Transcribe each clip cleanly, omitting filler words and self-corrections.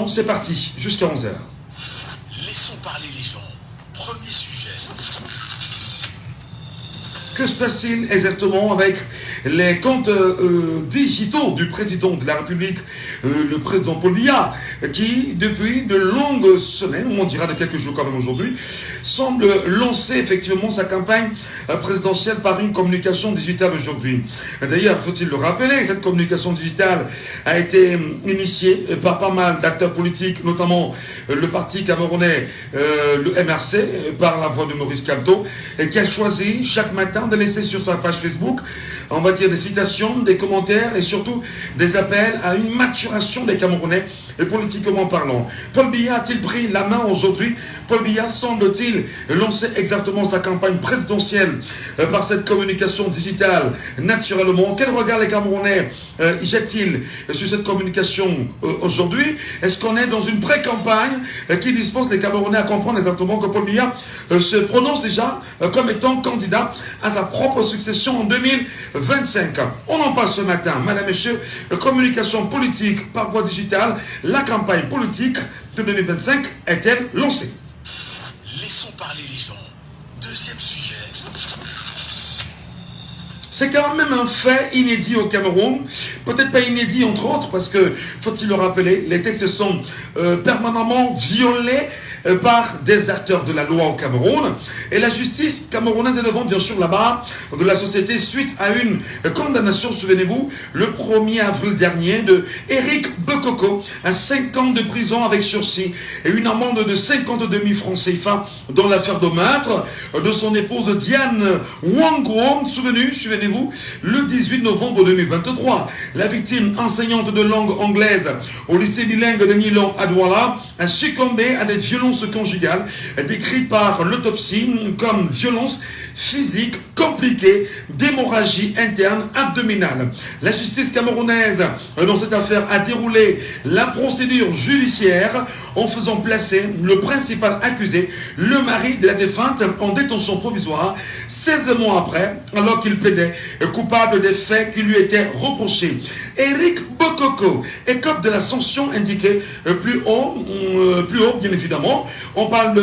gens, c'est parti, jusqu'à 11h. Laissons parler les gens. Premier sujet. Que se passe-t-il exactement avec les comptes digitaux du président de la République, le président Paul Biya, qui, depuis de longues semaines, on dira de quelques jours quand même aujourd'hui, semble lancer effectivement sa campagne présidentielle par une communication digitale aujourd'hui. D'ailleurs, faut-il le rappeler, cette communication digitale a été initiée par pas mal d'acteurs politiques, notamment le parti camerounais, le MRC, par la voix de Maurice Kamto, et qui a choisi chaque matin de laisser sur sa page Facebook, on va dire, des citations, des commentaires et surtout des appels à une maturation des Camerounais, et politiquement parlant. Paul Biya a-t-il pris la main aujourd'hui? Paul Biya semble-t-il lancer exactement sa campagne présidentielle par cette communication digitale naturellement? Quel regard les Camerounais jettent-ils sur cette communication aujourd'hui? Est-ce qu'on est dans une pré-campagne qui dispose les Camerounais à comprendre exactement que Paul Biya se prononce déjà comme étant candidat à sa propre succession en 2025? On en parle ce matin, madame, messieurs. Communication politique par voie digitale, la campagne politique de 2025 est-elle lancée? Laissons parler les gens. Deuxième sujet. C'est quand même un fait inédit au Cameroun, peut-être pas inédit entre autres, parce que, faut-il le rappeler, les textes sont permanemment violés par des acteurs de la loi au Cameroun, et la justice camerounaise est devant bien sûr là-bas de la société suite à une condamnation, souvenez-vous, le 1er avril dernier de Eric Bekoko à 5 ans de prison avec sursis et une amende de 52 000 francs CFA dans l'affaire de meurtre de son épouse Diane Wangwon, souvenez-vous, le 18 novembre 2023. La victime, enseignante de langue anglaise au lycée bilingue de Nilon à Douala, a succombé à des violences conjugales décrites par l'autopsie comme violence physique compliquée d'hémorragie interne abdominale. La justice camerounaise dans cette affaire a déroulé la procédure judiciaire en faisant placer le principal accusé, le mari de la défunte, en détention provisoire 16 mois après, alors qu'il plaidait coupable des faits qui lui étaient reprochés. Eric Bekoko écope de la sanction indiquée plus haut bien évidemment. On parle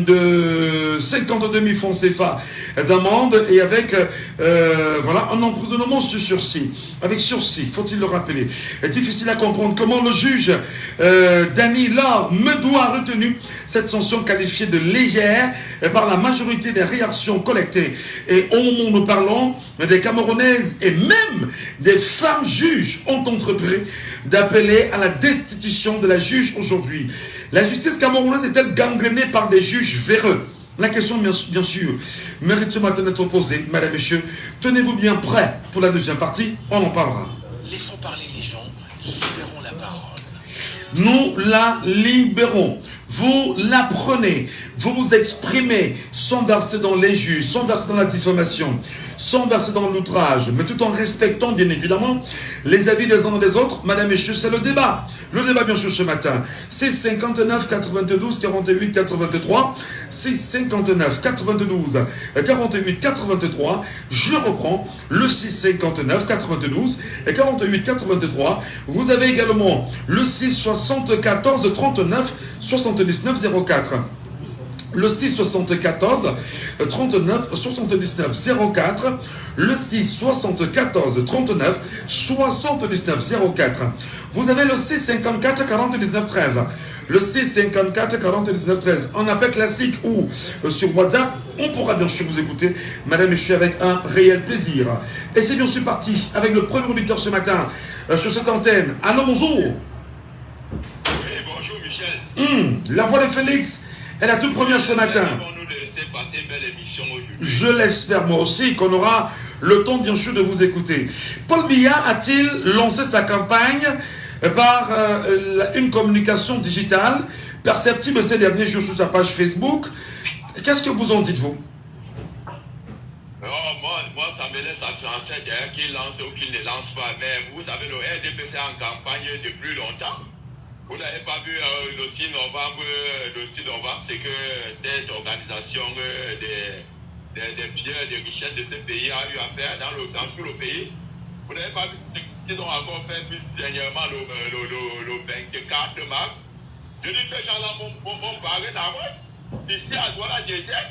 de 52 000 francs CFA d'amende et avec voilà, un emprisonnement sur sursis. Avec sursis, faut-il le rappeler. Difficile à comprendre comment le juge Danny Laure Medoua a retenu cette sanction qualifiée de légère par la majorité des réactions collectées. Et au moment où nous parlons, des Camerounaises et même des femmes juges ont entrepris d'appeler à la destitution de la juge aujourd'hui. La justice camerounaise est-elle gangrénée par des juges véreux? La question, bien sûr, mérite ce matin d'être posée. Madame, messieurs, tenez-vous bien prêts pour la deuxième partie, on en parlera. Laissons parler les gens, libérons la parole. Nous la libérons. Vous la prenez, vous vous exprimez sans verser dans les juges, sans verser dans la diffamation, sans verser dans l'outrage, mais tout en respectant bien évidemment les avis des uns et des autres. Madame, messieurs, c'est le débat. Le débat bien sûr ce matin, c'est 59 92 48 83, c'est 59 92 48 83. Je reprends le 659 92 et 48 83. Vous avez également le 6 74 39 79 04. Le 6 74 39 79 04. Le 6 74 39 79 04. Vous avez le 6 54 40 19 13. Le 6 54 40 19 13. En appel classique ou sur WhatsApp, on pourra bien sûr vous écouter, madame et monsieur, avec un réel plaisir. Et c'est bien sûr parti avec le premier auditeur ce matin sur cette antenne. Allô, bonjour. La voix de Félix est la toute première ce matin. Je l'espère moi aussi qu'on aura le temps bien sûr de vous écouter. Paul Biya a-t-il lancé sa campagne par une communication digitale perceptible ces derniers jours sur sa page Facebook? Qu'est-ce que vous en dites, vous? Moi, ça me laisse à penser qu'il lance ou qu'il ne lance pas. Mais vous savez, le RDPC en campagne depuis longtemps. Vous n'avez pas vu le 6 novembre, c'est que cette organisation des pierres, des richesses de ce pays a eu à faire dans tout le pays. Vous n'avez pas vu ce qu'ils ont encore fait plus dernièrement le 24 mars. Je dis, ces gens-là vont parler d'avance. Ici, à Douala, j'étais.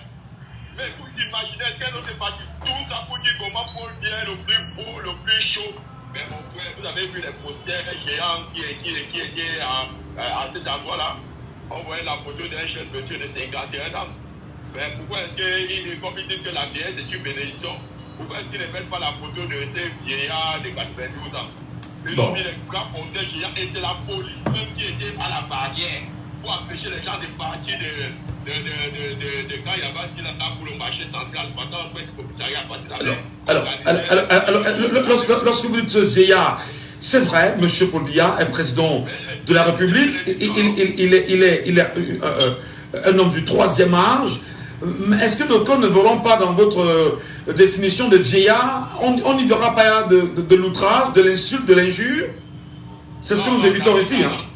Mais vous imaginez quel autre parti, tout ça pour dire comment Paul Biya est le plus beau, le plus chaud. Mais mon frère, vous avez vu les posters géants qui étaient à cet endroit-là. On voyait la photo d'un jeune monsieur de 51 ans. Mais pourquoi est-ce comme ils disent que la vieillesse est une bénédiction, pourquoi est-ce qu'ils ne mettent pas la photo de ces vieillards de 92 ans? Ils ont mis les grands posters géants et c'est la police même qui était à la barrière pour empêcher les gens de partir de quand il y avait assis là pour le marché central, pendant le commissariat à partir de là. Alors, lorsque vous dites ce vieillard, c'est vrai, M. Paul Biya est président de la République, il est un homme du 3e âge. Est-ce que nos ne verront pas dans votre définition de vieillard, on n'y verra pas de l'outrage, de l'insulte, de l'injure? C'est ce que nous évitons ici. Hein.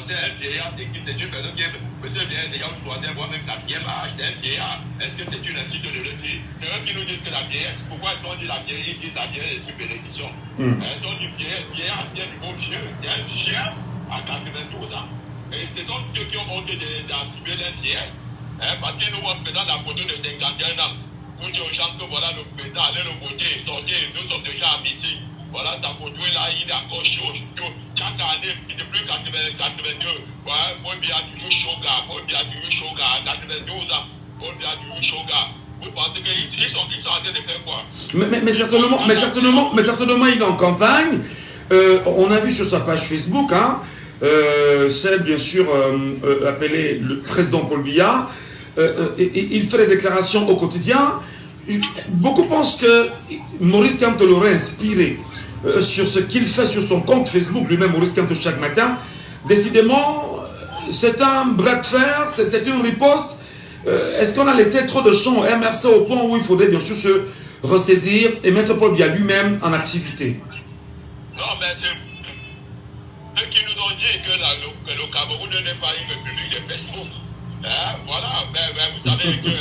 C'est un vieillard qui c'est une personne qui est monsieur vieillard déjà au 3e, voire même 4e âge, c'est un vieillard. Est-ce que c'est une insulte de le dire? C'est eux qui nous disent que la vieillesse, pourquoi est-ce qu'on dit la vieillesse? Ils disent la vieillesse est une bénédiction. Est-ce qu'on dit vieillard, c'est du beau vieux, c'est un chien à 92 ans. Et ce sont ceux qui ont honte d'assumer leur vieillesse. Parce qu'ils nous montrent maintenant la photo de 51 ans. Pour dire aux gens que voilà le président, allez le voter, sortez, nous sommes déjà à midi. Voilà, ta photo est là, il est encore chaud. Chaque année, depuis 82, ouais, Paul Biya toujours chaud gars, Paul Biya toujours chaud gars, 92 ans, Paul Biya toujours chaud gars. Vous pensez qu'ils sont en train de faire quoi? Mais certainement, il est en campagne. On a vu sur sa page Facebook, hein, celle bien sûr appelée le président Paul Biya. Il fait des déclarations au quotidien. Beaucoup pensent que Maurice Kamto l'aurait inspiré sur ce qu'il fait sur son compte Facebook, lui-même Maurice Kamto chaque matin. Décidément, c'est un bras de fer, c'est une riposte. Est-ce qu'on a laissé trop de champs au MRC au point où il faudrait bien sûr se ressaisir et mettre Paul Biya lui-même en activité? Non, mais c'est eux qui nous ont dit que le Cameroun n'est pas une république de Facebook. Voilà, mais vous savez que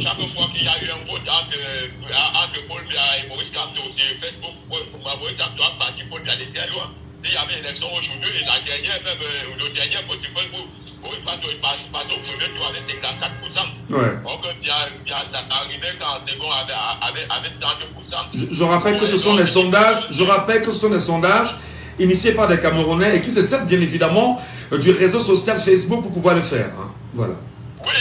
chaque fois qu'il y a eu un vote entre Paul Biya et Maurice Kamto sur Facebook, Maurice Kamto a parti Paul Biya était loin. Il y avait une élection aujourd'hui et la dernière, même le dernier vote sur Facebook, Maurice Kamto est passé au premier tour avec 54%. Ouais. Donc, Biya arrivé qu'en second avec 30%. Je rappelle que ce sont les sondages, initiés par des Camerounais et qui se servent bien évidemment du réseau social Facebook pour pouvoir le faire. Hein. Voilà. Oui,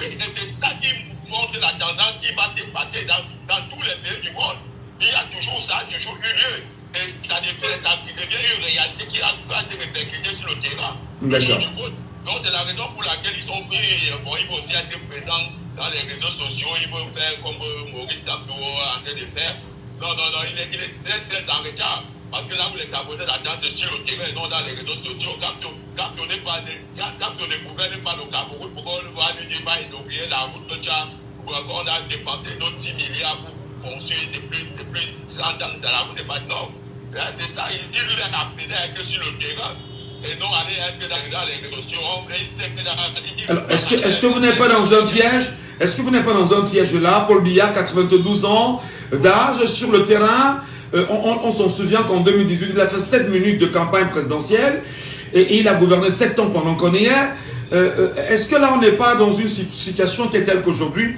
et c'est ça qui montre la tendance qui va se passer dans tous les pays du monde. Il y a toujours ça, toujours eu lieu. Et ça devient une réalité qui va se répercuter sur le terrain. D'accord. Donc c'est la raison pour laquelle ils sont pris, ils vont aussi être présents dans les réseaux sociaux, ils vont faire comme Maurice Kamto en train de faire. Non, il est très en retard. Parce que là où les Camerounais attendent sur le terrain et non dans les réseaux sociaux, quand on ne gouverne pas le Cameroun, pourquoi on va lui dire va inaugurer la route de Tchad, pourquoi on a dépensé nos 10 milliards pour construire des plus 100 ans dans la route de Nord. C'est ça, il dit lui appeler que sur le terrain et non aller être dans les réseaux sociaux. Alors, est-ce que vous n'êtes pas dans un piège? Est-ce que vous n'êtes pas dans un piège là? Paul Biya, 92 ans d'âge, sur le terrain. On s'en souvient qu'en 2018, il a fait 7 minutes de campagne présidentielle et il a gouverné 7 ans pendant qu'on y est. Est-ce que là, on n'est pas dans une situation qui est telle qu'aujourd'hui,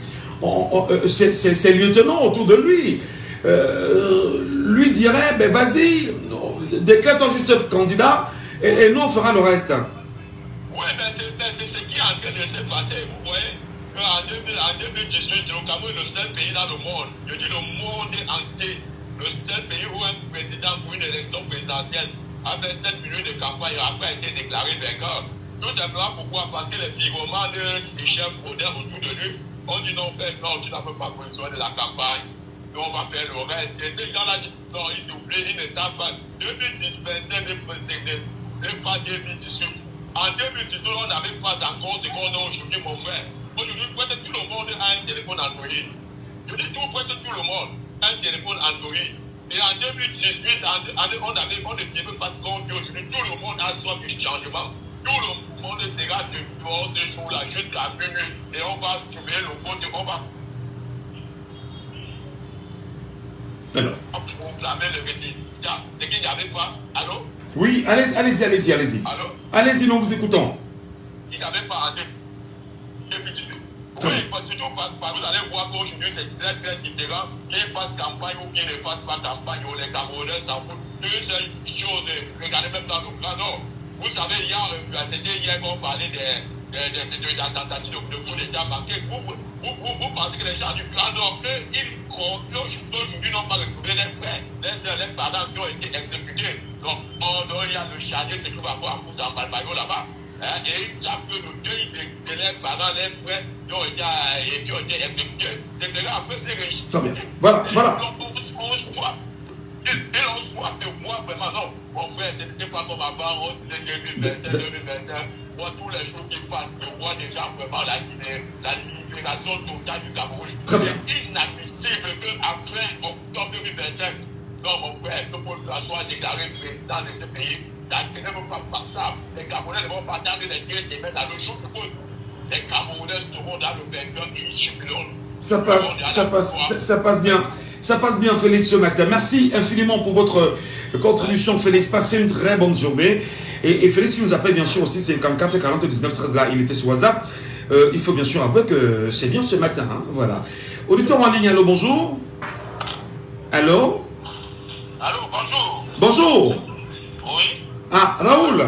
ces lieutenants autour de lui lui diraient, ben vas-y, déclare-toi juste candidat et nous on fera le reste. Oui, mais c'est ce qui est en train de se passer. Vous voyez qu'en 2018, le Cameroun est le seul pays dans le monde, je dis le monde entier, le seul pays où un président pour une élection présidentielle a fait 7 minutes de campagne et après a été déclaré vainqueur. Tout simplement pourquoi? Parce que les pyromans de Michel Brodin autour de lui ont dit non, tu n'as pas besoin de la campagne. Nous on va faire le reste. Et ces gens-là, non, ils oublient, ils ne savent pas. 2018 n'est pas 2018. En 2018, on n'avait pas encore ce qu'on a aujourd'hui, mon frère. Aujourd'hui, presque tout le monde a un téléphone Android. Je dis presque tout le monde a un téléphone Android. Et en 2018, on ne savait pas ce qu'on dit aujourd'hui. Tout le monde a soif du changement. Tout le monde sera dehors de jour là jusqu'à minuit. Et on va trouver le vote, on va... Alors. a proclamé le résultat. C'est qu'il n'y avait pas. Allô? Oui, allez-y. Allô? Allez-y, nous vous écoutons. Il n'y avait pas assez. Oui, parce que vous allez voir qu'aujourd'hui, c'est très très différent. Qu'ils fassent campagne ou qu'ils ne fassent pas campagne, les Camerounais s'en foutent. Une seule chose, regardez même dans le Grand Nord. Vous savez, c'était hier qu'on parlait de la tentative de coup d'État bancaire. Vous pensez que les gens du Grand Nord, eux, ils n'ont pas retrouvé les frères, les parents qui ont été exécutés. Donc, il y a le chargé qui se trouve encore en cours en Balbayo là-bas. Et ils savent que le deuil de leurs parents, les frères, qui ont été exécutés. C'est de là, après, c'est réussi. Voilà. Et on voit que moi, vraiment, non, mon frère, c'était pas comme avant, on disait 2021, 2021. Moi, tous les jours qui passent, je vois déjà vraiment la libération totale du Cameroun. Très bien. C'est inadmissible qu'après octobre 2025, non, mon frère, que Paul soit déclaré président de ce pays, ça ne serait pas passable. Les Camerounais ne vont pas tendre les pieds et mettre dans le jour de pause. Les Camerounais seront dans le vainqueur et ils jubileront. Ça passe bien. Ça passe bien, Félix, ce matin. Merci infiniment pour votre contribution, Félix. Passez une très bonne journée. Et Félix qui nous appelle, bien sûr, aussi, 54 40 19 13, là, il était sur WhatsApp. Il faut bien sûr avouer que c'est bien ce matin. Hein, voilà. Auditeur en ligne, allô, bonjour. Allô? Allô, bonjour. Bonjour. Oui. Ah, Raoul.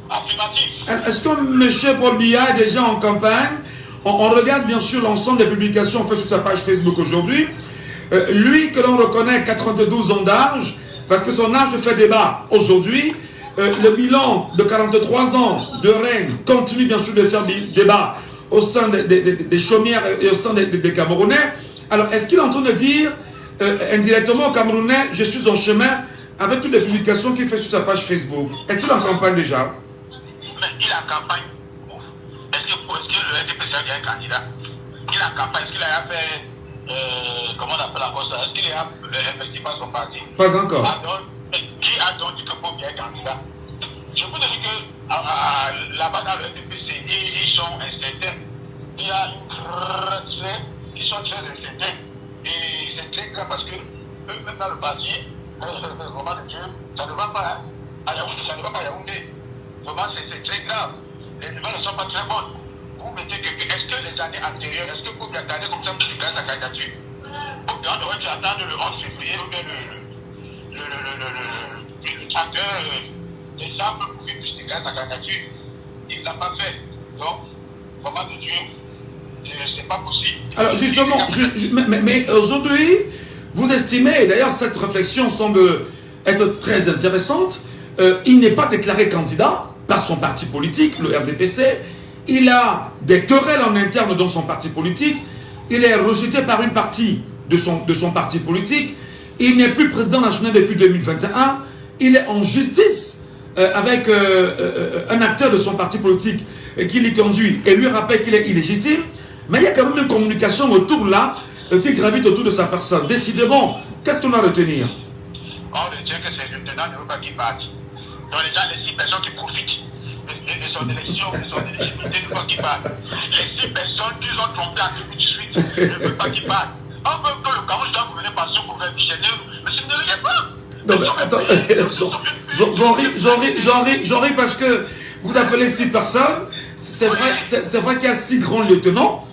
Affirmatif. Est-ce que M. Paul Biya est déjà en campagne? On regarde bien sûr l'ensemble des publications faites sur sa page Facebook aujourd'hui. Lui que l'on reconnaît 92 ans d'âge, parce que son âge fait débat aujourd'hui, le bilan de 43 ans de règne continue bien sûr de faire débat au sein des chaumières et au sein des Camerounais. Alors est-ce qu'il est en train de dire indirectement aux Camerounais, je suis en chemin avec toutes les publications qu'il fait sur sa page Facebook? Est-il en campagne déjà? Mais il est en campagne. Est-ce que le RDPC est un candidat? Il est en campagne. Est-ce qu'il a fait... comment on appelle la chose? Est-ce qu'il a effectivement son parti? Pas encore. Qui a donc dit que Paul Biya est candidat? Je vous dis que là-bas dans le RDPC, ils sont incertains. Il y a une très, ils sont très incertains. Et c'est très grave parce que eux, même dans le parti, vraiment de Dieu, ça ne va pas à Yaoundé, ça ne va pas à Yaoundé. Vraiment, c'est très grave. Les nouvelles ne sont pas très bonnes. Vous mettez que, est-ce que les années antérieures, est-ce que vous attendez comme ça pour faire sa candidature? On aurait dû attendre le 11 février ou bien le 31 décembre pour qu'il puisse déclarer sa candidature. Il ne l'a pas fait. Donc, vraiment de Dieu, c'est pas possible. Alors justement, mais aujourd'hui, vous estimez, et d'ailleurs cette réflexion semble être très intéressante, il n'est pas déclaré candidat par son parti politique, le RDPC. Il a des querelles en interne dans son parti politique. Il est rejeté par une partie de son parti politique. Il n'est plus président national depuis 2021. Il est en justice avec un acteur de son parti politique qui l'y conduit et lui rappelle qu'il est illégitime. Mais il y a quand même une communication autour là qui gravite autour de sa personne. Décidément, qu'est-ce qu'on a à retenir? On retient que c'est le tenant ne veut pas qu'il parte. Donc les gens, les 6 personnes qui profitent de son élection, de son éligibilité, ne veulent pas qu'il parte. Les 6 personnes qui ont trompé en 2018 ne veulent pas qu'il parte. On veut que le Cameroun soit gouverné par son gouvernement Michel, mais ce ne le pas. Non mais attends, j'en ris parce que vous appelez 6 personnes. C'est vrai qu'il y a 6 grands lieutenants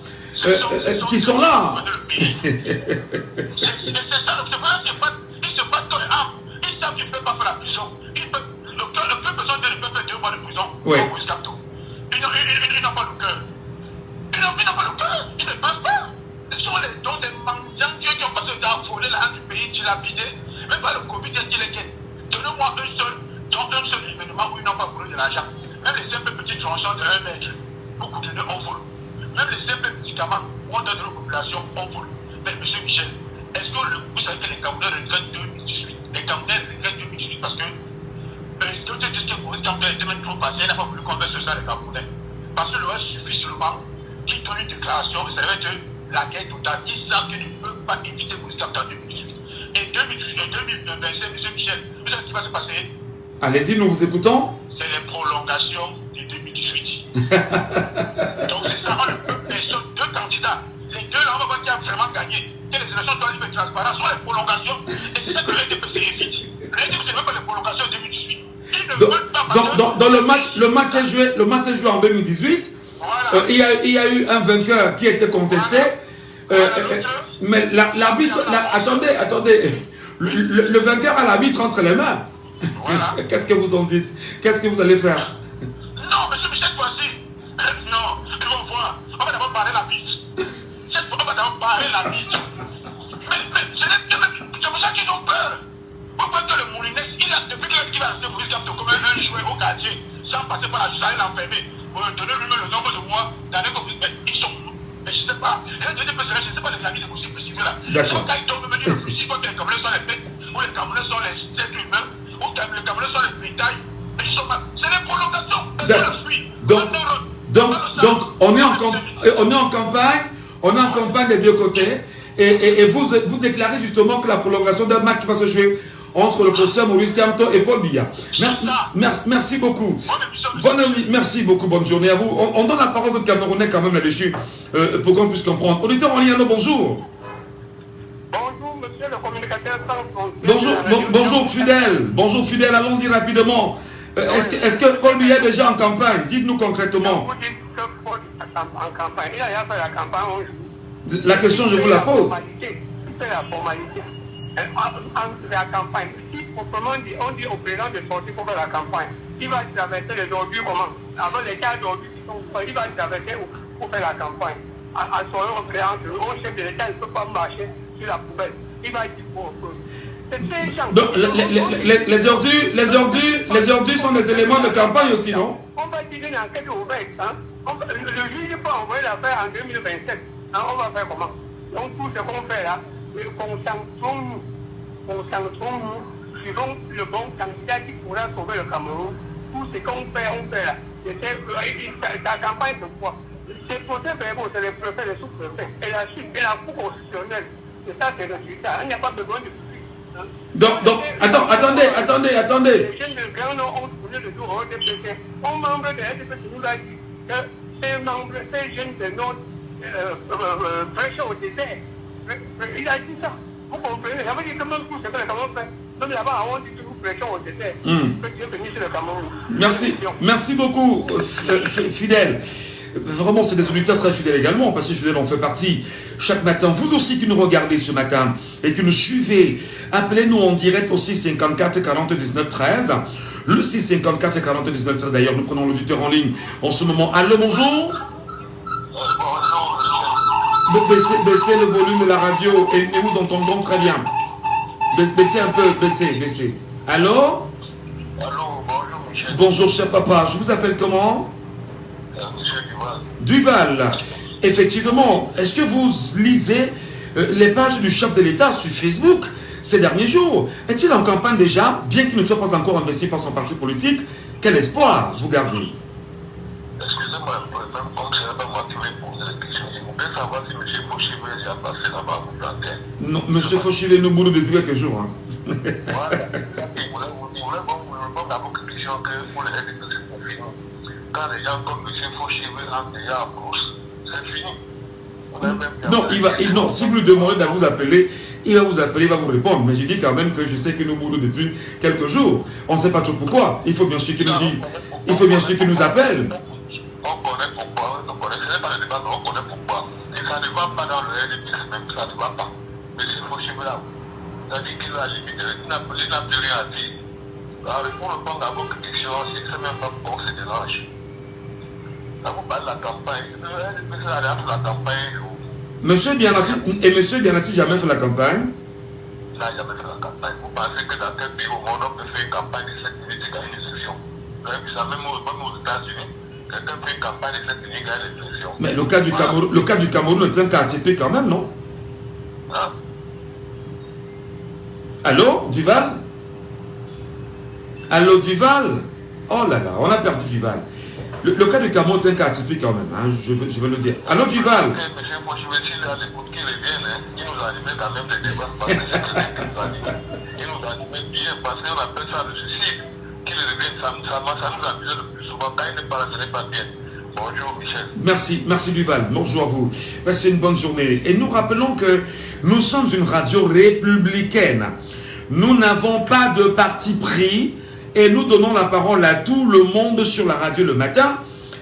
qui sont là. C'est ça, ils se battent comme armes. Ils savent qu'ils ne peuvent pas faire la prison. Le peuple besoin de ne peut faire 2 mois de prison. Oui. Ils n'ont pas le cœur. Ils n'ont pas le cœur. Ils ne peuvent pas. Ce sont les dons des mendiants qui ont passé le temps à voler l'argent du pays, dilapidé. Même pas le Covid, qui les gagne. Donnez-moi un seul événement où ils n'ont pas volé de l'argent. Même les simples petits tranchants de 1 mètre, beaucoup de on vole. Même les simples médicaments où on donne aux populations, on vole. Mais M. Michel, est-ce que vous savez que les Camerounais regrettent 2018? Les Camerounais regrettent 2018 parce que le district pour le Camerounais était même trop passé, il n'a pas voulu qu'on fasse ça les Camerounais. Parce que l'Ouest suffit seulement qu'il donne une déclaration, vous savez que la guerre totale, ils savent qu'ils ne peuvent pas éviter pour le en 2018. Et 2025, M. Michel, vous savez ce qui va se passer? Allez-y, nous vous écoutons. C'est les prolongations de 2018. Donc c'est ça, on ne peut personne, 2 candidats. Les 2 là, on va voir qui a vraiment gagner, que les élections soient libres et transparentes, soit les prolongations, et c'est ça que le RDPC évite. Le RDPC ne veut pas les prolongations en 2018. Ils ne veulent pas dans le match est joué en 2018. Voilà. Il y a eu un vainqueur qui a été contesté. Mais l'arbitre, attendez. Le vainqueur a l'arbitre entre les mains. Voilà. Qu'est-ce que vous en dites? Qu'est-ce que vous allez faire? Non, monsieur Michel, voici. Non, ils vont voir. On va d'abord parler l'arbitre. Cette fois, on va d'abord parler l'arbitre. Mais c'est pour ça qu'ils ont peur. Pourquoi que le Moulinès, depuis qu'il a acheté Maurice Gamto comme un joueur au quartier, sans passer par la justice, il l'a enfermé. Pour donner lui-même le nombre de mois d'années comme ils sont. Mais je ne sais pas. Et le deuxième personnage, je ne sais pas les amis de Moussi Poussivé là. D'accord. Quand ils tombent venir ici, quand les Camerounais sont les bêtes, ou les Camerounais sont les êtres humains, ou les Camerounais sont les bétails, ils sont mal. C'est les prolongations. Donc, on est en campagne des deux côtés, et vous déclarez justement que la prolongation d'un match qui va se jouer entre le professeur Maurice Kamto et Paul Biya. Merci beaucoup. Merci beaucoup, bonne journée à vous. On donne la parole aux Camerounais quand même là-dessus, pour qu'on puisse comprendre. Auditeur en ligne, bonjour. Bonjour, monsieur le communicateur sans frontières. Bonjour fidèle, allons-y rapidement. Est-ce que Paul Biya est déjà en campagne? Dites-nous concrètement. Vous dites que Paul est en campagne. Il a déjà fait la campagne aujourd'hui. La question, je vous la pose. C'est la formalité. La campagne. Si proprement dit, on dit au président de sortir pour faire la campagne, il va traverser les ordures comment? Avec les cas d'ordures qui sont faits, il va traverser pour faire la campagne. À son représentant, au chef de l'État, il ne peut pas marcher sur la poubelle. Il va dire pour donc, les ordures sont des éléments de campagne aussi, non? On va dire une enquête ouverte. Hein? Le juge peut envoyer l'affaire en 2027. Hein? On va faire comment? Donc tout ce qu'on fait là, concentrons-nous suivons le bon candidat qui pourra sauver le Cameroun. Tout ce qu'on fait, on fait là. La campagne de quoi? C'est procès verbaux, c'est les préfets, les sous-préfets. Et la Chine, et la Cour constitutionnelle. C'est ça, c'est le résultat. Il n'y a pas besoin de plus. Hein? Donc, attendez. Les jeunes de Grand Nord ont tourné le dos au RDPC. Un membre de RDPC nous a dit que ces jeunes de Nord prêchent au désert. Il a dit ça. Vous comprenez? Ça veut dire que même tout ce que le Cameroun fait, même là-bas, on dit que nous prêchons au désert. Que Dieu bénisse le Cameroun. Merci beaucoup, fidèle. Vraiment, c'est des auditeurs très fidèles également, parce que fidèles en fait partie chaque matin. Vous aussi qui nous regardez ce matin et qui nous suivez, appelez-nous en direct au 654 40 19 13. Le 654 40 19 13, d'ailleurs, nous prenons l'auditeur en ligne en ce moment. Allô, bonjour. Baissez le volume de la radio et nous vous entendons très bien. Baissez un peu, baissez. Allô? Allô, bonjour Michel. Bonjour cher papa, je vous appelle comment? Monsieur Duval. Duval. Effectivement, est-ce que vous lisez les pages du chef de l'État sur Facebook ces derniers jours? Est-il en campagne déjà, bien qu'il ne soit pas encore investi par son parti politique? Quel espoir vous gardez? Excusez-moi, pour le temps concret, moi qui vais poser la question. Je voudrais savoir si M. Fauchivé est déjà passé là-bas pour planter. Non, M. Fauchivé nous boule depuis quelques jours. Hein. Voilà. Il voulait répondre à votre question que pour les RDPC, c'est fini. Quand les gens comme M. Fauchivé rentrent déjà en course, c'est fini. Non, si vous lui demandez de vous appeler, il va vous appeler, il va vous répondre. Mais je dis quand même que je sais qu'il nous boule depuis quelques jours. On ne sait pas trop pourquoi. Il faut bien sûr qu'il nous dise. Il faut bien sûr qu'il nous appelle. On connaît pourquoi, ce n'est pas le débat, mais on connaît pourquoi. Et ça ne va pas dans le RDPC, même ça ne va pas. Mais c'est Fauchivé là. C'est-à-dire qu'il a limité, il n'a plus rien à dire. Alors, pour répondre à vos questions, c'est même pas pour se dérange. Là, vous parlez de la campagne. Le RDPC a déjà fait la campagne. Monsieur Bianati jamais fait la campagne? Il n'a jamais fait la campagne. Vous pensez que dans quel pays au monde on peut faire une campagne de 7 minutes et gagner une élection? Vous avez vu ça même aux États-Unis? Quelqu'un fait une campagne de 7 minutes et gagne une élection. Mais le cas du Cameroun est un cas atypique quand même, non? Hein? Allô, Duval? Allô, Duval? Oh là là, on a perdu Duval. Le cas du Cameroun est un cas atypique quand même, hein, je veux le dire. Allô, Duval? Monsieur Fauchivé, s'il est à l'écoute qu'il revienne, il nous animait quand même les débats, parce que c'est quelqu'un qui nous anime. Il nous animait bien, parce qu'on appelle ça le suicide. Qu'il revienne, ça nous amuse le plus souvent. Quand il n'est pas là, ce n'est pas bien. Bonjour, Michel. Merci Duval, bonjour à vous. Passez une bonne journée. Et nous rappelons que nous sommes une radio républicaine. Nous n'avons pas de parti pris et nous donnons la parole à tout le monde sur la radio le matin.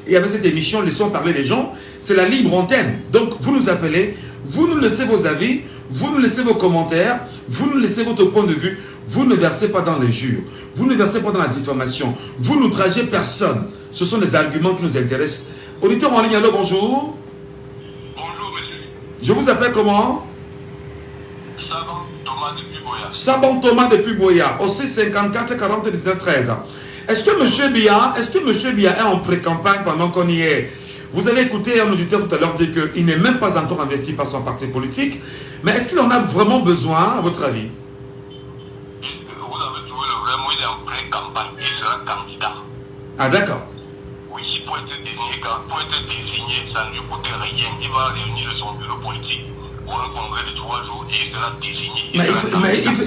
Et avec cette émission, laissons parler les gens. C'est la libre antenne. Donc, vous nous appelez, vous nous laissez vos avis, vous nous laissez vos commentaires, vous nous laissez votre point de vue. Vous ne versez pas dans l'injure, vous ne versez pas dans la diffamation, vous n'outragez personne. Ce sont des arguments qui nous intéressent. Auditeur en ligne, allô, bonjour. Bonjour, monsieur. Je vous appelle comment? Saban Thomas depuis Boya. Saban Thomas depuis Boya, au 654 40 19 13. Est-ce que M. Biya est en pré-campagne pendant qu'on y est? Vous avez écouté un auditeur tout à l'heure dire qu'il n'est même pas encore investi par son parti politique. Mais est-ce qu'il en a vraiment besoin, à votre avis? Vous avez trouvé le vrai mot, il est en pré-campagne, il sera candidat. Ah d'accord. Oui, pour être désigné, ça ne lui coûte rien. Il va réunir son bureau politique pour un congrès de 3 jours et il sera désigné.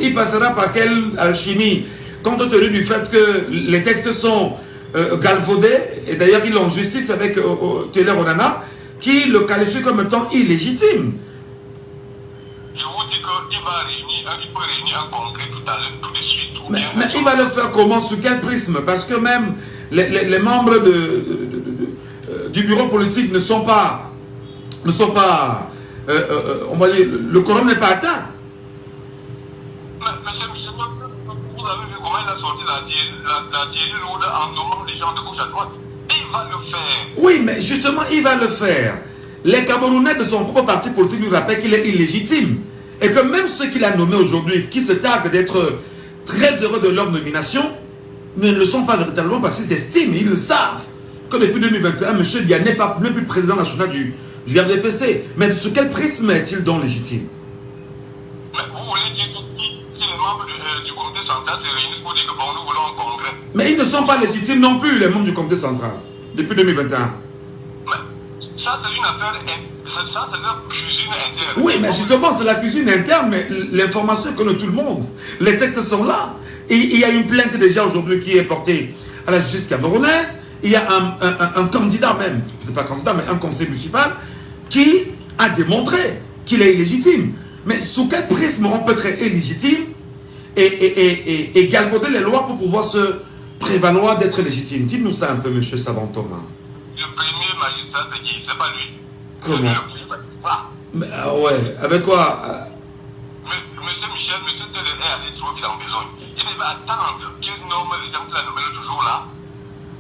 Il passera par quelle alchimie? Compte tenu du fait que les textes sont galvaudés, et d'ailleurs il est en justice avec Télé Onana, qui le qualifie comme étant illégitime. Je vous dis qu'il va peut réunir un congrès tout à l'heure, tout de suite. Mais il va le faire comment? Sous quel prisme? Parce que même les membres du bureau politique ne sont pas on va dire, le quorum n'est pas atteint. Monsieur, vous avez vu comment il a sorti la dièse lourde en nommant les gens de gauche à droite? Il va le faire. Oui, mais justement, il va le faire. Les Camerounais de son propre parti politique lui rappellent qu'il est illégitime. Et que même ceux qu'il a nommés aujourd'hui, qui se targuent d'être très heureux de leur nomination, ne le sont pas véritablement parce qu'ils estiment, ils le savent, que depuis 2021, M. Biya n'est pas le plus président national du RDPC. Mais sous quel prisme est-il donc légitime? Mais vous voulez dire que si les membres du comité central se réunissent pour dire que bon, nous voulons un congrès? Mais ils ne sont pas légitimes non plus, les membres du comité central, depuis 2021. Mais ça, c'est une affaire, ça, c'est une cuisine interne. Oui, mais justement, c'est la cuisine interne, mais l'information connaît tout le monde. Les textes sont là. Et il y a une plainte déjà aujourd'hui qui est portée à la justice camerounaise. Il y a un candidat même, peut-être pas candidat, mais un conseil municipal, qui a démontré qu'il est illégitime. Mais sous quel prisme on peut être illégitime et galvauder les lois pour pouvoir se prévaloir d'être légitime? Dites-nous ça un peu, M. Saban Thomas. Le premier magistrat, c'est qui? C'est pas lui. Comment? C'est le premier magistrat. Mais, ouais, avec quoi? Monsieur Michel, monsieur Télé est allé trouver qu'il a besoin. Il devait attendre qu'il nomme les gens qu'il a nommés l'autre jour là.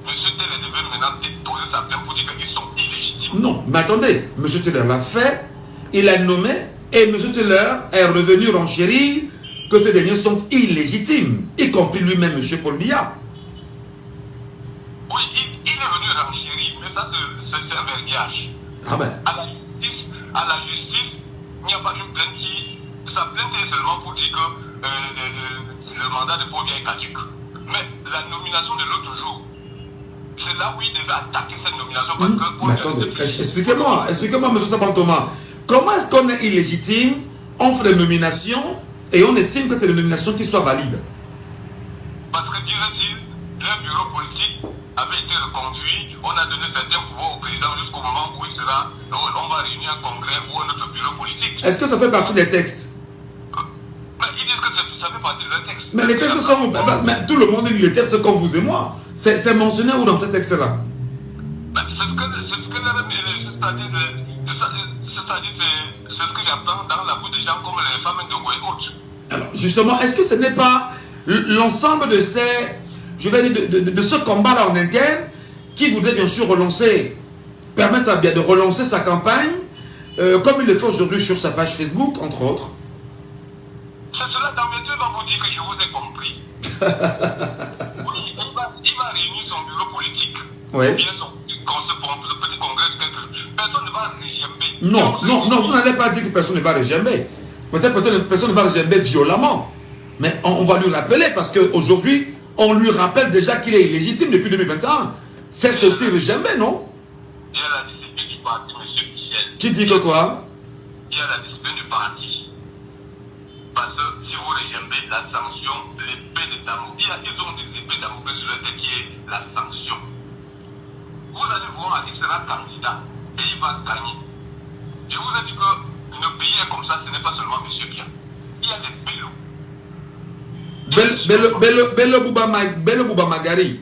Monsieur Télé devait maintenant déposer sa plainte pour dire qu'ils sont illégitimes. Non, mais attendez, M. Taylor l'a fait, il a nommé, et M. Taylor est revenu renchérir que ces derniers sont illégitimes, y compris lui-même, M. Paul Biya. Oui, il est venu renchérir, mais ça c'est un vergage. Ah ben. À la justice, il n'y a pas une plainte qui... Sa plainte est seulement pour dire que le mandat de Paul Biya est caduc. Mais la nomination de l'autre jour, c'est là où il devait attaquer cette nomination parce que Paul Mais attendez, expliquez-moi, M. Saban Thomas, comment est-ce qu'on est illégitime, on fait des nominations et on estime que c'est les nominations qui soient valides? Parce que, dirait-il, le bureau politique avait été reconduit, on a donné certains pouvoirs au président jusqu'au moment où il sera, on va réunir un congrès ou un autre bureau politique. Est-ce que ça fait partie des textes? Mais ils disent que ça fait partie des textes. Mais les textes sont... Mais tout le monde dit les textes comme vous et moi. C'est mentionné où dans ces textes-là? C'est ce que j'entends dans la bouche des gens comme les femmes de Goé autres. Alors, justement, est-ce que ce n'est pas l'ensemble de ces... Je vais dire de ce combat-là en interne qui voudrait bien sûr permettre à Biya de relancer sa campagne comme il le fait aujourd'hui sur sa page Facebook, entre autres? C'est cela, dans mes yeux, va vous dire que je vous ai compris. Oui, il va réunir son bureau politique. Oui. Bien son petit congrès. Personne ne va régimer. Non, vous n'allez pas dire que personne ne va régimer. Peut-être personne ne va régimer violemment. Mais on va lui rappeler parce qu'aujourd'hui, on lui rappelle déjà qu'il est illégitime depuis 2021. C'est ceci régimer, non? Il y a la discipline du parti, M. Michel. Qui dit que quoi? Il y a la discipline du parti. Parce que si vous régimez la sanction, l'épée de Damoclès, ils ont des épées de Damoclès sur la tête qui est la sanction. Vous allez voir avec sera candidat et il va gagner. Je vous ai dit que le pays est comme ça, ce n'est pas seulement M. Bia. Il y a des Bello. Bello Bouba Magari,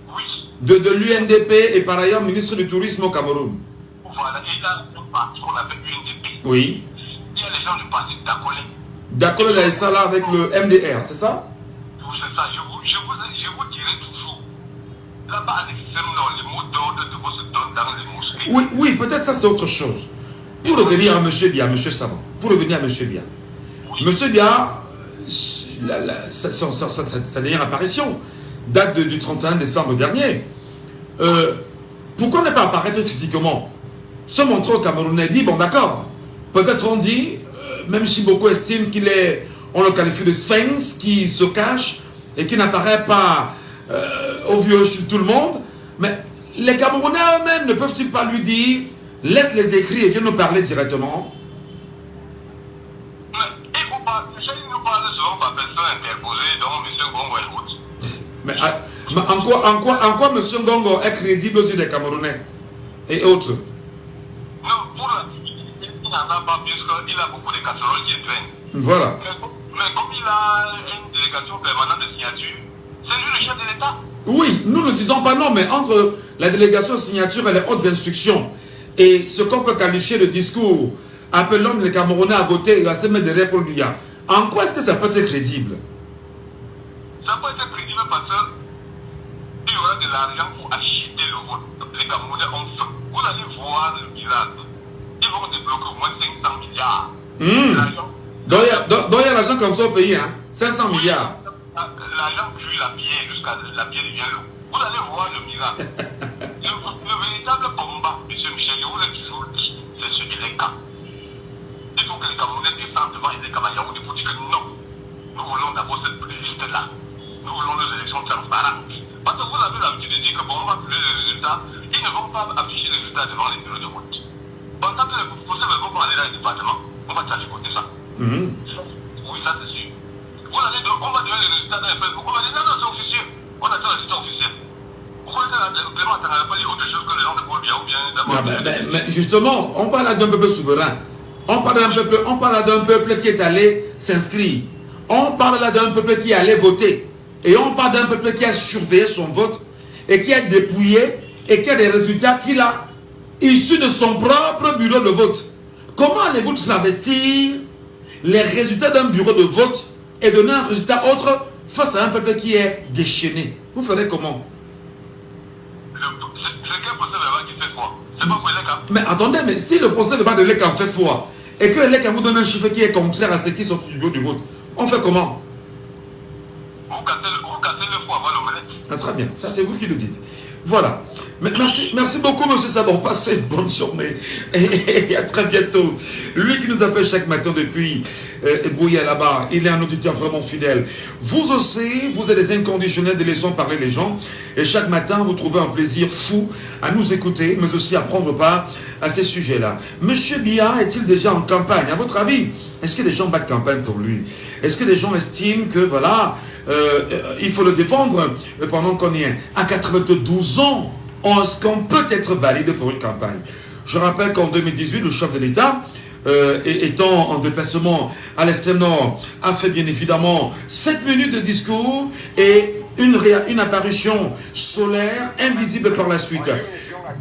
Oui. de l'UNDP et par ailleurs ministre du Tourisme au Cameroun. Voilà, et il y a un parti qu'on appelle UNDP. Oui. Il y a les gens du parti d'Akole. D'accord, il y a ça là avec le MDR, c'est ça? C'est ça, je vous dirai toujours. Là-bas, à l'extrême nord, les mots d'ordre de se donnent dans les mosquées. Oui, oui, peut-être ça c'est autre chose. Pour revenir à M. Bia, M. Savon, pour revenir à M. Bia. M. Bia, sa dernière apparition date du 31 décembre dernier. Pourquoi ne pas apparaître physiquement? Se montrer au Camerounais, dit, bon d'accord, peut-être on dit, même si beaucoup estiment qu'il est, on le qualifie de sphinx, qui se cache et qui n'apparaît pas au vieux sur tout le monde, mais les Camerounais eux-mêmes ne peuvent-ils pas lui dire, laisse les écrits et viens nous parler directement? Mais il ne faut pas, si nous parle souvent par personne interposée, donc M. Gongo est route. Mais en quoi M. Gongo est crédible aux yeux des Camerounais et autres? Non, pour la il n'en a pas puisqu'il a beaucoup de casseroles qui traînent. Voilà. Mais comme il a une délégation permanente de signature, c'est lui le chef de l'État. Oui, nous ne disons pas non, mais entre la délégation signature et les hautes instructions et ce qu'on peut qualifier de discours appelant les Camerounais à voter et à se mettre derrière pour lui, en quoi est-ce que ça peut être crédible? Ça peut être crédible parce qu'il y aura de l'argent pour acheter le vote. Les Camerounais ont faim. Vous allez voir le miracle. Ils vont débloquer au moins 500 milliards. Donc il y a l'argent comme ça au pays, hein? 500 milliards. L'argent cuit la pierre jusqu'à la pierre devient l'eau. Vous allez voir le miracle. Le véritable combat, M. Michel, je vous l'ai toujours dit, c'est celui des camps. Il faut que les Camerounais descendent devant les Camerounais pour dire que non, nous voulons d'abord cette liste-là. Nous voulons des élections transparentes. Parce que vous avez l'habitude de dire que bon, on va publier les résultats, ils ne vont pas afficher les résultats devant les bureaux de vote. Pendant que les procès ne vont pas aller dans les départements, on va t'acheter ça. Oui, ça c'est sûr. On va donner les résultats dans les Facebook. On va dire non, non, c'est officiel. On attend les résultats officiels. Pourquoi Clément n'avait pas dit autre chose que les gens de Paul Biya ou bien d'abord? Mais justement, on parle d'un peuple souverain. On parle d'un peuple qui est allé s'inscrire. On parle là d'un peuple qui est allé voter. Et on parle d'un peuple qui a surveillé son vote et qui a dépouillé et qui a des résultats qu'il a issus de son propre bureau de vote. Comment allez-vous travestir les résultats d'un bureau de vote et donner un résultat autre face à un peuple qui est déchaîné? Vous ferez comment? C'est quel procès verbal qui fait foi? C'est pas pour les cas. Mais attendez, mais si le procès verbal de l'EC en fait foi et que l'EC vous donne un chiffre qui est contraire à ce qui sort du bureau du vote, on fait comment? Vous cassez le foie avant l'omelette. Ah, très bien, ça c'est vous qui le dites. Voilà. Mais merci beaucoup, M. Savon. Passez une bonne journée. Et à très bientôt. Lui qui nous appelle chaque matin depuis Bouya là-bas, il est un auditeur vraiment fidèle. Vous aussi, vous êtes des inconditionnels de laissons parler les gens. Et chaque matin, vous trouvez un plaisir fou à nous écouter, mais aussi à prendre part à ces sujets-là. Monsieur Bia est-il déjà en campagne? À votre avis, est-ce que les gens battent campagne pour lui? Est-ce que les gens estiment que, voilà, il faut le défendre pendant qu'on y est à 92 ans? Est-ce qu'on peut être valide pour une campagne? Je rappelle qu'en 2018, le chef de l'État, étant en déplacement à l'extrême nord, a fait bien évidemment 7 minutes de discours et une apparition solaire invisible par la suite.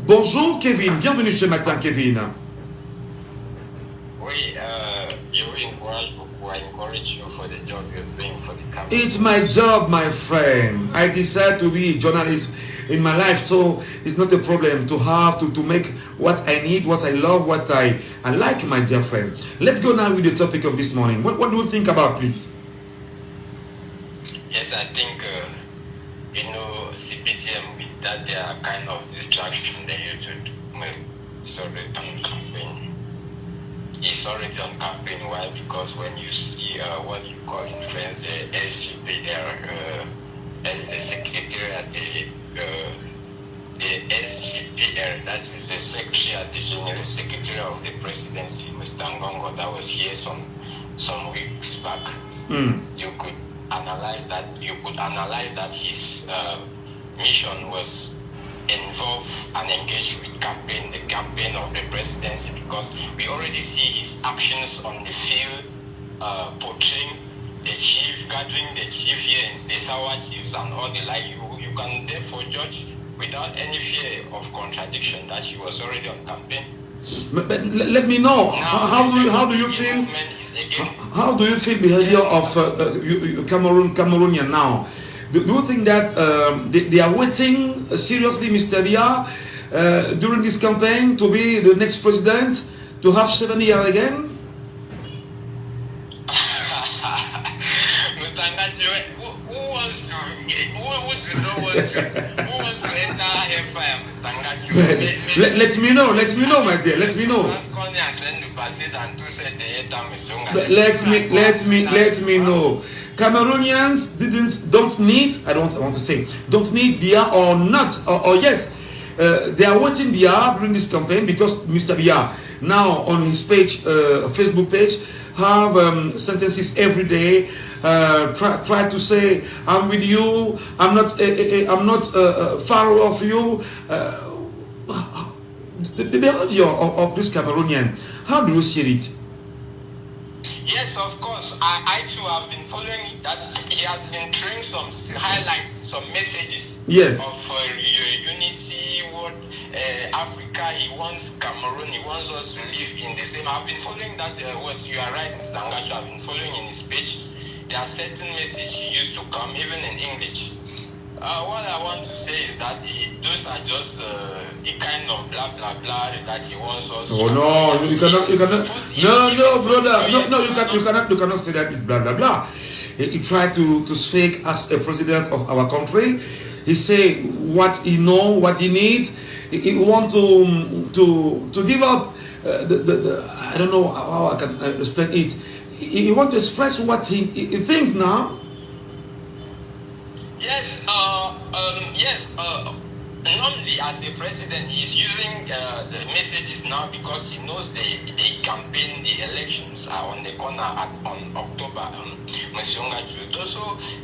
Bonjour Kevin, bienvenue ce matin Kevin. Oui, je vous encourage beaucoup. I encourage you for the job you're doing for the campaign. It's my job, my friend. I decided to be a journalist in my life, so it's not a problem to have to make what I need, what I love, what I like, my dear friend. Let's go now with the topic of this morning. What do you think about, please? Yes, I think, CPTM, with that, they are kind of distraction they use to make sorry on campaign. It's already on campaign. Why? Because when you see what you call in French the SGPR as the secretary at the SGPR, that is the secretary at the general secretary of the presidency, Mr. Ngongo, that was here some weeks back. You could analyze that. His mission was involve and engage with the campaign of the presidency, because we already see his actions on the field portraying the chief, gathering the chief here in the Sawa chiefs and all the like. You can therefore judge without any fear of contradiction that he was already on campaign. But let me know, how do you feel? How do you feel behavior of Cameroonian now? Do you think that they are waiting seriously, Mr. Biya, during this campaign to be the next president, to have 7 years again? Mr. Ngacho, who wants to enter hellfire, Mr. Ngacho? Let me know, my dear, let me know. Let me know. Cameroonians don't need Biya or not, or yes. They are watching Biya during this campaign because Mr. Biya now on his page, Facebook page, have sentences every day. Try to say, I'm with you. I'm not far off you. The behavior of this Cameroonian, how do you see it? Yes, of course. I too have been following that. He has been throwing some highlights, some messages of unity, Africa. He wants Cameroon. He wants us to live in the same. I've been following that. What you are right, Mr. Ngacho. I've been following in his page. There are certain messages he used to come, even in English. What I want to say is that those are just a kind of blah blah blah that he wants us. Oh no, you cannot. No, brother. No, you cannot say that it's blah blah blah. He tried to speak as a president of our country. He say what he know, what he needs. He want to give up I don't know how I can explain it. He want to express what he think now. Yes, normally as a president, he is using the messages now because he knows the campaign, the elections are on the corner on October. So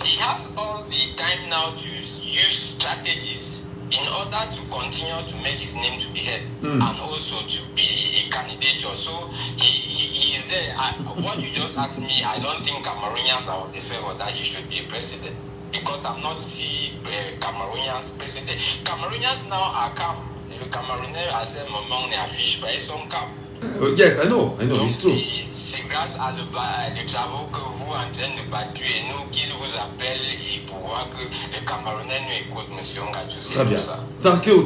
he has all the time now to use strategies in order to continue to make his name to be heard and also to be a candidate. So he is there. What you just asked me, I don't think Cameroonians are of the favor that he should be a president. Because I'm not see Cameroonians president. Cameroonians now are calm. Le Camerounais a ce moment ne affiche pas, ils sont calmes. Yes, I know, it's true. C'est grâce à le travaux que vous en train de battre et nous qu'il vous appelle et pour voir que le Camerounais nous écoute, monsieur Ngacho. Très bien.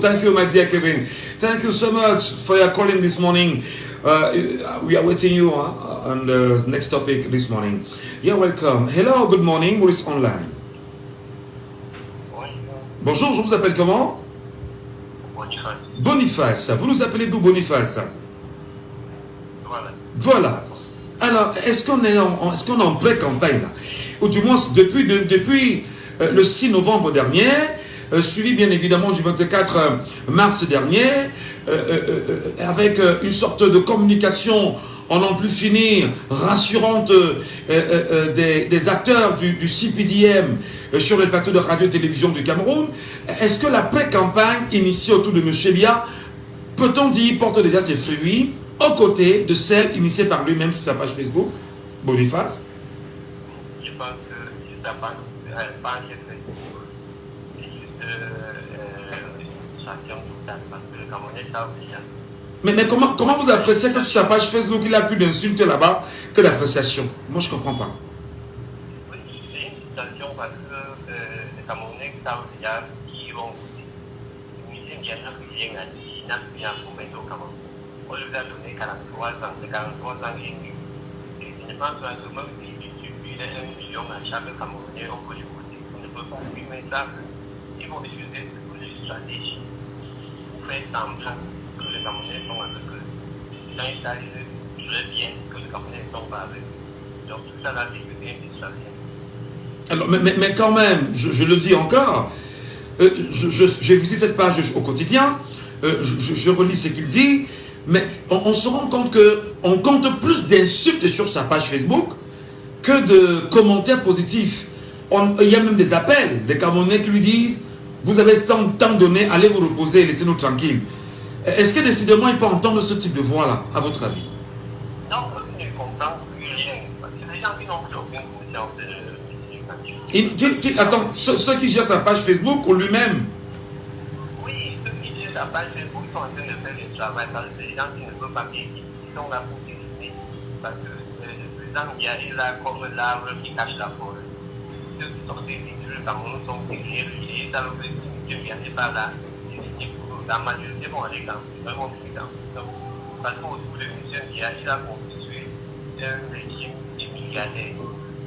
Thank you, my dear Kevin. Thank you so much for your calling this morning. We are waiting you on the next topic this morning. You're welcome. Hello, good morning. Who is online? Bonjour, je vous appelle comment? Boniface. Boniface. Vous nous appelez d'où, Boniface? Voilà. Alors, est-ce qu'on est en pré-campagne là? Ou du moins, depuis le 6 novembre dernier, suivi bien évidemment du 24 mars dernier, avec une sorte de communication en n'en plus finir, rassurante des acteurs du CPDM sur le plateau de radio-télévision du Cameroun. Est-ce que la pré-campagne initiée autour de M. Biya, peut-on dire, porte déjà ses fruits aux côtés de celle initiée par lui-même sur sa page Facebook, Boniface? Je pense que sur sa page Facebook, c'est juste une station totale parce que le Camerounais savent déjà. Mais comment vous appréciez que sur sa page Facebook, il a plus d'insultes là-bas que d'appréciation? Moi, je ne comprends pas. Oui, c'est une situation parce que les Camerounais savent déjà qui vont voter. Le musée bien a dit, n'a rien pour mettre au Cameroun. On lui a donné 43 ans, c'est 43 ans et demi. Et je pense que même si il y a 1 million à chaque Camerounais, on peut le voter. On ne peut pas lui mettre ça. Ils vont utiliser toutes les stratégies pour faire semblant que les Camerounais sont avec eux. Quand il s'agit de bien que les Camerounais ne sont pas avec eux. Donc tout ça là, c'est une distraction. Alors, mais quand même, je le dis encore, j'ai visité cette page au quotidien, je relis ce qu'il dit, mais on se rend compte qu'on compte plus d'insultes sur sa page Facebook que de commentaires positifs. Il y a même des appels, des Camerounais qui lui disent vous avez tant donné, allez vous reposer et laissez-nous tranquilles. Est-ce que décidément il peut entendre ce type de voix-là, à votre avis? Non, je ne comprends plus rien. Parce que les gens qui n'ont plus aucune conscience de Attends, ceux qui gèrent sa page Facebook ou lui-même? Oui, ceux qui gèrent sa page Facebook sont en train de faire le travail parce que les gens qui ne peuvent pas payer, ils sont là pour dessiner. Parce que le président est là comme l'arbre qui cache la forêt. Ceux qui sont décidés, le Cameroun sont derrière lui et ça le fait que M. Biya n'est pas là. La majorité vont aller dans vraiment plus dans. Parce qu'autour de M. Biya, il a constitué un régime de milliardaires.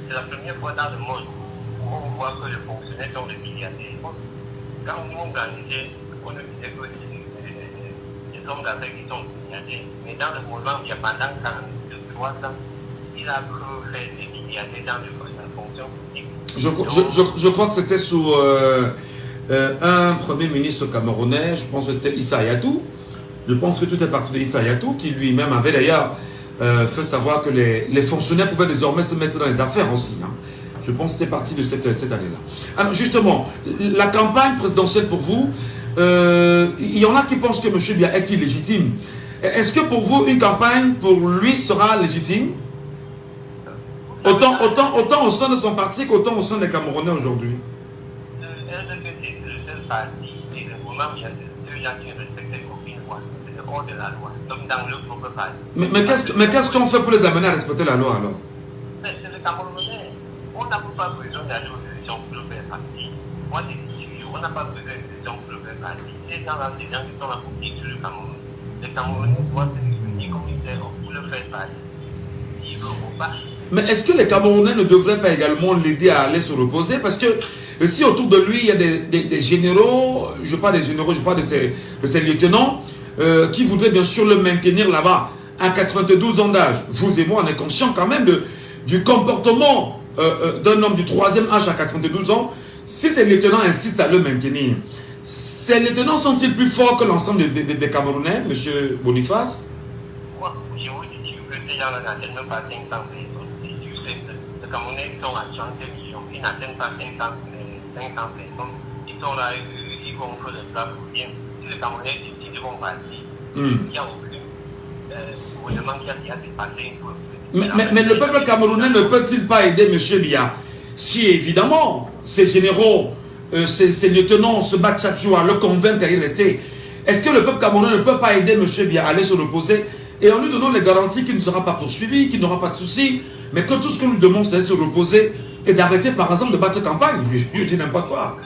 C'est la première fois dans le monde où on voit que les fonctionnaires sont des milliardaires. Quand nous on organisait, on ne disait que les hommes d'affaires qui sont des milliardaires. Mais dans le mouvement, il y a pendant 3 ans, il a cru faire des milliardaires dans la fonction publique. Je crois que c'était sous un premier ministre camerounais, je pense que c'était Issa Hayatou. Je pense que tout est parti de Issa Hayatou, qui lui-même avait d'ailleurs fait savoir que les fonctionnaires pouvaient désormais se mettre dans les affaires aussi. Hein. Je pense que c'était parti de cette année-là. Alors justement, la campagne présidentielle pour vous, il y en a qui pensent que M. Biya est illégitime. Est-ce que pour vous, une campagne pour lui sera légitime? Autant au sein de son parti qu'autant au sein des Camerounais aujourd'hui. Le seul parti et le mouvement, il y a deux gens qui ne respectent aucune loi. C'est le hors de la loi, comme dans le propre parti. Mais qu'est-ce qu'on fait pour les amener à respecter la loi alors? Mais c'est le Camerounais. On n'a pas besoin d'aller aux élections pour le faire parti. Moi, je dis, on n'a pas besoin d'élections pour le faire parti. Ces gens-là, c'est des gens qui sont là pour détruire le Cameroun. Les Camerounais doivent se réunir comme ils disent pour le faire parti. S'ils veulent ou pas. Mais est-ce que les Camerounais ne devraient pas également l'aider à aller se reposer? Parce que si autour de lui, il y a des généraux, je parle des généraux, je parle de ses lieutenants, qui voudraient bien sûr le maintenir là-bas à 92 ans d'âge. Vous et moi, on est conscients quand même du comportement d'un homme du 3e âge à 92 ans. Si ces lieutenants insistent à le maintenir, ces lieutenants sont-ils plus forts que l'ensemble des Camerounais, M. Boniface? Moi, je vous dis que ces gens-là n'atteignent même pas 500 personnes. Les Camerounais sont à 30 millions, ils n'atteignent pas 500 personnes. Ils sont là, ils vont faire le plat pour rien. Si les Camerounais décident de vont partir, il n'y a aucun gouvernement qui a dépassé une fois. Mais le peuple camerounais ne peut-il pas aider M. Biya? Si évidemment, ces généraux, ces lieutenants se battent chaque jour à le convaincre à y rester, est-ce que le peuple camerounais ne peut pas aider M. Biya à aller se reposer et en lui donnant les garanties qu'il ne sera pas poursuivi, qu'il n'aura pas de soucis, mais que tout ce qu'on lui demande c'est de se reposer et d'arrêter par exemple de battre campagne? Je dis n'importe quoi.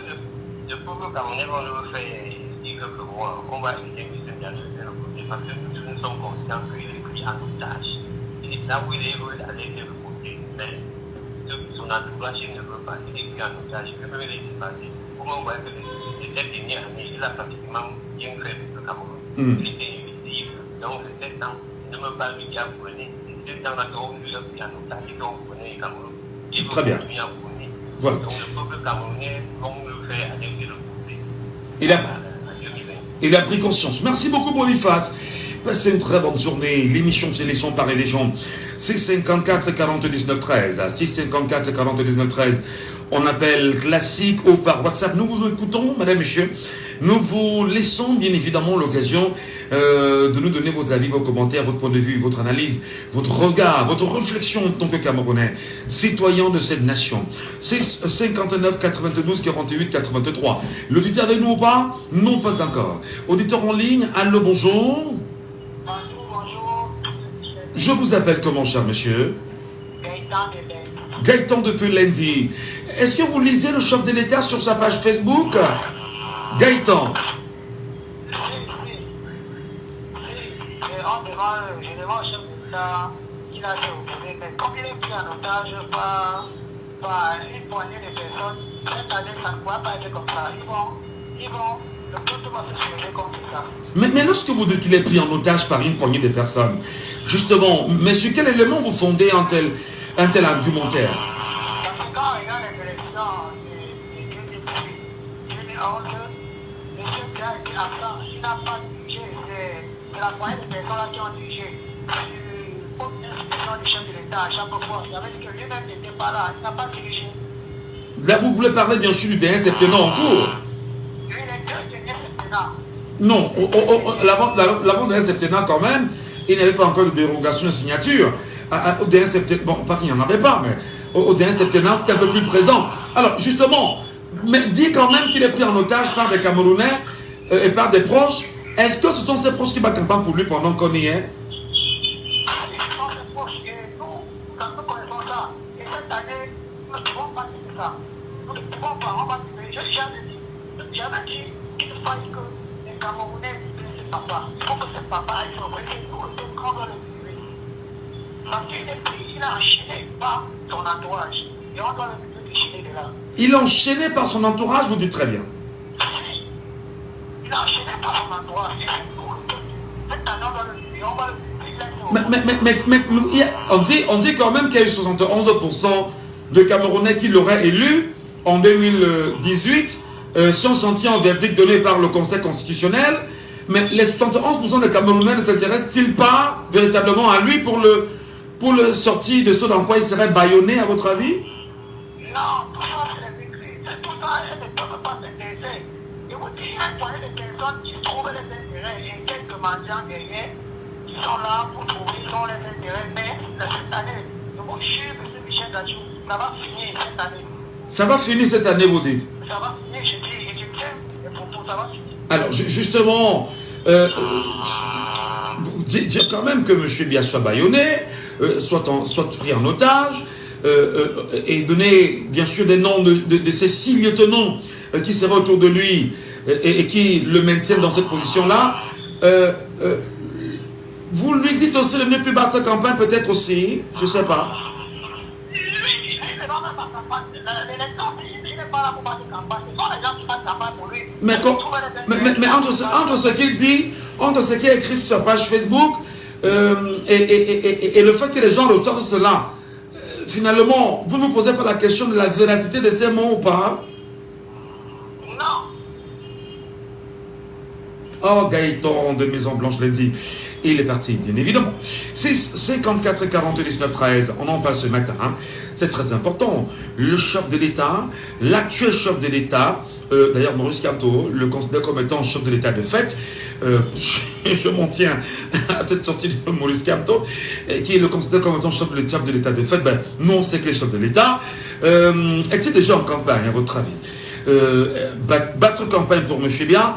Le peuple camerounais va le faire dire que moi, on va aider M. Biya de se reposer parce que nous sommes conscients qu'il est pris en otage. Et là où il est allé se reposer, mais son entourage ne veut pas, il est pris en otage, il peut les dépasser. Comment on voit que cette dernière année, il a pratiquement bien fait le Cameroun. Il était invisible, donc les 7 ans, ne me pas lui dire apprenez. Les 7 ans là, on lui a pris en otage, et on connaît le Cameroun. Très bien. Voilà. Donc le peuple camerounais, on le fait aller se reposer. Il a pris conscience. Merci beaucoup Boniface. Passez une très bonne journée. L'émission Sélection par les légendes. 654 40 19 13. À 654 40 19 13. On appelle classique ou par WhatsApp. Nous vous écoutons, madame, messieurs. Nous vous laissons bien évidemment l'occasion de nous donner vos avis, vos commentaires, votre point de vue, votre analyse, votre regard, votre réflexion en tant que Camerounais, citoyen de cette nation. 6 59 92 48 83. L'auditeur avec nous ou pas? Non, pas encore. Auditeur en ligne, allô, bonjour. Bonjour. Je vous appelle comment, cher monsieur? Gaëtan depuis lundi. Est-ce que vous lisez le chef de l'État sur sa page Facebook? Gaëtan. On demande au chef de l'État, il a été opposé, mais comme il est pris en otage par une poignée de personnes, cette année, ça ne pourra pas être comme ça. Le peuple va se soulever comme ça. Mais lorsque vous dites qu'il est pris en otage par une poignée de personnes, justement, mais sur quel élément vous fondez un tel argumentaire? Parce que quand on regarde les élections de 2011, M. Biya a été absent, il n'a pas dirigé, c'est la poignée de personnes là qui ont dirigé. Comme l'instruction du chef de l'État à chaque fois, ça veut dire que lui-même n'était pas là, il n'a pas dirigé. Là, vous voulez parler bien sûr du dernier septennat en cours. Du Non, l'avant dernier septennat quand même, il n'y avait pas encore de dérogation de signature. Au dernier septennat, bon, pas qu'il n'y en avait pas, mais au dernier septennat, c'était un peu plus présent. Alors, justement, mais dit quand même qu'il est pris en otage par des Camerounais et par des proches. Est-ce que ce sont ces proches qui battent campagne pour lui pendant qu'on y est? J'avais dit qu'il fallait que les Camerounais disent c'est papa. Il faut que c'est papa aille se réveiller. Nous, on doit prendre le bébé. Parce qu'il est pris, il a enchaîné par son entourage. Et on doit le déchirer de là. Il est enchaîné par son entourage, vous dites très bien. Il a enchaîné par son entourage. Et cette année, on doit le déchirer. On va le déchirer. On dit quand même qu'il y a eu 71% de Camerounais qui l'auraient élu en 2018. Si on s'en tient au verdict donné par le Conseil constitutionnel, mais les 71% des Camerounais ne s'intéressent-ils pas véritablement à lui pour le sortir de ce dans quoi il serait bâillonné, à votre avis? Non, tout ça c'est les écrits. Tout ça, elles ne peuvent pas s'intéresser. Et vous dites, il y a des personnes qui trouvent les intérêts et quelques mendiants derrière qui sont là pour trouver les intérêts. Mais cette année, je vous jure, M. Michel Dachou, ça va finir cette année. Ça va finir cette année, vous dites? Ça va finir, je tiens les propos, ça va finir. Alors, justement, vous dire quand même que M. Biya soit bâillonné, soit pris en otage, et donner, bien sûr, des noms de ces 6 lieutenants qui seraient autour de lui et qui le maintiennent dans cette position-là. Vous lui dites aussi de ne plus battre sa campagne, peut-être aussi, je ne sais pas. Mais entre ce qu'il dit, entre ce qu'il a écrit sur sa page Facebook et le fait que les gens reçoivent cela, finalement, vous ne vous posez pas la question de la véracité de ces mots ou pas? Non. Oh, Gaëtan de Maison Blanche l'a dit. Il est parti, bien évidemment. 6 54 40 19 13. On en parle ce matin. Hein. C'est très important. Le chef de l'État, l'actuel chef de l'État, d'ailleurs Maurice Kamto le considère comme étant chef de l'État de fait. Je m'en tiens à cette sortie de Maurice Kamto, qui le considère comme étant chef de l'État de fait. Ben, non, c'est que le chef de l'État. Est-il déjà en campagne, à votre avis? Battre campagne pour M. Biya,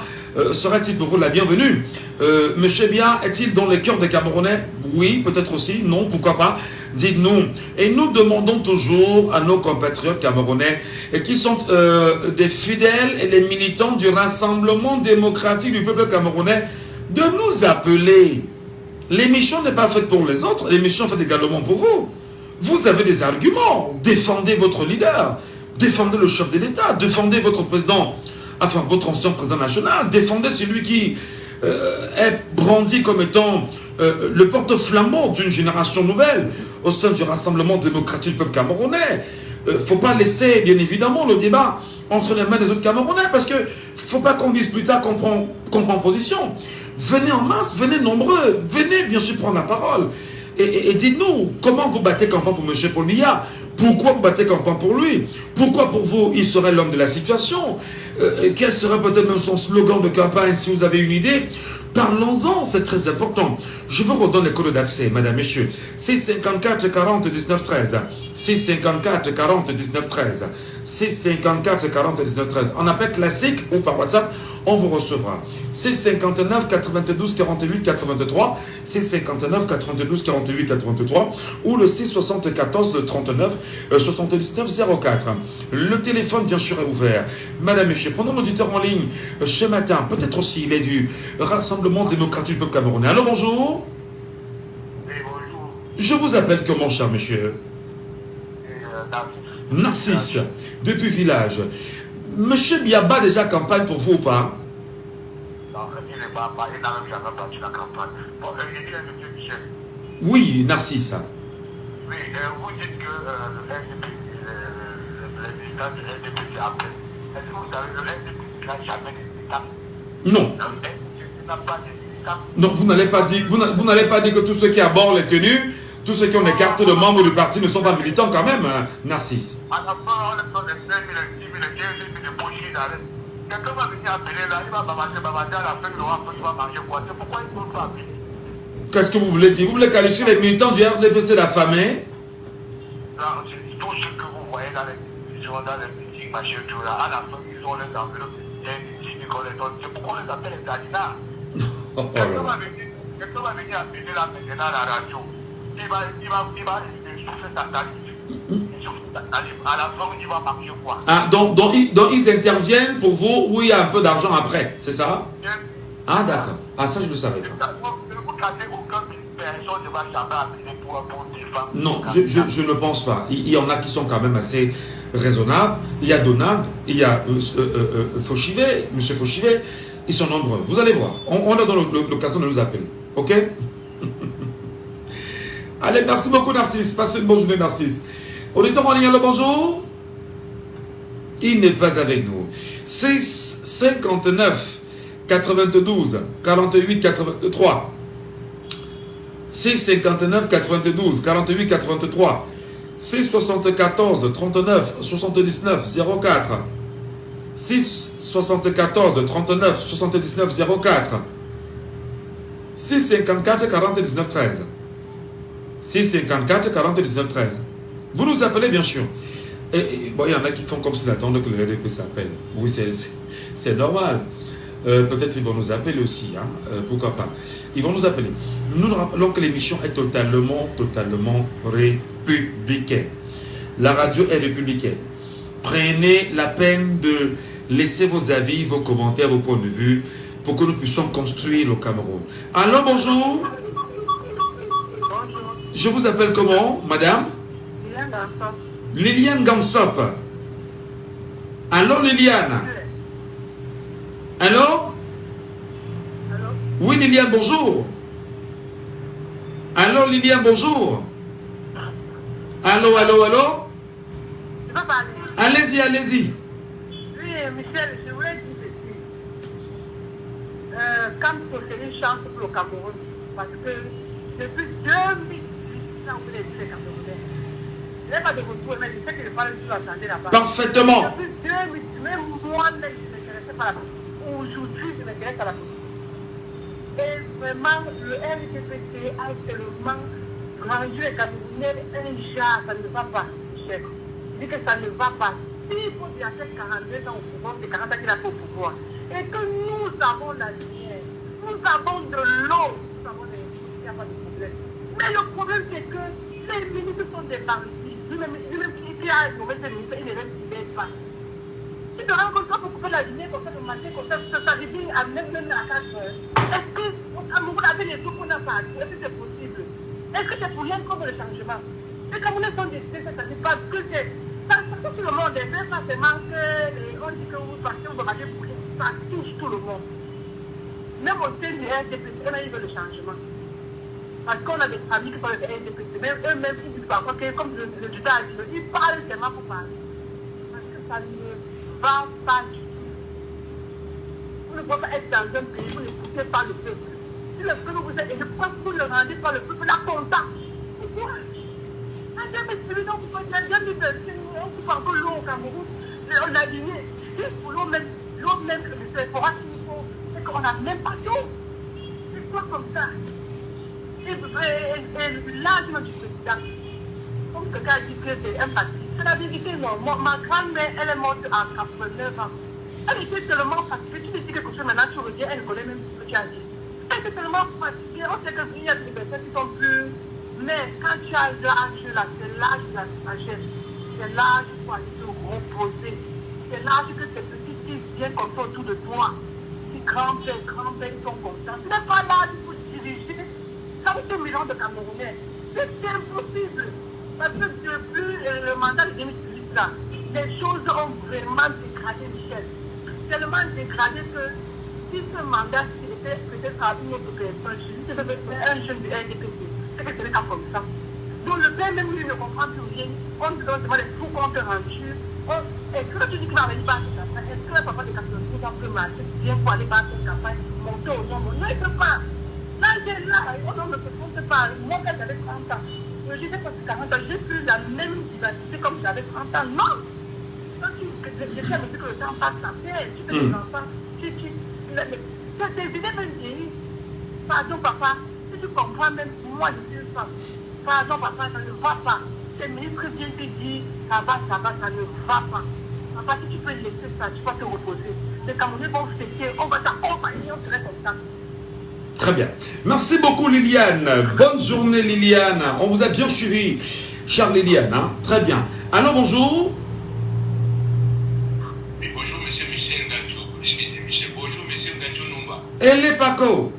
serait-il pour vous la bienvenue? M. Biya est-il dans les cœurs des Camerounais? Oui, peut-être aussi. Non, pourquoi pas? Dites-nous. Et nous demandons toujours à nos compatriotes camerounais qui sont des fidèles et des militants du Rassemblement démocratique du peuple camerounais de nous appeler. L'émission n'est pas faite pour les autres, l'émission est faite également pour vous. Vous avez des arguments. Défendez votre leader. Défendez le chef de l'État. Défendez votre président, enfin votre ancien président national. Défendez celui qui est brandi comme étant le porte-flambeau d'une génération nouvelle au sein du Rassemblement démocratique du peuple camerounais. Il ne faut pas laisser, bien évidemment, le débat entre les mains des autres Camerounais, parce qu'il ne faut pas qu'on dise plus tard qu'on prend position. Venez en masse, venez nombreux, venez bien sûr prendre la parole. Et dites-nous, comment vous battez campagne pour M. Paul Biya? Pourquoi vous battez campagne pour lui? Pourquoi pour vous, il serait l'homme de la situation? Quel serait peut-être même son slogan de campagne, si vous avez une idée? Parlons-en, c'est très important. Je vous redonne les codes d'accès, madame, messieurs. C'est 54 40 19 13. C'est 54 40 19 13. C'est 54 40 19 13. En appel classique ou par WhatsApp, on vous recevra. C'est 59 92 48 83. C'est 59 92 48 83. Ou le 6 74 39 79 04. Le téléphone, bien sûr, est ouvert. Madame, messieurs, prenons l'auditeur en ligne ce matin. Peut-être aussi, il est du Rassemblement démocratique du peuple camerounais. Allô, bonjour. Oui, bonjour. Je vous appelle comment, cher monsieur? Narcisse, depuis village. Monsieur Biya bat déjà campagne pour vous ou pas? Non, il n'est pas, il n'a même jamais battu la campagne. Bon, je dis à M. Michel. Oui, Narcisse. Oui, vous dites que le RDP, le militant du RDP, c'est après. Est-ce que vous savez, le RDP n'a jamais de militant? Non. Le RDP n'a pas de militant. Non, vous n'allez pas dire que tous ceux qui abordent les tenues, tous ceux qui ont des cartes de membres du parti ne sont pas militants quand même, hein, Narcisse. À la fin, on les donne les 5 000, les 10 000, les 15 000 de pochis d'arrêt. Quelqu'un va venir appeler là, il va babader à la fin, il va manger quoi. C'est pourquoi il ne faut pas appeler. Qu'est-ce que vous voulez dire? Vous voulez qualifier les militants du RDPC d'affamés? Là, tout ce que vous voyez dans les télévisions, dans les musiques, machin, tout là, à la fin, ils ont les enveloppes, c'est pourquoi on les appelle les Dalina. Quelqu'un va venir appeler là maintenant à la radio. Il va souffler sa tarif. À la fin, il va marcher quoi. Ah, donc ils interviennent pour vous où il y a un peu d'argent après, c'est ça? Ah, d'accord. Ah, ça, je ne le savais pas. Non, je ne pense pas. Il y en a qui sont quand même assez raisonnables. Il y a Donald, il y a Fauchivet, M. Fauchivet. Ils sont nombreux. Vous allez voir. On a dans l'occasion de nous appeler. OK? Allez, merci beaucoup, Narcisse. Passez une bonne journée, Narcisse. Auditeur en ligne, le bonjour. Il n'est pas avec nous. 6 59 92 48 83. 6 59 92 48 83. 6 74 39 79 04. 6 74 39 79 04. 6 54 40 19 13. 6 54 40 19 13. Vous nous appelez bien sûr. Et bon, il y en a qui font comme s'ils attendent que le RDP s'appelle. Oui, c'est normal. Peut-être qu'ils vont nous appeler aussi. Hein? Pourquoi pas. Ils vont nous appeler. Nous rappelons que l'émission est totalement républicaine. La radio est républicaine. Prenez la peine de laisser vos avis, vos commentaires, vos points de vue pour que nous puissions construire le Cameroun. Alors, bonjour. Je vous appelle comment, madame? Liliane Gansop. Allô, Liliane? Allô? Oui, Liliane, bonjour. Allô, Liliane, bonjour. Allô? Je peux parler? Allez-y. Oui, Michel, je voulais dire ceci. Comme c'est une chance pour le Cameroun, parce que depuis 2018, vous voulez dire les Camerounais. Je n'ai pas de retour, mais je sais que je parle sur la santé là-bas. Parfaitement. Depuis 2018, même moi-même, je ne m'intéressais pas à la politique. Aujourd'hui, je m'intéresse à la politique. Et vraiment, le RDPC a tellement rendu les Camerounais un genre, ça ne va pas, Michel. Je dis que ça ne va pas. S'il faut qu'il y a 42 ans au pouvoir, c'est 40 ans qu'il a fait au pouvoir. Et que nous avons la lumière, nous avons de l'eau, nous avons des choses, il n'y a pas de problème. Mais le problème, c'est que les ministres sont des partis. Lui-même qui a nommé ses ministres, il ne les pas. Tu te rends compte pour couper la lumière comme ça le matin, comme ça dit à même à 4 heures. Est-ce que, vous avez les trucs qu'on a pas, est-ce que c'est possible? Est-ce que c'est pour rien qu'on veut le changement? Les Camerounais sont décidés, ça ne dit pas que c'est. Ça touche tout le monde, et pas seulement qu'on dit que vous partez, on va marcher pour rien. Ça touche tout le monde. Même au sein du RDPC, ils veulent le changement. Parce qu'on a des familles qui sont des RDPC, même eux-mêmes, ils disent parfois que, comme le juda a dit, ils parlent seulement pour parler. Parce que ça ne va pas du tout. Vous ne pouvez pas être dans un pays, vous n'écoutez pas le peuple. Si le peuple vous aide, et je crois que vous ne le rendez pas le peuple là content. Pourquoi? En 2018, on coupe encore l'eau au Cameroun, on a gagné. Juste pour l'eau même que le forage qu'il faut, c'est qu'on n'a même pas d'eau. C'est quoi comme ça? Et l'âge du président, comme quelqu'un a dit que c'est un parti, c'est la vérité, non. Ma grand-mère, elle est morte à 89 ans. Elle était tellement fatiguée, tu dis quelque chose maintenant, tu reviens, elle connaît même ce que tu as dit. Elle était tellement fatiguée, on sait qu'il y a des personnes qui sont plus. Mais quand tu as l'âge là, c'est l'âge de la sagesse. C'est l'âge pour aller te reposer. C'est l'âge que tes petits qui viennent comme ça autour de toi. Qui grand-père, ils sont contents. Ce n'est pas l'âge pour diriger 100 millions de Camerounais. C'est impossible. Parce que depuis le mandat de 2018 là, les choses ont vraiment dégradé, Michel. Tellement dégradé que si ce mandat était peut-être à une autre personne, je dis que c'est un jeune du RDPC. C'est que ce n'est pas comme ça. Donc le père même lui ne comprend plus rien. On te donne des fous comptes rendus. Est-ce que tu dis qu'il va venir battre cette campagne? Est-ce que le papa de 92 ans peut marcher bien pour aller battre cette campagne, monter au nombre? Non, il ne peut pas. Là, on ne se compte pas. Moi, quand j'avais 30 ans, j'ai fait presque 40 ans, j'ai plus la même vivacité comme j'avais 30 ans. Non! Quand tu je sais aussi que le temps passe à faire. Tu fais des enfants. Ça c'est évident même vieillir. Pardon papa, si tu comprends même, moi je suis une femme. Pardon papa, ça ne va pas. Tes ministres viennent te dire, ça va, ça ne va pas. Papa, si tu peux laisser ça, tu vas te reposer. Les Camerounais vont fêter, on va t'accompagner, on serait comme ça. Très bien. Merci beaucoup Liliane. Bonne journée Liliane. On vous a bien suivi, chère Liliane. Hein? Très bien. Alors bonjour. Oui, bonjour monsieur Michel Gachou. Excusez-moi, bonjour monsieur Gachou Numba. Elle Paco.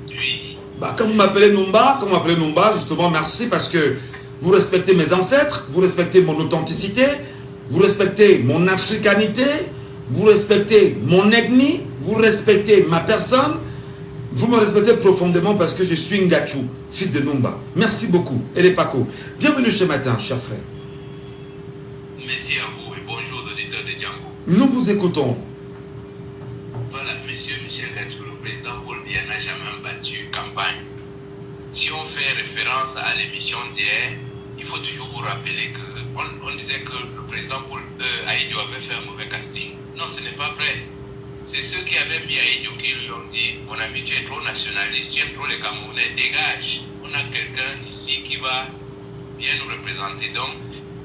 Oui. Bah, quand vous m'appelez Numba, justement, merci parce que vous respectez mes ancêtres, vous respectez mon authenticité, vous respectez mon africanité, vous respectez mon ethnie, vous respectez ma personne, vous me respectez profondément parce que je suis Ngachou, fils de Numba. Merci beaucoup, Ele Paco. Bienvenue ce matin, cher frère. Merci à vous et bonjour aux auditeurs de Django. Nous vous écoutons. Voilà, monsieur Michel Gachou, le président Paul Biya n'a jamais battu campagne. Si on fait référence à l'émission d'hier, il faut toujours vous rappeler qu'on disait que le président Paul Aïdjo avait fait un mauvais casting. Non, ce n'est pas vrai. C'est ceux qui avaient mis Aïdjo qui lui ont dit « Mon ami, tu es trop nationaliste, tu aimes trop les Camerounais, dégage. On a quelqu'un ici qui va bien nous représenter. » Donc,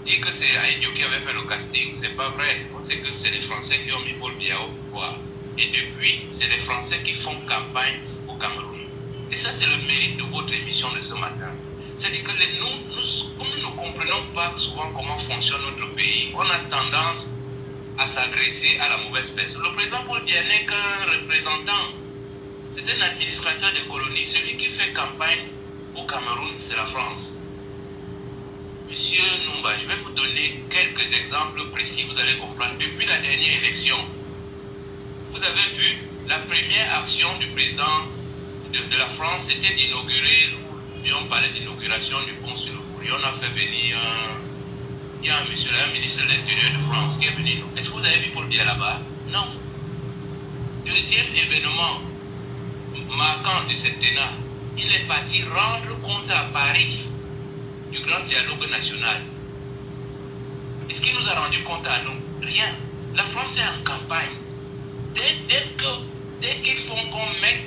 dire que c'est Aïdjo qui avait fait le casting, c'est pas vrai. On sait que c'est les Français qui ont mis Paul Biya au pouvoir. Et depuis, c'est les Français qui font campagne au Cameroun. Et ça, c'est le mérite de votre émission de ce matin. C'est-à-dire que comme nous ne comprenons pas souvent comment fonctionne notre pays, on a tendance à s'agresser à la mauvaise personne. Le président Paul Biya n'est qu'un représentant. C'est un administrateur des colonies. Celui qui fait campagne au Cameroun, c'est la France. Monsieur Numba, je vais vous donner quelques exemples précis, vous allez comprendre. Depuis la dernière élection, vous avez vu la première action du président de la France, c'était d'inaugurer, on parlait d'inauguration du pont sur le Bourg. On a fait venir il y a un monsieur là, un ministre de l'Intérieur de France qui est venu. Est-ce que vous avez vu Paul Biya là-bas? Non. Deuxième événement marquant du septennat, il est parti rendre compte à Paris du grand dialogue national. Est-ce qu'il nous a rendu compte à nous? Rien. La France est en campagne. Dès qu'ils font comme mec,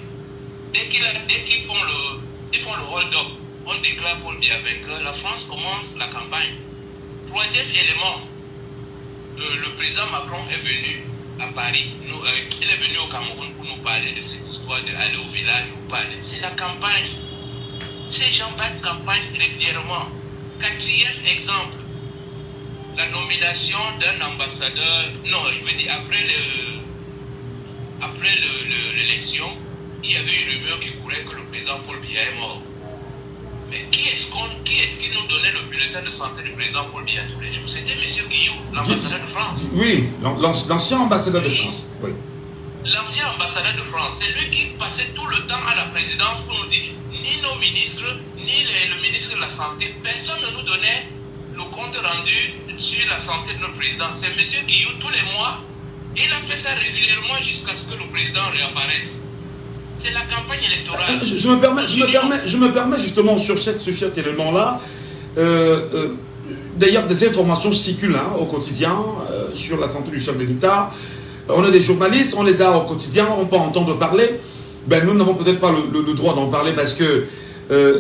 dès qu'ils font le hold-up, on déclare Paul Biya vainqueur, la France commence la campagne. Troisième élément, le président Macron est venu à Paris, il est venu au Cameroun pour nous parler de cette histoire d'aller au village pour parler. C'est la campagne. Ces gens battent campagne régulièrement. Quatrième exemple, la nomination d'un ambassadeur, non, je veux dire, après l'élection, il y avait une rumeur qui courait que le président Paul Biya est mort. Mais qui est-ce qui nous donnait le bulletin de santé du président Paul Biya tous les jours? C'était M. Guillou, l'ambassadeur de France. Oui, l'ancien ambassadeur de France. Oui. L'ancien ambassadeur de France, c'est lui qui passait tout le temps à la présidence pour nous dire, ni nos ministres, ni le ministre de la Santé, personne ne nous donnait le compte rendu sur la santé de notre président. C'est M. Guillou tous les mois. Il a fait ça régulièrement jusqu'à ce que le président réapparaisse. C'est la campagne électorale. Je me permets justement sur cet élément-là. D'ailleurs, des informations circulent au quotidien sur la santé du chef de l'État. On a des journalistes, on les a au quotidien, on peut entendre parler. Ben, nous n'avons peut-être pas le droit d'en parler parce que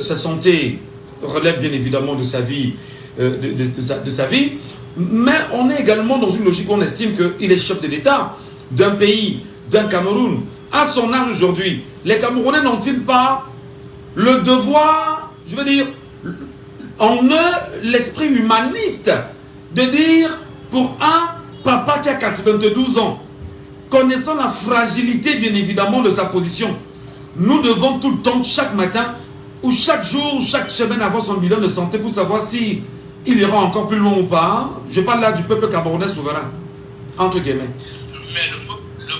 sa santé relève bien évidemment de sa vie, de sa vie. Mais on est également dans une logique où on estime qu'il est chef de l'État d'un pays, d'un Cameroun. À son âge aujourd'hui, les Camerounais n'ont-ils pas le devoir, je veux dire, en eux, l'esprit humaniste, de dire, pour un papa qui a 92 ans, connaissant la fragilité, bien évidemment, de sa position, nous devons tout le temps, chaque matin, ou chaque jour, chaque semaine, avoir son bilan de santé pour savoir si il ira encore plus loin ou pas. Je parle là du peuple camerounais souverain, entre guillemets. Mais le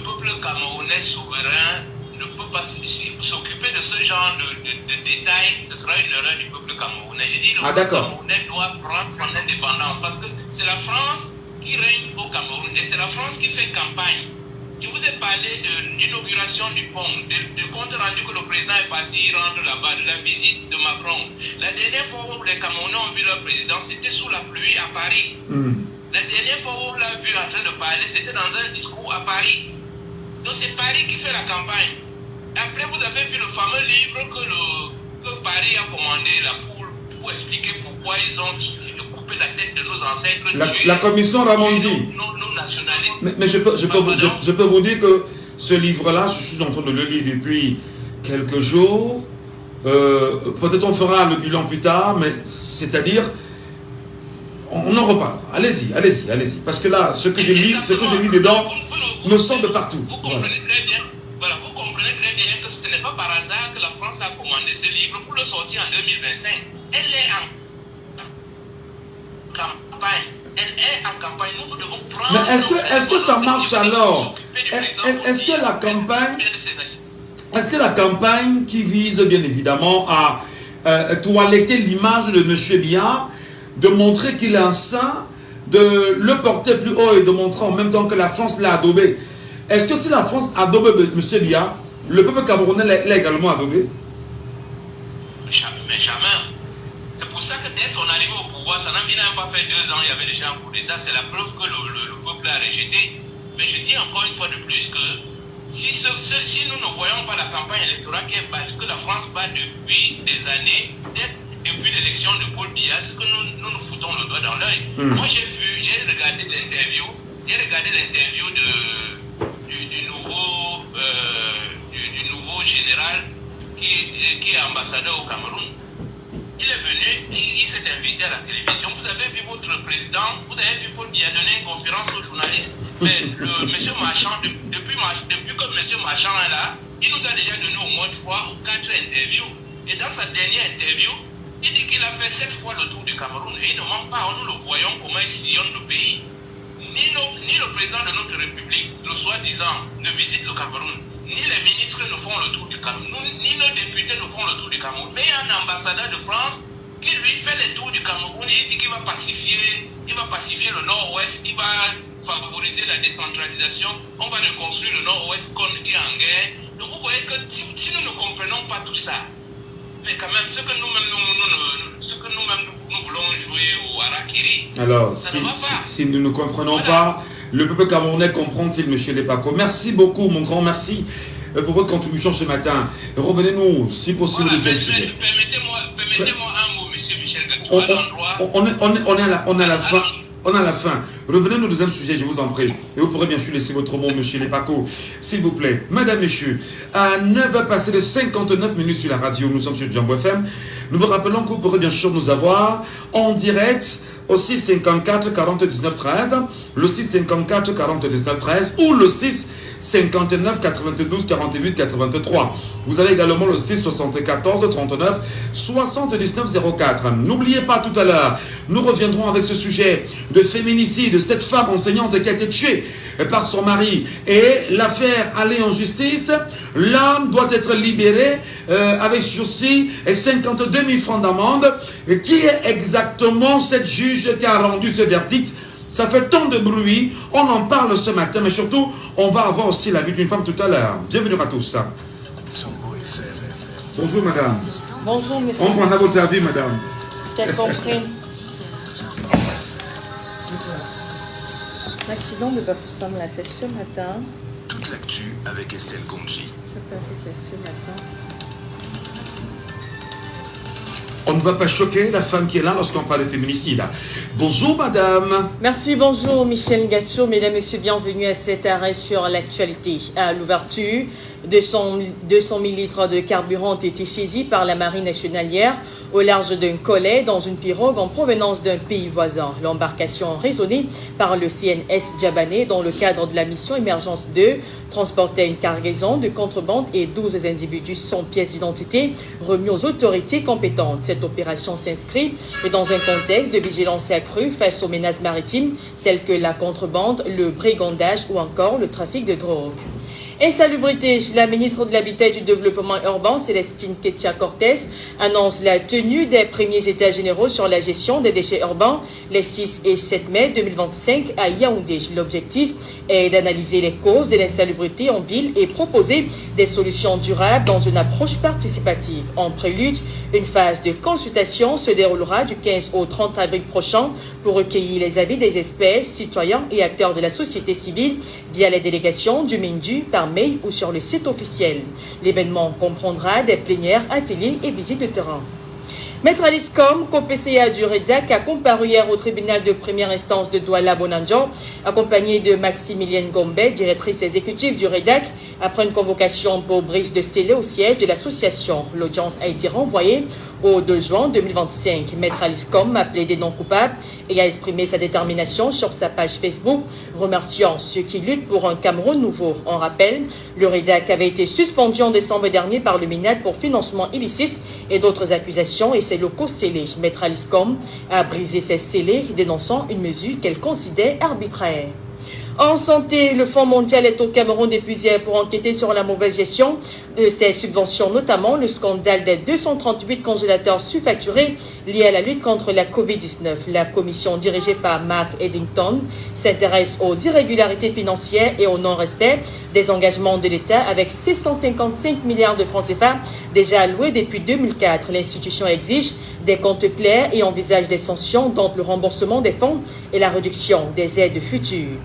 peuple camerounais souverain ne peut pas s'occuper de ce genre de détails. Ce sera une erreur du peuple camerounais. Je dis le peuple camerounais doit prendre son indépendance parce que c'est la France qui règne au Cameroun et c'est la France qui fait campagne. Je vous ai parlé de l'inauguration du pont, du compte rendu que le président est parti rendre là-bas, de la visite de Macron. La dernière fois où les Camerounais ont vu leur président, c'était sous la pluie à Paris. La dernière fois où on l'a vu en train de parler, c'était dans un discours à Paris. Donc c'est Paris qui fait la campagne. Après, vous avez vu le fameux livre que Paris a commandé là, pour expliquer pourquoi ils ont coupé la tête de nos ancêtres. La commission Ramondi. Nos nationalistes. Mais je peux vous dire que ce livre-là, je suis en train de le lire depuis quelques jours. Peut-être on fera le bilan plus tard, mais c'est-à-dire, on en reparle. Allez-y. Parce que là, ce que j'ai lu dedans me sort de partout. Vous comprenez très bien. Voilà, vous comprenez très bien que ce n'est pas par hasard que la France a commandé ce livre pour le sortir en 2025. Elle est en campagne. Elle est en campagne. Nous devons prendre... Mais est-ce que ça marche alors? Est-ce que la campagne... Est-ce que la campagne qui vise bien évidemment à toiletter l'image de M. Biya, de montrer qu'il est un saint, de le porter plus haut et de montrer en même temps que la France l'a adobé? Est-ce que si la France adobe M. Biya, le peuple camerounais l'a également adobé? Mais jamais. C'est pour ça que dès son arrivée au pouvoir, ça n'a pas fait 2 ans, il y avait déjà un coup d'État. C'est la preuve que le peuple a rejeté. Mais je dis encore une fois de plus que si nous ne voyons pas la campagne électorale qui est battue, que la France bat depuis des années, depuis l'élection de Paul Biya, c'est que nous foutons le doigt dans l'œil. Moi j'ai regardé l'interview du nouveau général qui est ambassadeur au Cameroun. Il est venu, il s'est invité à la télévision. Vous avez vu votre président, vous avez vu Paul Biya donner une conférence aux journalistes. Mais monsieur Marchand, depuis que monsieur Marchand est là, il nous a déjà donné au moins 3 ou 4 interviews. Et dans sa dernière interview, il dit qu'il a fait 7 fois le tour du Cameroun. Et il ne ment pas, nous le voyons comment il sillonne le pays. Ni le président de notre République, le soi-disant, ne visite le Cameroun. Ni les ministres ne font le tour du Cameroun, ni nos députés ne font le tour du Cameroun. Mais il y a un ambassadeur de France qui lui fait le tour du Cameroun et il dit qu'il va pacifier le Nord-Ouest, il va favoriser la décentralisation, on va reconstruire le Nord-Ouest qui est en guerre. Donc vous voyez que si nous ne comprenons pas tout ça, mais quand même, ce que nous-mêmes nous voulons jouer au Harakiri, alors, ça ne va pas. si nous ne comprenons pas, le peuple camerounais comprend-il, M. Lepako? Merci beaucoup, mon grand merci pour votre contribution ce matin. Revenez-nous, si possible, au deuxième sujet. Permettez-moi un mot, M. Michel Gatou. On est à la fin. Revenez-nous au deuxième sujet, je vous en prie. Et vous pourrez bien sûr laisser votre mot, M. Lepako, s'il vous plaît. Madame, messieurs, à 9h passé de 59 minutes sur la radio, nous sommes sur Jambo FM. Nous vous rappelons que vous pourrez bien sûr nous avoir en direct au 654 40 19 13, le 654 40 19 13 ou le 659 92 48 83. Vous avez également le 674 39 79 04. N'oubliez pas, tout à l'heure, nous reviendrons avec ce sujet de féminicide de cette femme enseignante qui a été tuée par son mari. Et l'affaire allée en justice, l'homme doit être libéré avec sursis et 52 000 francs d'amende. Qui est exactement cette juge qui a rendu ce verdict? Ça fait tant de bruit, on en parle ce matin, mais surtout, on va avoir aussi la vie d'une femme tout à l'heure. Bienvenue à tous. Bonjour madame. Bonjour monsieur. On prendra votre avis madame. J'ai compris. L'accident de Bafoussam, là, c'est ce matin. Toute l'actu avec Estelle Gonji. Ça passé ce matin. On ne va pas choquer la femme qui est là lorsqu'on parle de féminicide. Bonjour madame. Merci, bonjour Michel Gatou. Mesdames, Messieurs, bienvenue à cet arrêt sur l'actualité. À l'ouverture, 200 000 litres de carburant ont été saisis par la Marine nationale hier au large d'un collet dans une pirogue en provenance d'un pays voisin. L'embarcation raisonnée par le CNS Djabané dans le cadre de la mission Émergence 2 transportait une cargaison de contrebande et 12 individus sans pièces d'identité remis aux autorités compétentes. Cette opération s'inscrit dans un contexte de vigilance accrue face aux menaces maritimes telles que la contrebande, le brigandage ou encore le trafic de drogue. Insalubrité, la ministre de l'Habitat et du Développement urbain, Célestine Ketcha-Cortez, annonce la tenue des premiers états généraux sur la gestion des déchets urbains les 6 et 7 mai 2025 à Yaoundé. L'objectif est d'analyser les causes de l'insalubrité en ville et proposer des solutions durables dans une approche participative. En prélude, une phase de consultation se déroulera du 15 au 30 avril prochain pour recueillir les avis des experts, citoyens et acteurs de la société civile via les délégations du MINDU par mail ou sur le site officiel. L'événement comprendra des plénières, ateliers et visites de terrain. Maître Alice Com, co-PCA du REDAC, a comparu hier au tribunal de première instance de Douala-Bonanjo, accompagné de Maximilienne Gombe, directrice exécutive du REDAC, après une convocation pour brise de scellé au siège de l'association. L'audience a été renvoyée au 2 juin 2025. Maître Alice Com a plaidé non coupable et a exprimé sa détermination sur sa page Facebook, remerciant ceux qui luttent pour un Cameroun nouveau. En rappel, le REDAC avait été suspendu en décembre dernier par le MINAD pour financement illicite et d'autres accusations et ses locaux scellés. Maître Alice Com a brisé ses scellés, dénonçant une mesure qu'elle considère arbitraire. En santé, le Fonds mondial est au Cameroun depuis hier pour enquêter sur la mauvaise gestion de ses subventions, notamment le scandale des 238 congélateurs surfacturés liés à la lutte contre la COVID-19. La commission dirigée par Mark Eddington s'intéresse aux irrégularités financières et au non-respect des engagements de l'État avec 655 milliards de francs CFA déjà alloués depuis 2004. L'institution exige des comptes clairs et envisage des sanctions dont le remboursement des fonds et la réduction des aides futures.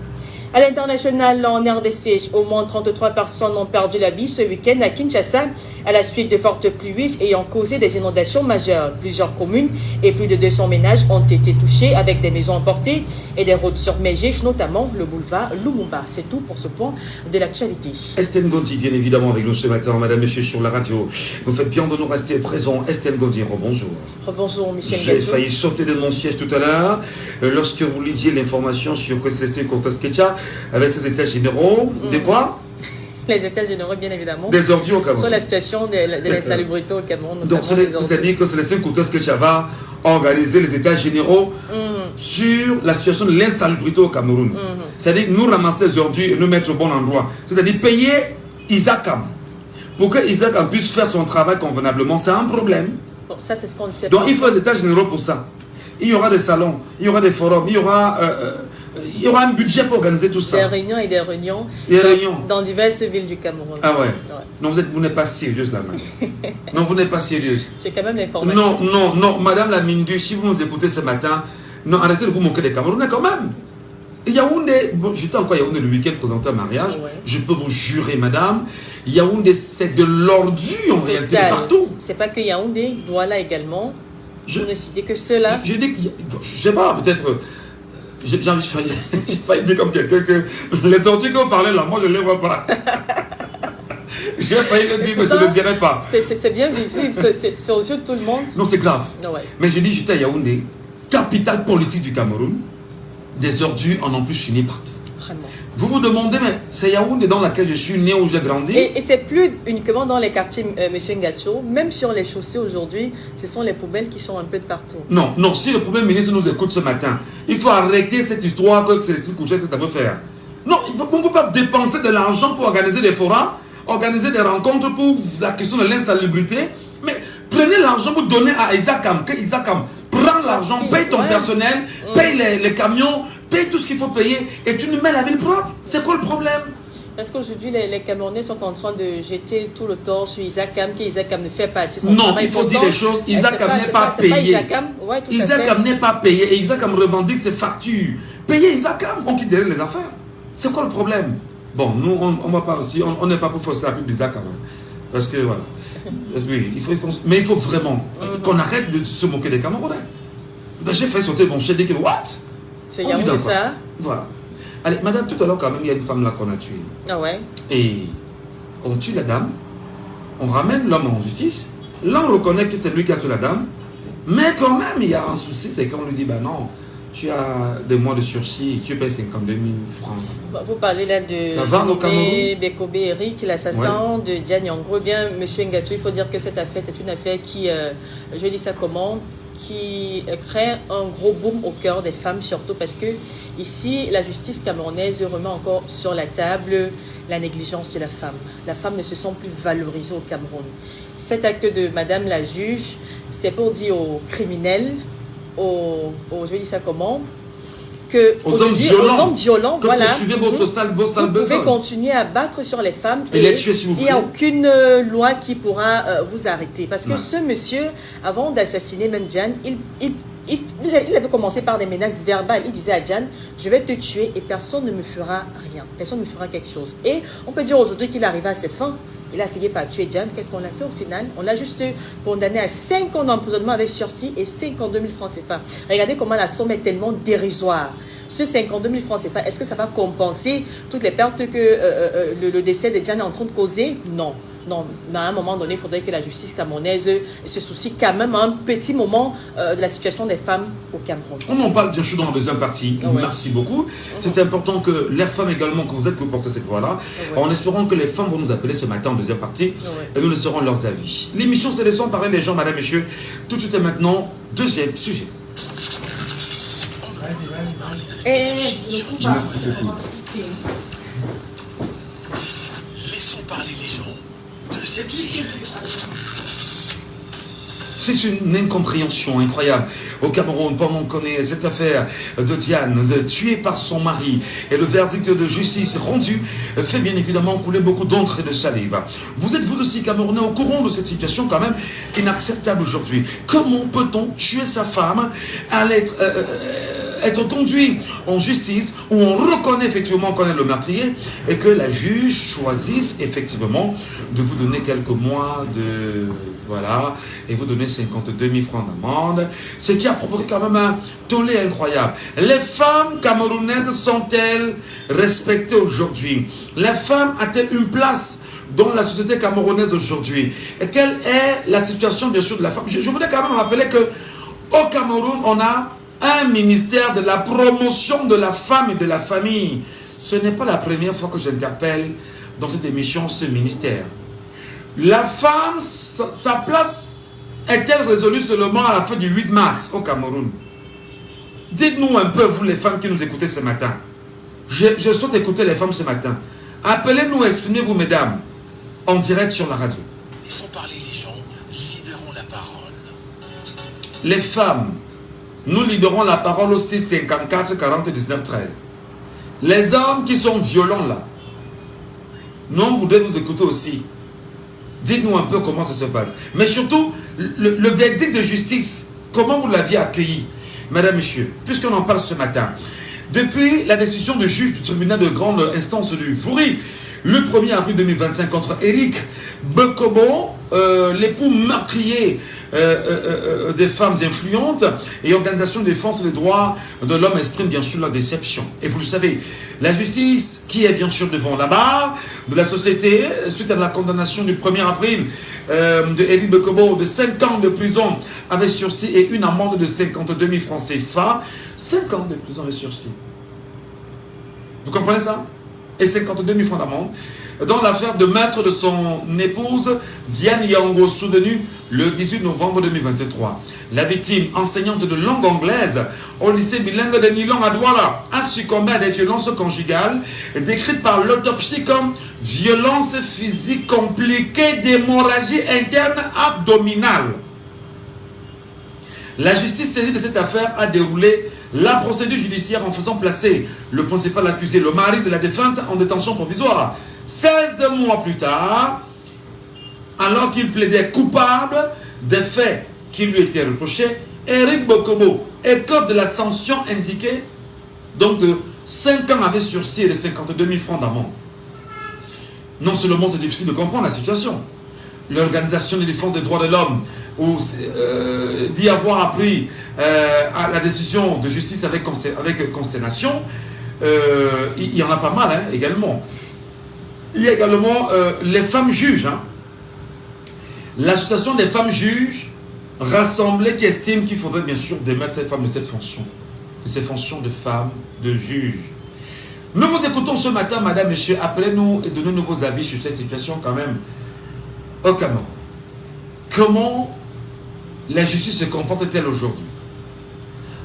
À l'international, en RDC, au moins 33 personnes ont perdu la vie ce week-end à Kinshasa à la suite de fortes pluies ayant causé des inondations majeures. Plusieurs communes et plus de 200 ménages ont été touchés avec des maisons emportées et des routes submergées, notamment le boulevard Lumumba. C'est tout pour ce point de l'actualité. Estelle Gondi, bien évidemment, avec nous ce matin, madame, monsieur, sur la radio. Vous faites bien de nous rester présents. Estelle Gondi, rebonjour. Rebonjour, Michel J'ai Gassou. failli sauter de mon siège tout à l'heure lorsque vous lisiez l'information sur Célestine Cortez-Ketcha avec ses états généraux. De quoi? Les états généraux, bien évidemment. Des ordures au Cameroun. Sur la situation de l'insalubrité au Cameroun. Donc, c'est-à-dire que Célestine Cortez-Ketcha va organiser les états généraux sur la situation de l'insalubrité au Cameroun. C'est-à-dire nous ramasser les ordures et nous mettre au bon endroit. C'est-à-dire payer Isakam. Pour que Isakam puisse faire son travail convenablement, c'est un problème. Bon, ça, c'est ce qu'on ne sait Donc pas. il faut des états généraux pour ça. Il y aura des salons, il y aura des forums, il y aura un budget pour organiser tout ça. Des réunions et des réunions, dans diverses villes du Cameroun. Ah ouais. Non, vous n'êtes pas sérieuse là, madame. Non, vous n'êtes pas sérieuse. C'est quand même l'information. Non, madame la Mindu, si vous nous écoutez ce matin, non, arrêtez de vous moquer des Camerounais quand même. Yaoundé, j'étais encore à Yaoundé le week-end présenté un mariage, je peux vous jurer, madame, Yaoundé c'est de l'ordure en réalité partout. C'est pas que Yaoundé, Douala également. Je ne citais que cela. Je dis que, je sais pas, peut-être, j'ai failli dire comme quelqu'un que les ordures que vous parlez là, moi je ne les vois pas. J'ai failli le dire, mais je ne le dirai pas. C'est bien visible, c'est aux yeux de tout le monde. Non, c'est grave. Ouais. Mais je dis, j'étais à Yaoundé, capitale politique du Cameroun, des ordures en ont plus fini partout. Vraiment. Vous vous demandez, mais c'est Yaoundé dans laquelle je suis né, où j'ai grandi. Et c'est plus uniquement dans les quartiers, monsieur Ngacho, même sur les chaussées aujourd'hui, ce sont les poubelles qui sont un peu de partout. Non, si le Premier ministre nous écoute ce matin, il faut arrêter cette histoire que c'est couché que ça veut faire. Non, on ne peut pas dépenser de l'argent pour organiser des forums, organiser des rencontres pour la question de l'insalubrité, mais prenez l'argent pour donner à Isakam, que Isakam prend l'argent, paye ton personnel, paye les camions, paye tout ce qu'il faut payer et tu nous mets la ville propre. C'est quoi le problème? Parce qu'aujourd'hui, les Camerounais sont en train de jeter tout le tort sur Isakam, qu'Isakam ne fait pas assez son travail. Non, il faut dire les choses. Isakam n'est pas payé. Isakam n'est pas payé et Isakam revendique ses factures. Payez Isakam, on quitte les affaires. C'est quoi le problème? Bon, nous, on va pas aussi, on n'est pas pour forcer la pub d'Isakam. Parce que voilà. Oui, mais il faut vraiment qu'on arrête de se moquer des Camerounais. Ben, j'ai fait sauter mon chef, dit que what? C'est Yaoundé ça? Voilà. Allez, madame, tout à l'heure, quand même, il y a une femme là qu'on a tuée. Ah ouais? Et on tue la dame, on ramène l'homme en justice, là on reconnaît que c'est lui qui a tué la dame, mais quand même, il y a un souci, c'est qu'on lui dit, ben non, tu as des mois de sursis, tu payes 52 000 francs. Vous parlez là de Bekobe Eric, l'assassin de Diane Yangro. Bien, monsieur Ngacho, il faut dire que cette affaire, c'est une affaire qui, je dis ça comment, qui crée un gros boom au cœur des femmes, surtout parce que ici, la justice camerounaise remet encore sur la table la négligence de la femme. La femme ne se sent plus valorisée au Cameroun. Cet acte de Madame la juge, c'est pour dire aux criminels, je vais dire ça comment, aux hommes violents, que voilà, vous pouvez continuer à battre sur les femmes et les tuer si vous voulez. Il n'y a aucune loi qui pourra vous arrêter. Parce que ce monsieur, avant d'assassiner même Diane, il avait commencé par des menaces verbales. Il disait à Diane, je vais te tuer et personne ne me fera rien. Personne ne me fera quelque chose. Et on peut dire aujourd'hui qu'il arrive à ses fins. Il a fini par tuer Diane. Qu'est-ce qu'on a fait au final? On l'a juste condamné à 5 ans d'emprisonnement avec sursis et 52 000 francs CFA. Regardez comment la somme est tellement dérisoire. Ce 52 000 francs CFA, est-ce que ça va compenser toutes les pertes que le décès de Diane est en train de causer? Non. Non, mais à un moment donné, il faudrait que la justice camerounaise se soucie quand même un petit moment de la situation des femmes au Cameroun. On en parle bien sûr dans la deuxième partie. Ouais. Merci beaucoup. C'est important que les femmes également, que vous êtes, que vous portez cette voix-là, en espérant que les femmes vont nous appeler ce matin en deuxième partie et nous laisserons leurs avis. L'émission, c'est Laissons parler les gens, madame, messieurs. Tout de suite et maintenant, deuxième sujet. Merci beaucoup. Laissons parler les gens. Deuxième sujet. C'est une incompréhension incroyable. Au Cameroun, pendant qu'on connaît cette affaire de Diane, tuée par son mari, et le verdict de justice rendu, fait bien évidemment couler beaucoup d'encre et de salive. Vous êtes vous aussi Camerounais au courant de cette situation quand même inacceptable aujourd'hui. Comment peut-on tuer sa femme à être conduit en justice où on reconnaît effectivement qu'on est le meurtrier et que la juge choisisse effectivement de vous donner quelques mois de... Voilà, et vous donner 52 000 francs d'amende, ce qui a provoqué quand même un tollé incroyable. Les femmes camerounaises sont-elles respectées aujourd'hui? Les femmes a-t-elle une place dans la société camerounaise aujourd'hui? Et quelle est la situation bien sûr de la femme? Je voudrais quand même rappeler qu'au Cameroun, on a un ministère de la promotion de la femme et de la famille. Ce n'est pas la première fois que j'interpelle dans cette émission ce ministère. La femme, sa place est-elle résolue seulement à la fin du 8 mars au Cameroun? Dites-nous un peu, vous les femmes qui nous écoutez ce matin. Je souhaite écouter les femmes ce matin. Appelez-nous, exprimez-vous mesdames, en direct sur la radio. Laissons parler les gens, libérons la parole. Les femmes, nous libérons la parole au 654 40 19 13. Les hommes qui sont violents là, non, vous devez nous écouter aussi. Dites-nous un peu comment ça se passe. Mais surtout, le verdict de justice, comment vous l'aviez accueilli, mesdames, messieurs, puisqu'on en parle ce matin. Depuis la décision du juge du tribunal de grande instance du Fourie, le 1er avril 2025 contre Eric Bekobo, l'époux meurtrier des femmes influentes et organisation de défense des droits de l'homme exprime bien sûr la déception. Et vous le savez, la justice qui est bien sûr devant la barre de la société suite à la condamnation du 1er avril de Eric Bekobo de 5 ans de prison avec sursis et une amende de 52 000 francs CFA. 5 ans de prison avec sursis. Vous comprenez ça? Et 52 000 francs d'amende dans l'affaire de meurtre de son épouse Diane Yango, soutenue le 18 novembre 2023. La victime, enseignante de langue anglaise au lycée bilingue de Nilong à Douala, a succombé à des violences conjugales décrites par l'autopsie comme violence physique compliquée d'hémorragie interne abdominale. La justice saisie de cette affaire a déroulé la procédure judiciaire en faisant placer le principal accusé, le mari de la défunte, en détention provisoire. 16 mois plus tard, alors qu'il plaidait coupable des faits qui lui étaient reprochés, Eric Bekobo écope de la sanction indiquée, donc de 5 ans avec sursis et de 52 000 francs d'amende. Non seulement c'est difficile de comprendre la situation, l'organisation de défense des droits de l'homme, d'y avoir appris à la décision de justice avec consternation, il y en a pas mal également. Il y a également les femmes juges. L'association des femmes juges rassemblée qui estime qu'il faudrait bien sûr démettre ces femmes de cette fonction, de ces fonctions de femmes, de juges. Nous vous écoutons ce matin, madame, messieurs, appelez-nous et donnez-nous vos avis sur cette situation quand même au Cameroun. Comment la justice se comporte-t-elle aujourd'hui?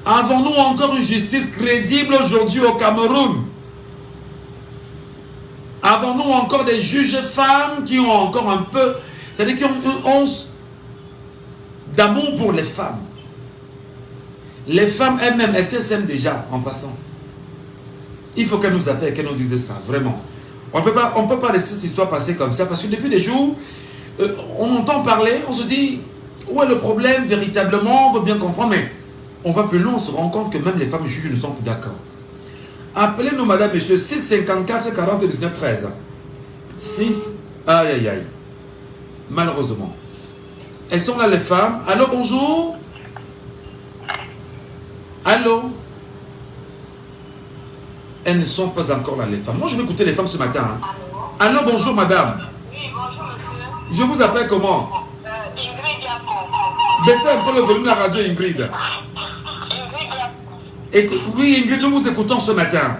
Avons-nous encore une justice crédible aujourd'hui au Cameroun? Avons-nous encore des juges femmes qui ont encore un peu, c'est-à-dire qui ont une once d'amour pour les femmes? Les femmes elles-mêmes, elles s'aiment déjà en passant. Il faut qu'elles nous appellent, qu'elles nous disent ça, vraiment. On ne peut pas laisser cette histoire passer comme ça, parce que depuis des jours, on entend parler, on se dit, où est le problème véritablement? On veut bien comprendre, mais on va plus loin, on se rend compte que même les femmes juges ne sont plus d'accord. Appelez-nous, madame, monsieur, 654 40 19 13. 6, aïe, aïe, aïe. Malheureusement. Elles sont là, les femmes. Allô, bonjour. Allô. Elles ne sont pas encore là, les femmes. Moi, je vais écouter les femmes ce matin. Hein. Allô, bonjour, madame. Oui, bonjour, monsieur. Je vous appelle comment? Ingrid Yako. Baissez un peu le volume de la radio, Ingrid. Oui, Ingrid, nous vous écoutons ce matin.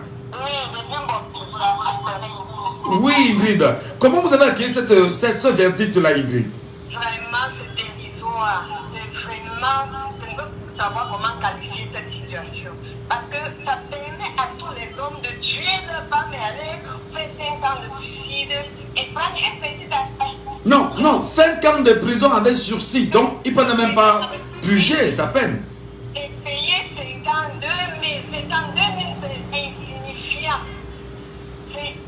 Oui, Ingrid. Comment vous avez accueilli ce verdict-là, Ingrid? Vraiment, c'est dérisoire. C'est vraiment, je ne peux plus savoir comment qualifier cette situation. Parce que ça permet à tous les hommes de tuer leur femme et aller faire 5 ans de suicide et prendre une petite affaire. Non, non, 5 ans de prison avec sursis. Donc, ils ne peuvent même pas purger sa peine. Et payer 52 000, 52 000, c'est insignifiant.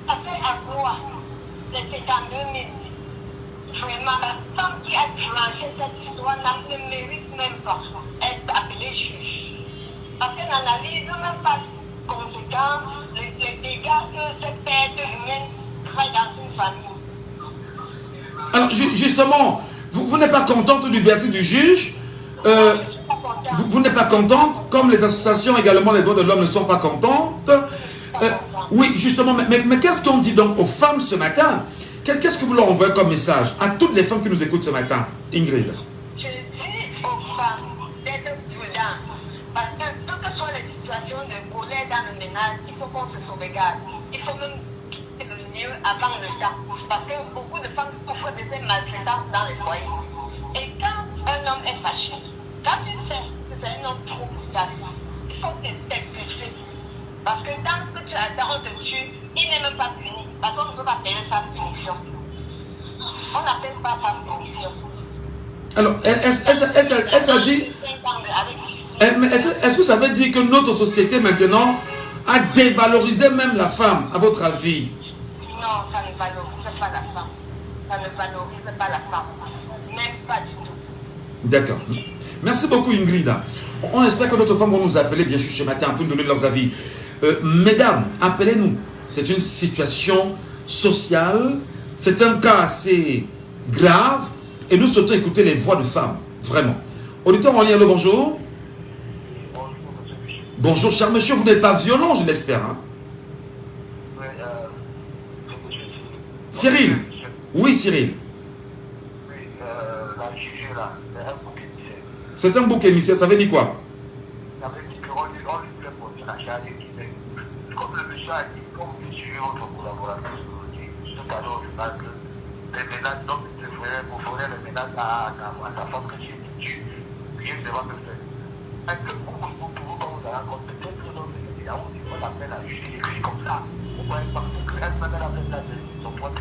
Ça fait à quoi les 52 000? Vraiment, la femme qui a tranché cette histoire ne mérite même pas être appelée juge. Parce qu'elle n'analyse même pas les conséquences, les dégâts que cette perte humaine fait dans une famille. Alors, justement, vous n'êtes pas contente du verdict du juge? Vous n'êtes pas contente, comme les associations également des droits de l'homme ne sont pas contentes. Oui, justement, mais qu'est-ce qu'on dit donc aux femmes ce matin? Qu'est-ce que vous leur envoyez comme message à toutes les femmes qui nous écoutent ce matin, Ingrid? Je dis aux femmes d'être prudentes, parce que toutes que soient les situations de colère dans le ménage, il faut qu'on se sauvegarde. Il faut même quitter le lieu avant le temps, parce que beaucoup de femmes souffrent de ces maltraitances dans les foyers. Et quand un homme est fâché, quand il sait que c'est un homme trop brutal, il faut t'expulser. Parce que dans ce que tu attends, on te tue, il n'est même pas puni. Parce qu'on ne peut pas payer sa punition. On n'appelle pas sa punition. Alors, est-ce a dit... Est-ce que ça veut dire que notre société maintenant a dévalorisé même la femme, à votre avis? Non, ça ne valorise pas la femme. Ça ne valorise pas la femme. Même pas du tout. D'accord. Merci beaucoup, Ingrid. On espère que d'autres femmes vont nous appeler, bien sûr, ce matin, pour nous donner leurs avis. Mesdames, appelez-nous. C'est une situation sociale. C'est un cas assez grave. Et nous souhaitons écouter les voix de femmes. Vraiment. Auditeur en lien, le bonjour. Bonjour, cher monsieur. Vous n'êtes pas violent, je l'espère. Hein? Cyril. Oui, Cyril. C'est un bouc émissaire, ça veut dire quoi? Ça veut dire qu'on lui fait porter la charge qui comme le monsieur a dit, comme monsieur votre collaborateur tout à l'heure, je parle que les ménages, donc il faudrait les ménages à sa femme que tu viens devant me faire. Est-ce que vous pouvez pas vous rendre compte, peut-être que dans les médias, on dit qu'on appelle à juger écrit comme ça. Vous voyez, parce qu'elle m'a fait ça de son propre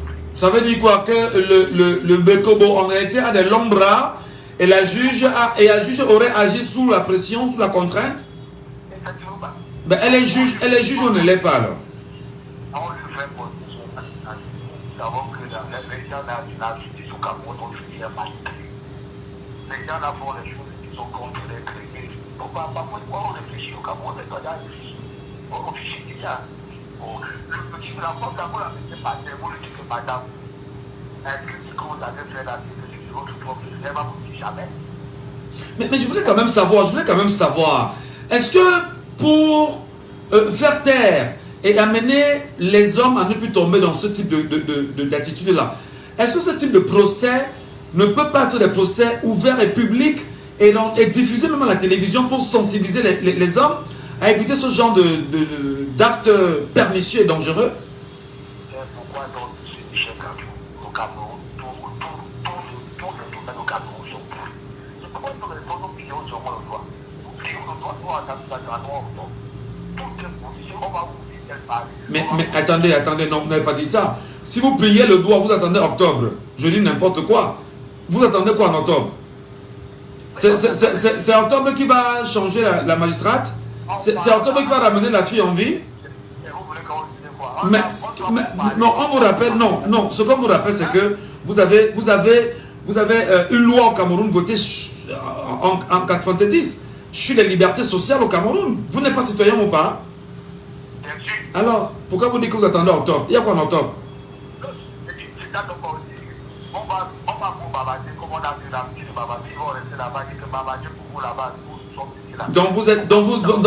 prix. Ça veut dire quoi? Que le Bekobo en réalité a des longs bras. Et la juge aurait agi sous la pression, sous la contrainte. Ben, elle est juge ou ne l'est pas alors? On lui fait pour nous savons que les gens la justice au Cameroun, on dit pas. Les gens là font les choses qui sont contre les chrétiens. Pourquoi on réfléchit au Cameroun? On est pas réfléchi. On réfléchit déjà. Le petit de la force d'abord, la fait pas, vous le dites pas d'abord. Est-ce que ce que vous avez fait là, c'est que votre propre ne va vous dire jamais? Mais je voulais quand même savoir, est-ce que pour faire taire et amener les hommes à ne plus tomber dans ce type d'attitude-là, est-ce que ce type de procès ne peut pas être des procès ouverts et publics et diffusés même à la télévision pour sensibiliser les hommes à éviter ce genre d'actes pernicieux et dangereux? Pourquoi donc ce chef au Cameroun, tous les domaines au Cameroun sont pourris? C'est pourquoi nous répondons clients sur le droit. Nous plions le droit, nous attendons la droit au temps. Toutes les positions, on va vous dire, Mais attendez, non, vous n'avez pas dit ça. Si vous pliez le doigt, vous attendez octobre. Je dis n'importe quoi. Vous attendez quoi en octobre? C'est octobre qui va changer la magistrate? C'est octobre qui va ramener la fille en vie? Mais non, on vous rappelle, non, ce qu'on vous rappelle, c'est que vous avez une loi au Cameroun votée en 90 sur les libertés sociales au Cameroun. Vous n'êtes pas citoyen ou pas? Alors, pourquoi vous dites que vous attendez octobre? Il y a quoi en octobre? Donc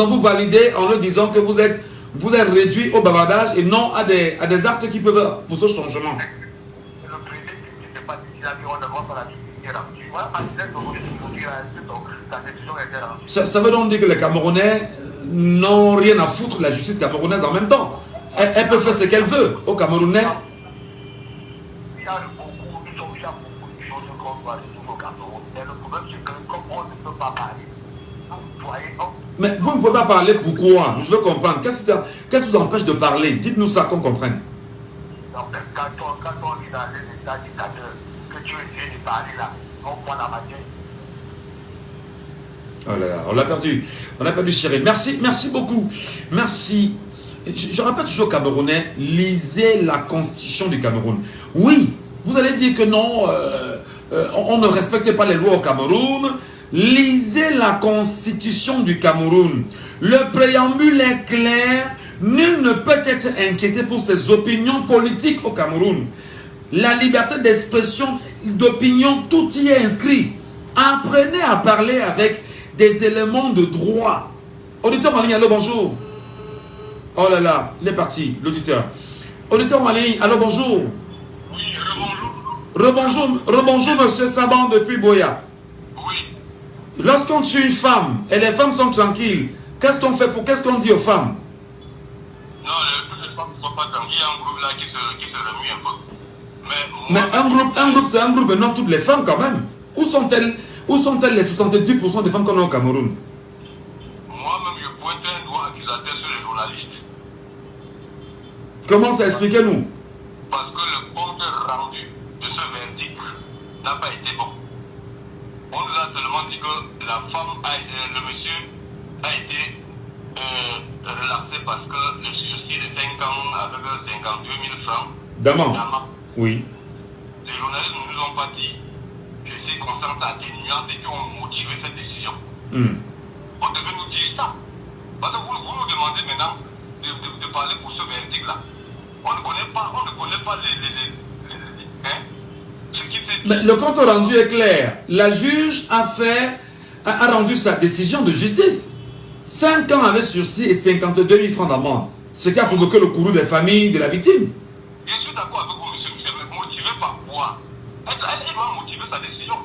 vous validez en leur disant que vous êtes réduit au bavardage et non à des actes qui peuvent pousser au changement. Ça veut donc dire que les Camerounais n'ont rien à foutre de la justice camerounaise en même temps. Elle peut faire ce qu'elle veut aux Camerounais. Il y a beaucoup de choses qu'on doit résoudre au Cameroun. Et le problème, c'est que comme on ne peut pas parler, mais vous ne pouvez pas parler, pourquoi? Je veux comprendre. Qu'est-ce qui vous empêche de parler? Dites-nous ça, qu'on comprenne. Quand on est dans les états dictateurs, que tu essaies de parler là, on prend la matière. Oh là là, on l'a perdu. On a perdu Chéri. Merci beaucoup. Merci. Je rappelle toujours aux Camerounais, lisez la constitution du Cameroun. Oui, vous allez dire que non, on ne respecte pas les lois au Cameroun. Lisez la constitution du Cameroun. Le préambule est clair. Nul ne peut être inquiété pour ses opinions politiques au Cameroun. La liberté d'expression, d'opinion, tout y est inscrit. Apprenez à parler avec des éléments de droit. Auditeur en ligne, allô, bonjour. Oh là là, il est parti, l'auditeur. Auditeur en ligne, allô, bonjour. Oui, rebonjour. Rebonjour, monsieur Saban depuis Boya. Oui. Lorsqu'on tue une femme et les femmes sont tranquilles, qu'est-ce qu'on dit aux femmes? Non, les femmes ne sont pas tranquilles. Il y a un groupe là qui se remue un peu. Mais un groupe, c'est un groupe, mais non toutes les femmes quand même. Où sont-elles les 70% des femmes qu'on a au Cameroun? Moi-même, je pointe un doigt accusateur sur les journalistes. Comment ça? Expliquez-nous. Parce que le compte rendu de ce verdict n'a pas été bon. On nous a seulement dit que la femme, le monsieur a été relaxé parce que le sursis de 5 ans avec 52 000 francs. D'amende. Oui. Les journalistes ne nous ont pas dit les circonstances atténuantes et qui ont motivé cette décision. On devait nous dire ça. Parce que vous nous demandez maintenant de parler pour ce verdict-là. On ne connaît pas ce qui fait. Mais le compte rendu est clair. La juge a rendu sa décision de justice. 5 ans avec sursis et 52 000 francs d'amende. Ce qui a provoqué le courroux des familles de la victime. Je suis d'accord avec vous, monsieur, mais motivé par quoi? Elle va motiver sa décision.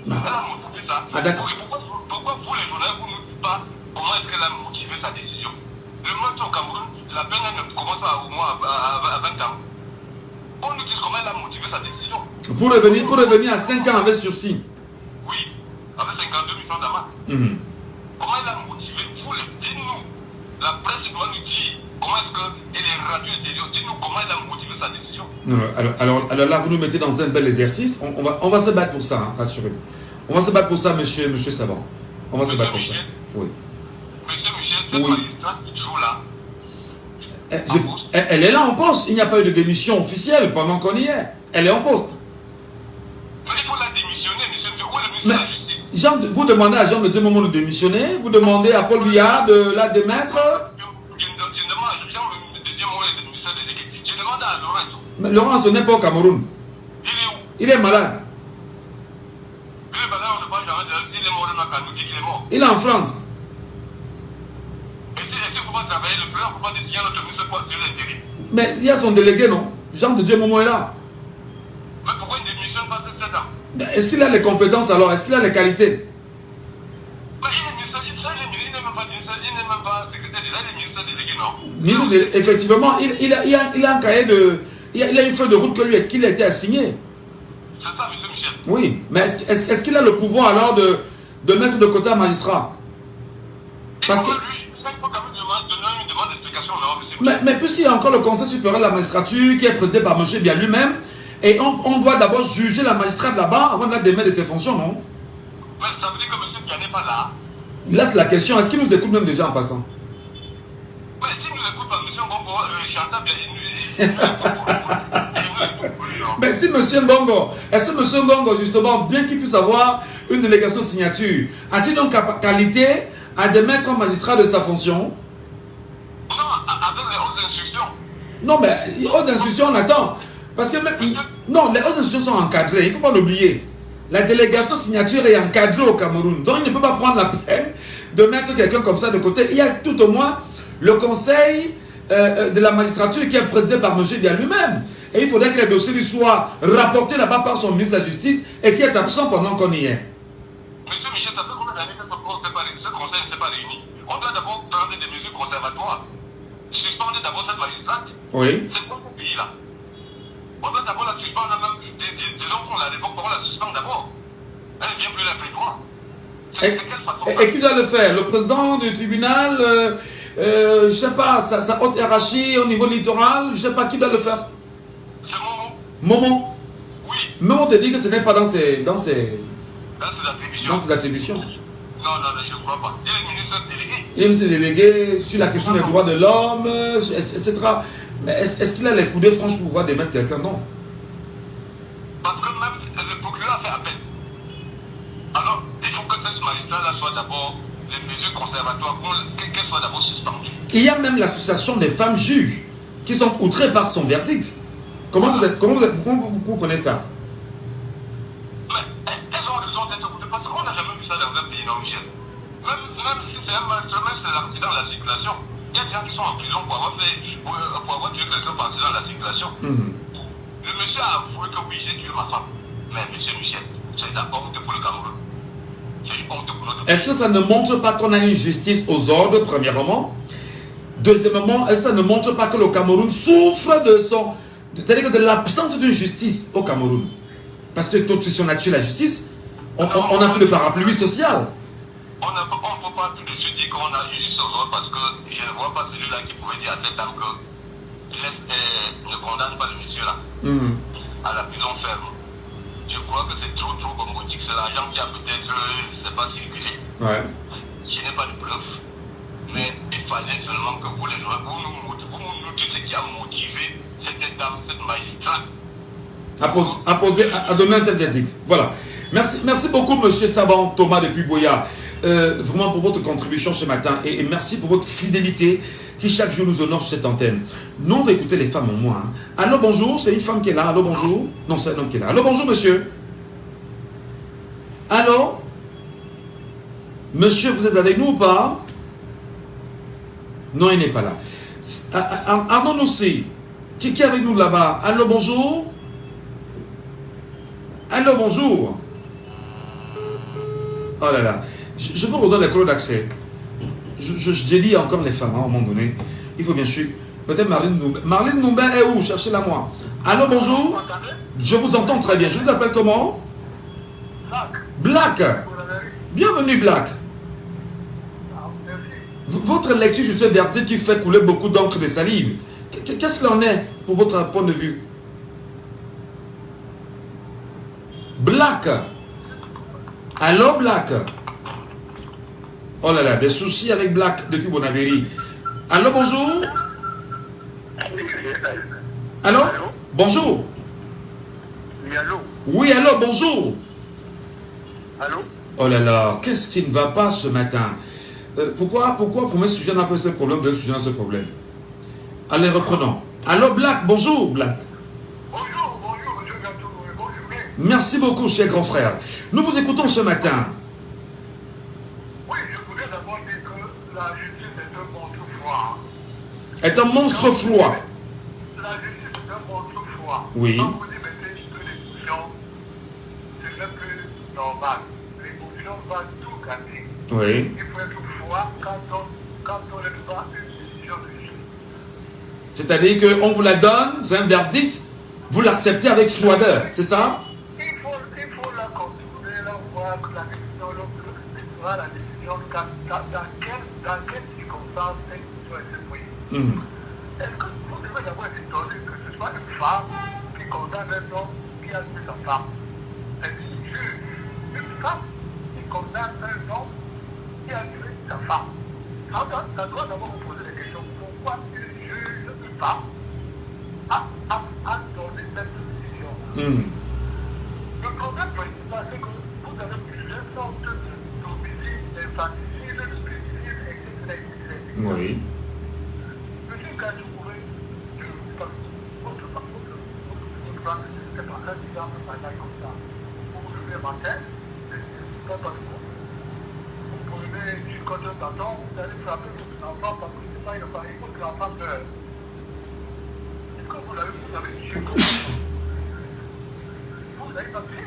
Elle a motivé ça. Ah, d'accord. Pourquoi vous, les journalistes, vous ne dites pas comment est-ce qu'elle a motivé sa décision? Le meurtre au Cameroun, la peine elle commence au moins à 20 ans. On nous dit comment elle a motivé sa décision. Pour revenir à 5 ans avec sursis. Oui, avec 52 000 francs d'amende. Comment elle a motivé? Dites-nous. La presse doit nous dire comment est-ce qu'elle est radieux et dites-nous comment elle a motivé sa décision. Alors là, vous nous mettez dans un bel exercice. On va se battre pour ça, hein, rassurez-vous. On va se battre pour ça, monsieur Savant. On va se battre pour ça. Oui. Monsieur Michel, cette magistrate qui joue là. Elle est là en poste. Il n'y a pas eu de démission officielle pendant qu'on y est. Elle est en poste. Mais il faut la démissionner, monsieur. Où est le ministre de la Justice? Vous demandez à Jean de Dieu Moment de démissionner. Vous demandez à Paul Biya de la démettre. Je demande à Jean de Dieu Moment de ministère de l'Église. Je demande à Laurent. Mais Laurent, ce n'est pas au Cameroun. Il est où? Il est malade. Il est malade, on ne parle jamais de. Il est mort, on n'a qu'à nous dire qu'il est mort. Il est en France. Est-ce qu'il ne faut pas travailler le plan? Il ne faut pas désigner notre ministre pour assurer l'intérim? Mais il y a son délégué, non? Jean de Dieu Moment est là. Mais pourquoi il ne démissionne pas cette 7 ans? Est-ce qu'il a les compétences alors? Est-ce qu'il a les qualités? Mais il est ministre, il n'est même pas ministre, il n'est même pas secrétaire d'État, il est ministre délégué, non? Effectivement, il a un cahier de... Il a une feuille de route qu'il a été assigné. C'est ça, monsieur Michel. Oui, mais est-ce qu'il a le pouvoir alors de mettre de côté un magistrat? Parce que... Il faut quand même donner une demande de explication, non, monsieur. Mais puisqu'il y a encore le Conseil supérieur de la magistrature qui est présidé par M. bien lui-même, et on doit d'abord juger la magistrate là-bas avant de la démettre de ses fonctions, non? Mais ça veut dire que monsieur Bien n'est pas là. Là, c'est la question. Est-ce qu'il nous écoute même déjà en passant? Mais s'il nous écoute pas, monsieur Bongo, j'entends bien. Mais si M. Ngongo, est-ce que M. Ngongo, justement, bien qu'il puisse avoir une délégation de signature, a-t-il donc qualité à démettre un magistrat de sa fonction? Non, avec les hautes instructions. Non, mais les hautes instructions, on attend. Parce que même, non, les hautes instructions sont encadrées, il ne faut pas l'oublier. La délégation signature est encadrée au Cameroun. Donc, il ne peut pas prendre la peine de mettre quelqu'un comme ça de côté. Il y a tout au moins le conseil de la magistrature qui est présidé par M. Dia lui-même. Et il faudrait que les dossiers lui soient rapportés là-bas par son ministre de la Justice et qui est absent pendant qu'on y est. Monsieur Michel, ça fait combien d'années que ce conseil ne s'est pas réuni? On doit d'abord prendre des mesures conservatoires. Suspendre d'abord cette magistrate. Oui. C'est quoi ce pays-là? On doit d'abord la suspendre, même des gens qu'on la révoque, on la suspendre d'abord. Elle ne vient plus la prévoir. C'est quelle façon? Et qui doit le faire? Le président du tribunal, je ne sais pas, sa haute hiérarchie au niveau littoral, je ne sais pas qui doit le faire. C'est Momo. Momo. Oui. Momo te dit que ce n'est pas dans ses attributions. Non, je ne crois pas. Il est ministre délégué. Il est ministre délégué sur la question des droits de l'homme, etc. Mais est-ce qu'il a les coudées franches pour pouvoir démettre quelqu'un? Non. Parce que même le procureur fait appel. Alors, il faut que cette magistrat-là soit d'abord, les mesures conservatoires, qu'elle soit d'abord suspendue. Il y a même l'association des femmes juges qui sont outrées par son verdict. Comment vous connaissez ça? Mais elles ont raison d'être outrées parce qu'on n'a jamais vu ça dans un pays normal. Même si c'est un magistrat, même si c'est l'accident de la circulation, il y a des gens qui sont en prison pour avoir tué quelqu'un par accident de la circulation. Le monsieur a avoué que oui, j'ai tué ma femme. Mais monsieur Michel, c'est la honte pour le Cameroun. C'est une honte pour notre pays. Est-ce que ça ne montre pas qu'on a une justice aux ordres, premièrement? Deuxièmement, est-ce que ça ne montre pas que le Cameroun souffre c'est-à-dire de l'absence de justice au Cameroun? Parce que quand si on a tué la justice, on n'a plus de parapluie social. On ne peut pas tout de suite dire qu'on a une justice aux ordres parce que je ne vois pas celui-là qui pouvait dire à cette dame que ne condamne pas le monsieur-là à la prison ferme. Je crois que c'est trop bombardé. C'est l'agent qui a peut-être, je ne sais pas, circulé. Ouais. Je n'ai pas de preuves. Mais il fallait seulement que vous les jouez, vous nous dites ce qui a motivé cette dame, cette magistrate. À donner un tel verdict. Voilà. Merci beaucoup, monsieur Saban Thomas depuis Boya. Vraiment pour votre contribution ce matin et merci pour votre fidélité qui chaque jour nous honore sur cette antenne. Nous, on va écouter les femmes au moins. Allô, bonjour, c'est une femme qui est là. Allô, bonjour. Non, c'est un homme qui est là. Allô, bonjour, monsieur. Allô? Monsieur, vous êtes avec nous ou pas? Non, il n'est pas là. Arnaud Noussi, qui est avec nous là-bas? Allô, bonjour. Allô, bonjour. Oh là là. Je vous redonne les codes d'accès. Je délie encore les femmes, à un moment donné. Il faut bien sûr. Peut-être Marlène Noumbe. Marlène Noumbe est où? Cherchez-la moi. Allô, bonjour. Je vous entends très bien. Je vous appelle comment? Black. Bienvenue, Black. Votre lecture sur ce verdict qui fait couler beaucoup d'encre de salive. Qu'est-ce qu'il en est pour votre point de vue? Black. Allô, Black. Oh là là, des soucis avec Black depuis Bonaveri. Allô, bonjour. Allô? Bonjour. Oui, allô? Oui, allô, bonjour. Allô? Oh là là, qu'est-ce qui ne va pas ce matin? Pourquoi pour mes sujets n'a pas ce problème, d'autres sujets n'a ce problème? Allez, reprenons. Allô, Black, bonjour, Black. Bonjour, monsieur Gatou, bonjour. Merci beaucoup, cher grand frère. Nous vous écoutons ce matin. Oui, je voulais d'abord dire que la justice est un monstre froid. Est un monstre froid. La justice est un monstre froid. Oui. Quand vous y mettez une l'émotion, ce n'est plus normal. L'émotion va tout gâter. Oui. Il faut être froid quand on ne pas une décision de justice. C'est-à-dire qu'on vous la donne, c'est un verdict, vous l'acceptez avec froideur, c'est ça? Il faut la contrôler, là, voir la décision, la décision, dans quelles circonstances cette décision est prise. Est-ce que vous devez d'abord être étonné que ce soit une femme qui condamne un homme qui a tué sa femme? C'est une femme qui condamne un homme qui a tué sa femme. Ça doit d'abord vous poser des questions. Pourquoi une juge, une femme, a donné cette décision? Le problème principal, c'est que vous avez plusieurs sortes d'homicides, d'infanticides, de pédicides, etc. Oui. Monsieur Kadjouré, votre femme, c'est pas un exemple banal comme ça. Vous vous levez le matin, c'est pas parce que vous prenez du côté d'un bâton, vous allez frapper votre enfant parce que c'est pas une femme, il faut que l'enfant meure. Est-ce que vous avez tué comme ça? Vous l'avez pas tué?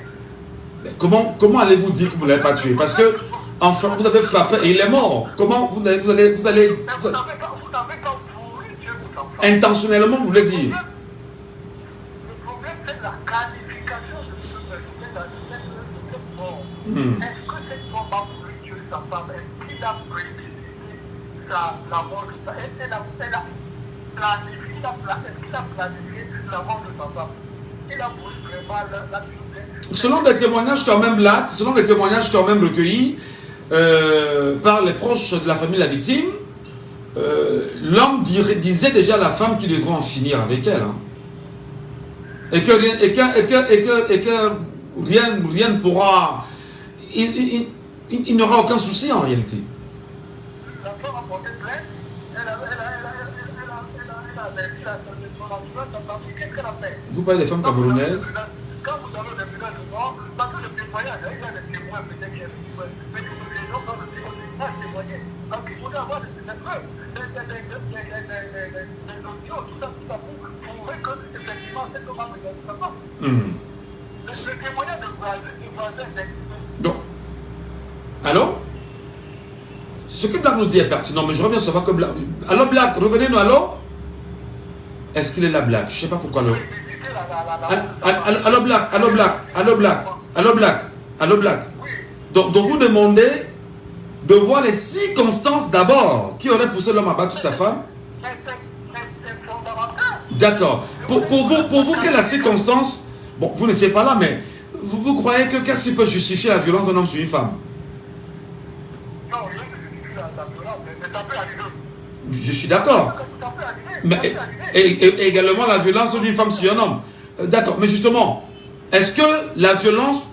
Comment allez-vous dire que vous ne l'avez pas tué? Parce que, enfin, vous avez frappé et il est mort. Comment vous allez... Mais vous n'avez pas voulu tuer votre enfant. Intentionnellement, vous voulez dire? Le problème, c'est la qualification de cette mort. Est-ce que cette femme a voulu tuer sa femme? Est-ce qu'il a prédestiné la mort de sa femme? Est-ce qu'il a planifié la mort de sa femme? Il a voulu vraiment la tuer. Selon des témoignages quand même là, selon les témoignages quand même recueillis par les proches de la famille de la victime, l'homme disait déjà à la femme qu'il devrait en finir avec elle. Hein. Et que rien ne pourra... Il n'aura aucun souci en réalité. La femme a porté plainte, elle a qu'est-ce qu'elle a fait? Vous parlez des femmes camerounaises? Quand vous avez des villages de mort, parce que le témoignage, il y a des témoins peut-être qui ont mais les gens dans le témoigner. Donc il faudrait avoir des preuves, des audios, tout ça pour prouver que effectivement c'est comment vous avez sa femme. Le témoignage de voisin c'est... Donc, allô? Ce que Black nous dit est pertinent, mais je reviens savoir que Black... Allô Black, revenez-nous, allô? Est-ce qu'il est là Black? Je ne sais pas pourquoi le... Allô Black, allô Black, allô Black, allô Black, allô Black. Donc vous demandez de voir les circonstances d'abord qui auraient poussé l'homme à battre sa femme. D'accord. Pour vous, quelle est la circonstance? Bon, vous n'étiez pas là, mais vous croyez que qu'est-ce qui peut justifier la violence d'un homme sur une femme? Non, rien ne justifie la violence, mais ça peut arriver. Je suis d'accord. Mais et également la violence d'une femme sur un homme. D'accord, mais justement, est-ce que la violence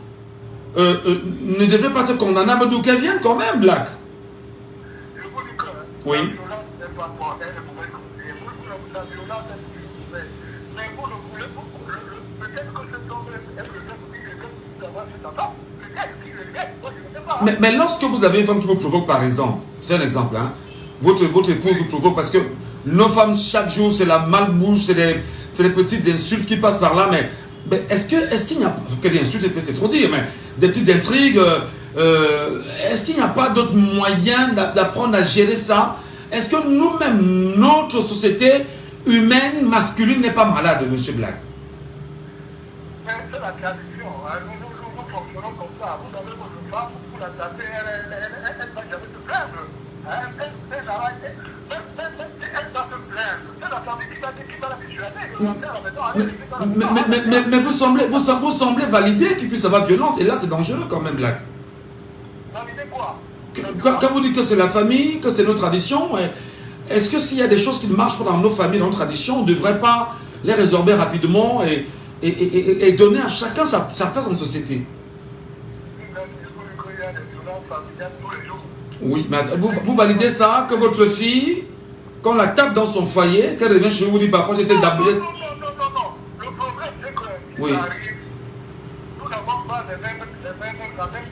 ne devrait pas être condamnable d'où qu'elle vienne quand même, Black? Je vous dis que oui. La violence n'est pas pour elle, la violence est mauvaise. Mais vous le voulez, peut-être que cet homme est le fait d'avoir cet enfant. Peut-être qu'il le fait, moi je ne sais pas. Mais lorsque vous avez une femme qui vous provoque par exemple, c'est un exemple, hein, votre épouse vous provoque parce que nos femmes chaque jour c'est la malbouche, c'est des petites insultes qui passent par là, mais est-ce qu'il n'y a pas, que des insultes c'est trop dire, mais des petites intrigues, est-ce qu'il n'y a pas d'autres moyens d'apprendre à gérer ça? Est-ce que nous-mêmes, notre société humaine, masculine n'est pas malade, M. Black? C'est la tradition, hein. Nous fonctionnons comme ça. Vous avez votre femme, vous la tapez, elle ne va jamais se plaindre. Elle doit se plaindre. C'est la famille qui va la dissuader. Mais vous semblez valider qu'il puisse y avoir violence, et là c'est dangereux quand même, Black. Valider quoi? Quand vous dites que c'est la famille, que c'est nos traditions, est-ce que s'il y a des choses qui ne marchent pas dans nos familles, dans nos traditions, on ne devrait pas les résorber rapidement et donner à chacun sa place en société? Oui, mais vous validez ça, que votre fille, quand on la tape dans son foyer, qu'elle revient chez vous, vous dit papa, j'étais d'abord. Non. Le problème, c'est que oui. Arrive, nous n'avons pas la même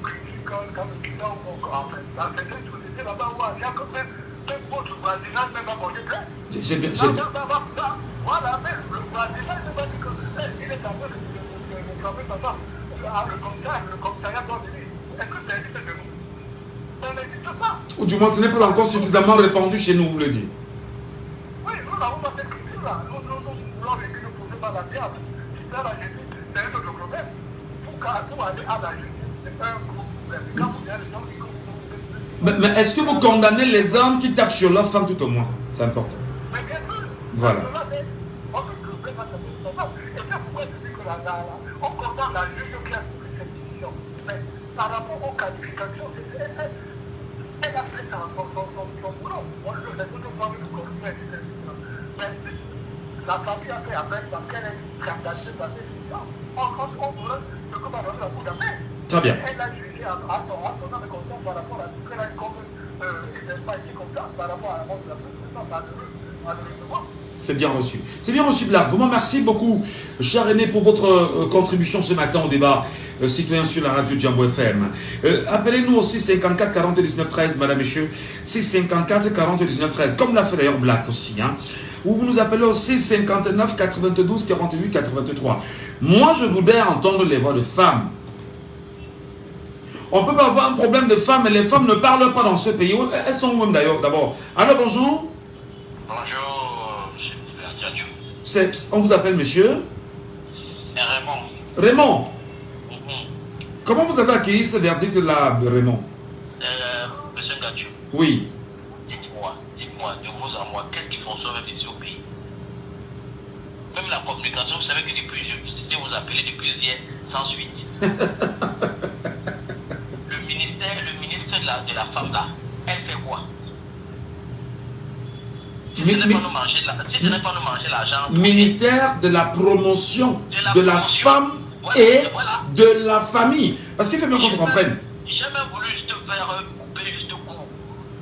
critique quand nous quittons dans certaines sociétés là-bas où il y a quand même votre voisinage même à manger plein. J'ai bien. Voilà, mais le voisinage ne va dire qu'il est en train de frapper sa femme. Le commissariat doit venir. Est-ce que ça existe de nous? Ça n'existe pas. Ou du moins, ce n'est pas encore suffisamment répandu chez nous, vous le dites. Oui, nous n'avons pas cette culture-là. Nous voulons vécu, nous ne pouvons pas la théâtre. Si c'est à la justice, c'est un autre problème. Pour aller à la justice, c'est un gros problème. Quand vous avez les gens qui mais est-ce que vous condamnez les hommes qui tapent sur leur femme tout au moins? C'est important. Mais bien Voilà. Et c'est pourquoi je dis que on condamne la juge qui a pris cette décision. Mais par rapport aux qualifications, elle a fait son boulot. Moi, je n'ai pas envie de continuer, etc. Mais la famille a fait avec parce qu'elle est scandalisée par cette décision. On voulait ce que m'a donné la cour d'appel. Très bien. Elle a jugé à son âme et conscience par rapport à ce qu'elle a comme pas été comme ça, par rapport à la mort de la présidente, malheureusement. C'est bien reçu. C'est bien reçu, Black. Vraiment, merci beaucoup, cher René, pour votre contribution ce matin au débat citoyen sur la radio Djambo FM. Appelez-nous aussi 54 40 19 13, madame, messieurs. 654 40 19 13, comme l'a fait d'ailleurs Black aussi. Hein. Ou vous nous appelez au 659 92 48 83. Moi, je voudrais entendre les voix de femmes. On peut pas avoir un problème de femmes, mais les femmes ne parlent pas dans ce pays. Elles sont où même d'ailleurs, d'abord. Alors, bonjour. Bonjour, On vous appelle monsieur Raymond. Raymond. Comment vous avez accueilli ce verdict-là, Raymond? Monsieur Gadieu. Oui. Dites-moi, de vous à moi, qu'est-ce qui fonctionne ici au pays? Même la communication, vous savez que depuis, je vous appelez depuis hier, sans suite. le ministre de la femme là, elle fait quoi? Si ce n'est pas nous manger l'argent. Ministère de la promotion de la femme et de la famille. Parce qu'il faut bien qu'on se comprenne. J'ai même voulu juste faire couper juste court.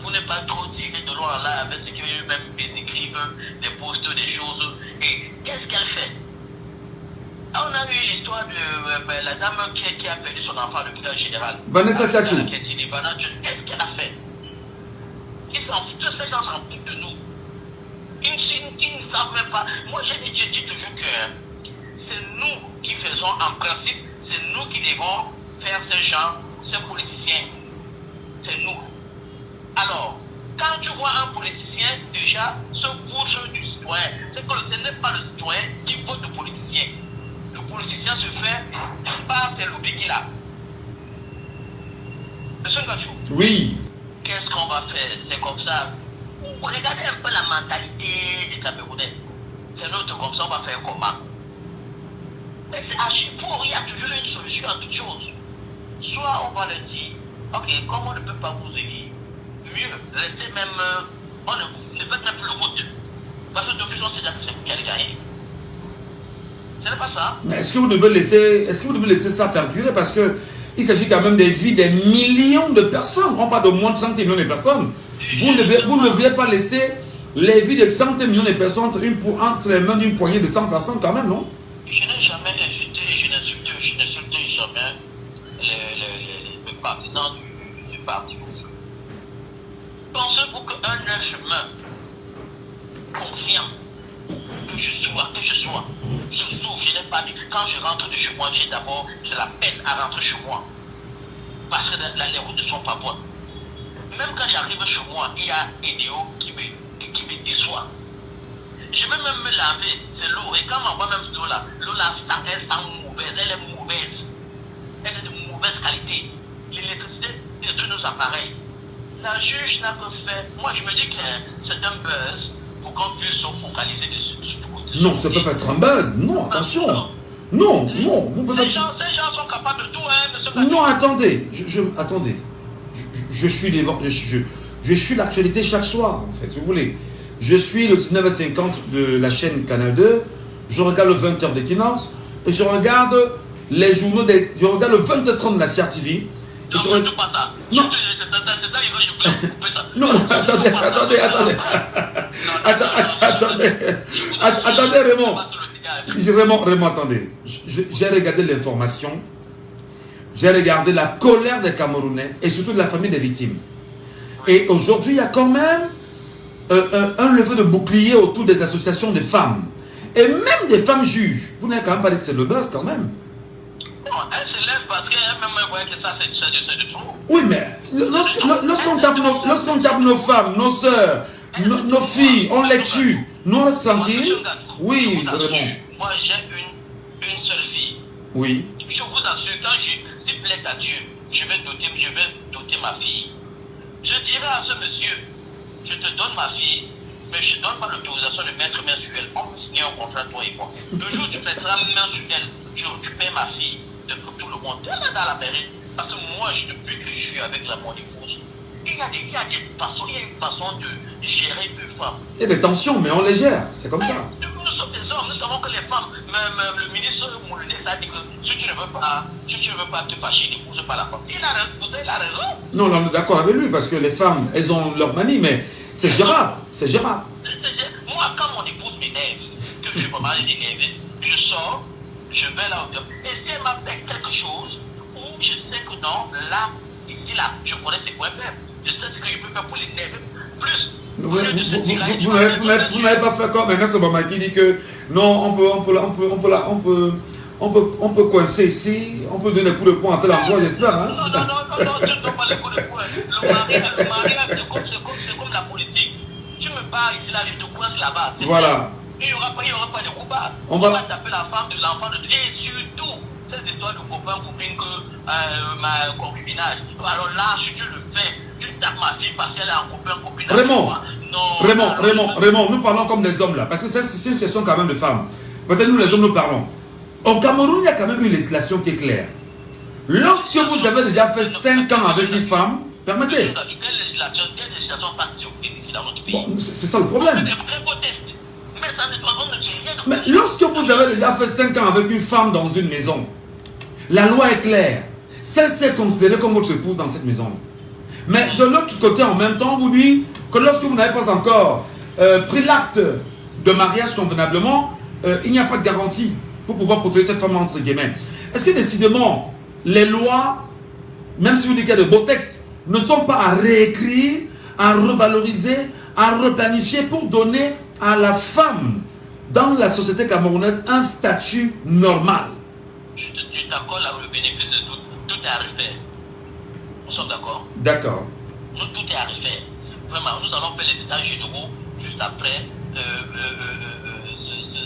Pour ne pas trop tirer de loin là avec ce qu'ils même écrivent, des posts, des choses. Et qu'est-ce qu'elle fait? On a eu l'histoire de la dame qui a perdu son enfant à l'hôpital général. Vanessa Tchatchou. Qu'est-ce qu'elle a fait? Tous ces gens s'en foutent de nous. Ils ne savent même pas. Moi, j'ai dit toujours que c'est nous qui faisons en principe, c'est nous qui devons faire ces gens, ces politiciens. C'est nous. Alors, quand tu vois un politicien déjà se couche du citoyen, c'est que ce n'est pas le citoyen qui vote le politicien. Le politicien se fait par ces lobbies là. Monsieur Gachou. Oui. Qu'est-ce qu'on va faire? C'est comme ça. Regardez un peu la mentalité des Camerounais. C'est l'autre comme ça, on va faire comment? Mais c'est archi pour, il y a toujours une solution à toute chose. Soit on va leur dire, ok, comme on ne peut pas vous aider, mieux, restez même, on ne fait même plus le vote. Parce que depuis on sait déjà que c'est vous qui allez gagner. Ce n'est pas ça. Mais est-ce que vous devez laisser ça perdurer? Parce que il s'agit quand même des vies des millions de personnes. On parle de moins de 30 millions de personnes. Vous ne deviez pas laisser les vies de 30 millions de personnes entre les mains d'une poignée de 100 personnes quand même, non? Je n'ai jamais insulté, je n'insulte jamais les partisans du parti. Pensez-vous qu'un être humain conscient que je sois, je souffre, je n'ai pas dit, quand je rentre de chez moi, j'ai la peine à rentrer chez moi. Parce que les routes ne sont pas bonnes. Même quand j'arrive chez moi, il y a Edéo qui me déçoit. Je vais même me laver, c'est l'eau. Et quand on voit même l'eau là, elle sent mauvaise, elle est mauvaise. Elle est de mauvaise qualité. L'électricité détruit nos appareils. La juge n'a que fait. Moi je me dis que c'est un buzz pour qu'on puisse se focaliser dessus. Non, ça ne peut pas être un buzz. Non, attention. Non. Vous pouvez ces gens sont capables de tout, hein, non, attendez. Attendez. Je suis l'actualité chaque soir, en fait, si vous voulez. Je suis le 19h50 de la chaîne Canal 2, je regarde le 20h d'Equinox, et je regarde les journaux, je regarde le 20h30 de la CRTV. Non. Non, attendez. Attendez, Raymond, attendez. J'ai regardé l'information. J'ai regardé la colère des Camerounais et surtout de la famille des victimes. Et aujourd'hui, il y a quand même un levé de bouclier autour des associations de femmes. Et même des femmes juges. Vous n'avez quand même pas dit que c'est le buzz quand même. Non, elles se lèvent parce qu'elles-même voient que ça, c'est du trop. Oui, mais lorsqu'on tape nos femmes, nos soeurs, nos filles, on les tue. Nous, on reste tranquille. Oui, vraiment. Moi, j'ai une seule fille. Oui. Je vous assure, quand je plaît à Dieu, je vais doter ma fille. Je dirai à ce monsieur, je te donne ma fille, mais je ne donne pas l'autorisation de mettre main sur elle. On peut signer un contrat, toi et moi. Le jour où tu mettras main sur elle, tu récupères ma fille de tout le monde. Elle est dans la mairie. Parce que moi, depuis que je suis avec mon épouse, il y a une façon de gérer deux femmes. Il y a des tensions, mais on les gère. C'est comme ça. Nous sommes des hommes, nous savons que les femmes, même le ministre Mouloudé a dit que si tu ne veux pas te fâcher, n'épouse pas la femme. Il a raison. Non, on est d'accord avec lui, parce que les femmes, elles ont leur manie, mais c'est gérable. C'est gérable. Moi, quand mon épouse m'énerve, que je suis pas mal énervé, je sors, je vais là, et si elle m'a fait quelque chose, où je sais que non, là, ici, là, je connais ses points faibles. Je sais ce que je peux faire pour l'énerver plus. Vous n'avez pas fait comme maintenant, c'est Bama qui dit que non, on peut coincer ici, on peut donner des coups de poing à tel endroit, j'espère. Hein? Non, je ne donne pas les coups de poing. Le mariage, c'est comme la politique. Tu me parles ici, là, je te coince là-bas. Voilà. Il n'y aura pas de coupables. On va taper la femme de l'enfant et surtout, cette histoire de copain que ma concubinage. Alors là, si tu le fais, tu tapes ma fille parce qu'elle est en copinage. Raymond, nous parlons comme des hommes là, parce que c'est une situation quand même de femmes. Peut-être nous les hommes nous parlons. Au Cameroun, il y a quand même une législation qui est claire. Lorsque vous avez déjà fait 5 ans avec une femme, permettez. Bon, c'est ça le problème. Mais lorsque vous avez déjà fait 5 ans avec une femme dans une maison, la loi est claire. Celle-ci est considérée comme votre épouse dans cette maison. Mais de l'autre côté, en même temps, on vous dit que lorsque vous n'avez pas encore pris l'acte de mariage convenablement, il n'y a pas de garantie pour pouvoir protéger cette femme entre guillemets. Est-ce que décidément, les lois, même si vous dites qu'il y a de beaux textes, ne sont pas à réécrire, à revaloriser, à replanifier pour donner à la femme dans la société camerounaise un statut normal? Je suis d'accord là, le bénéfice de tout est à refaire. Nous sommes d'accord? D'accord. Tout est à refaire. Vraiment, nous allons faire les états généraux juste après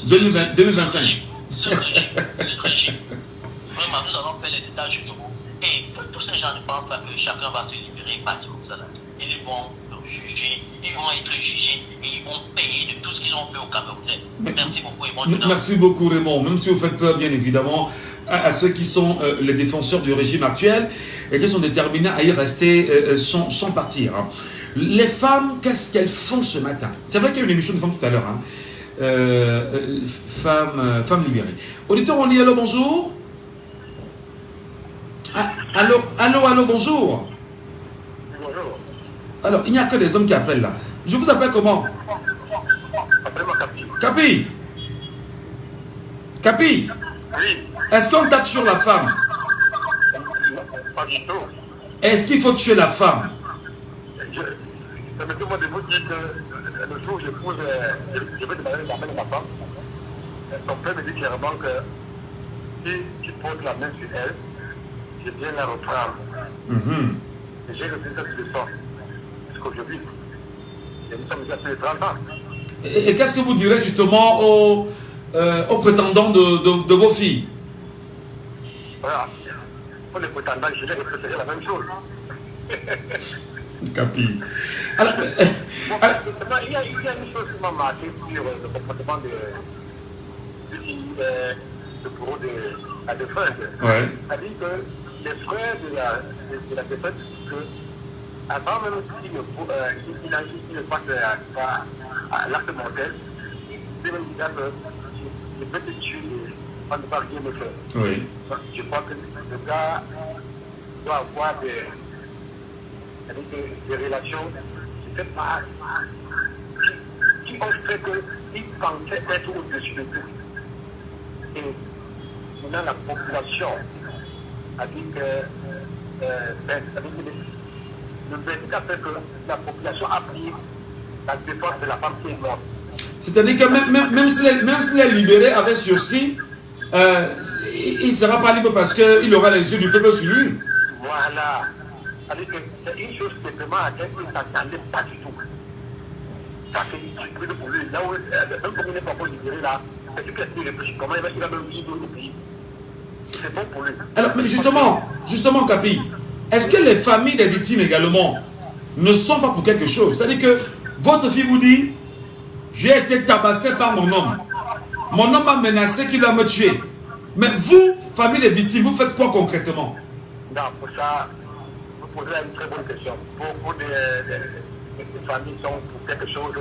2025. Vraiment, nous allons faire les états généraux. Et tous ces gens ne pensent pas que chacun va se libérer, partir comme ça. Là. Ils vont juger, ils vont être jugés et ils vont payer de tout ce qu'ils ont fait au Cameroun. Merci beaucoup et bonne Merci beaucoup Raymond, même si vous faites peur bien évidemment à ceux qui sont les défenseurs du régime actuel et qui sont déterminés à y rester sans partir. Hein. Les femmes, qu'est-ce qu'elles font ce matin? C'est vrai qu'il y a une émission de femmes tout à l'heure. Hein. Femmes libérées. Auditeur, on dit allô, bonjour. Ah, allô, bonjour. Bonjour. Alors, il n'y a que des hommes qui appellent là. Je vous appelle comment? Appelez-moi Capi. Capi. Capi. Oui. Est-ce qu'on tape sur la femme? Non, pas du tout. Est-ce qu'il faut tuer la femme? Permettez-moi de vous dire que le jour où j'épouse, je vais demander la main de ma femme. Son père me dit clairement que si tu poses la main sur elle, je viens la reprendre. Et j'ai refusé cette leçon. Jusqu'aujourd'hui. Et nous sommes déjà plus de 30 ans. Et qu'est-ce que vous direz justement aux prétendants de vos filles? Voilà. Pour les prétendants, je vais réfléchir la même chose. Capi. Alors, il y a une chose qui m'a marqué sur le comportement de bourreau de la défunte. Ouais. C'est-à-dire que les frères de la défunte disent que avant même qu'il ne passe à l'acte mortel, il peut même dire que je peux te tuer on ne peut rien me faire. Oui. Donc, je crois que le gars doit avoir des relations qui ont fait qu'il pensait être au-dessus de tout. Et maintenant, la population a dit que le verdict a fait que la population a pris la défense de la femme qui est morte. C'est-à-dire que même s'il est libéré avec sursis, il ne sera pas libre parce qu'il aura les yeux du peuple sur lui. Voilà. C'est-à-dire que c'est une chose qui est vraiment à laquelle il ne s'attendait pas du tout. Ça, c'est une pour lui. Là où il n'est pas encore libéré, là, c'est ce qu'il réfléchit. Comment il va même vivre dans le pays. C'est bon pour lui. Alors, mais justement, Capi, est-ce que les familles des victimes également ne sont pas pour quelque chose? C'est-à-dire que votre fille vous dit, j'ai été tabassé par mon homme. Mon homme m'a menacé qu'il va me tuer. Mais vous, famille des victimes, vous faites quoi concrètement? Non, pour ça, vous posez une très bonne question. Pour des familles sont pour quelque chose,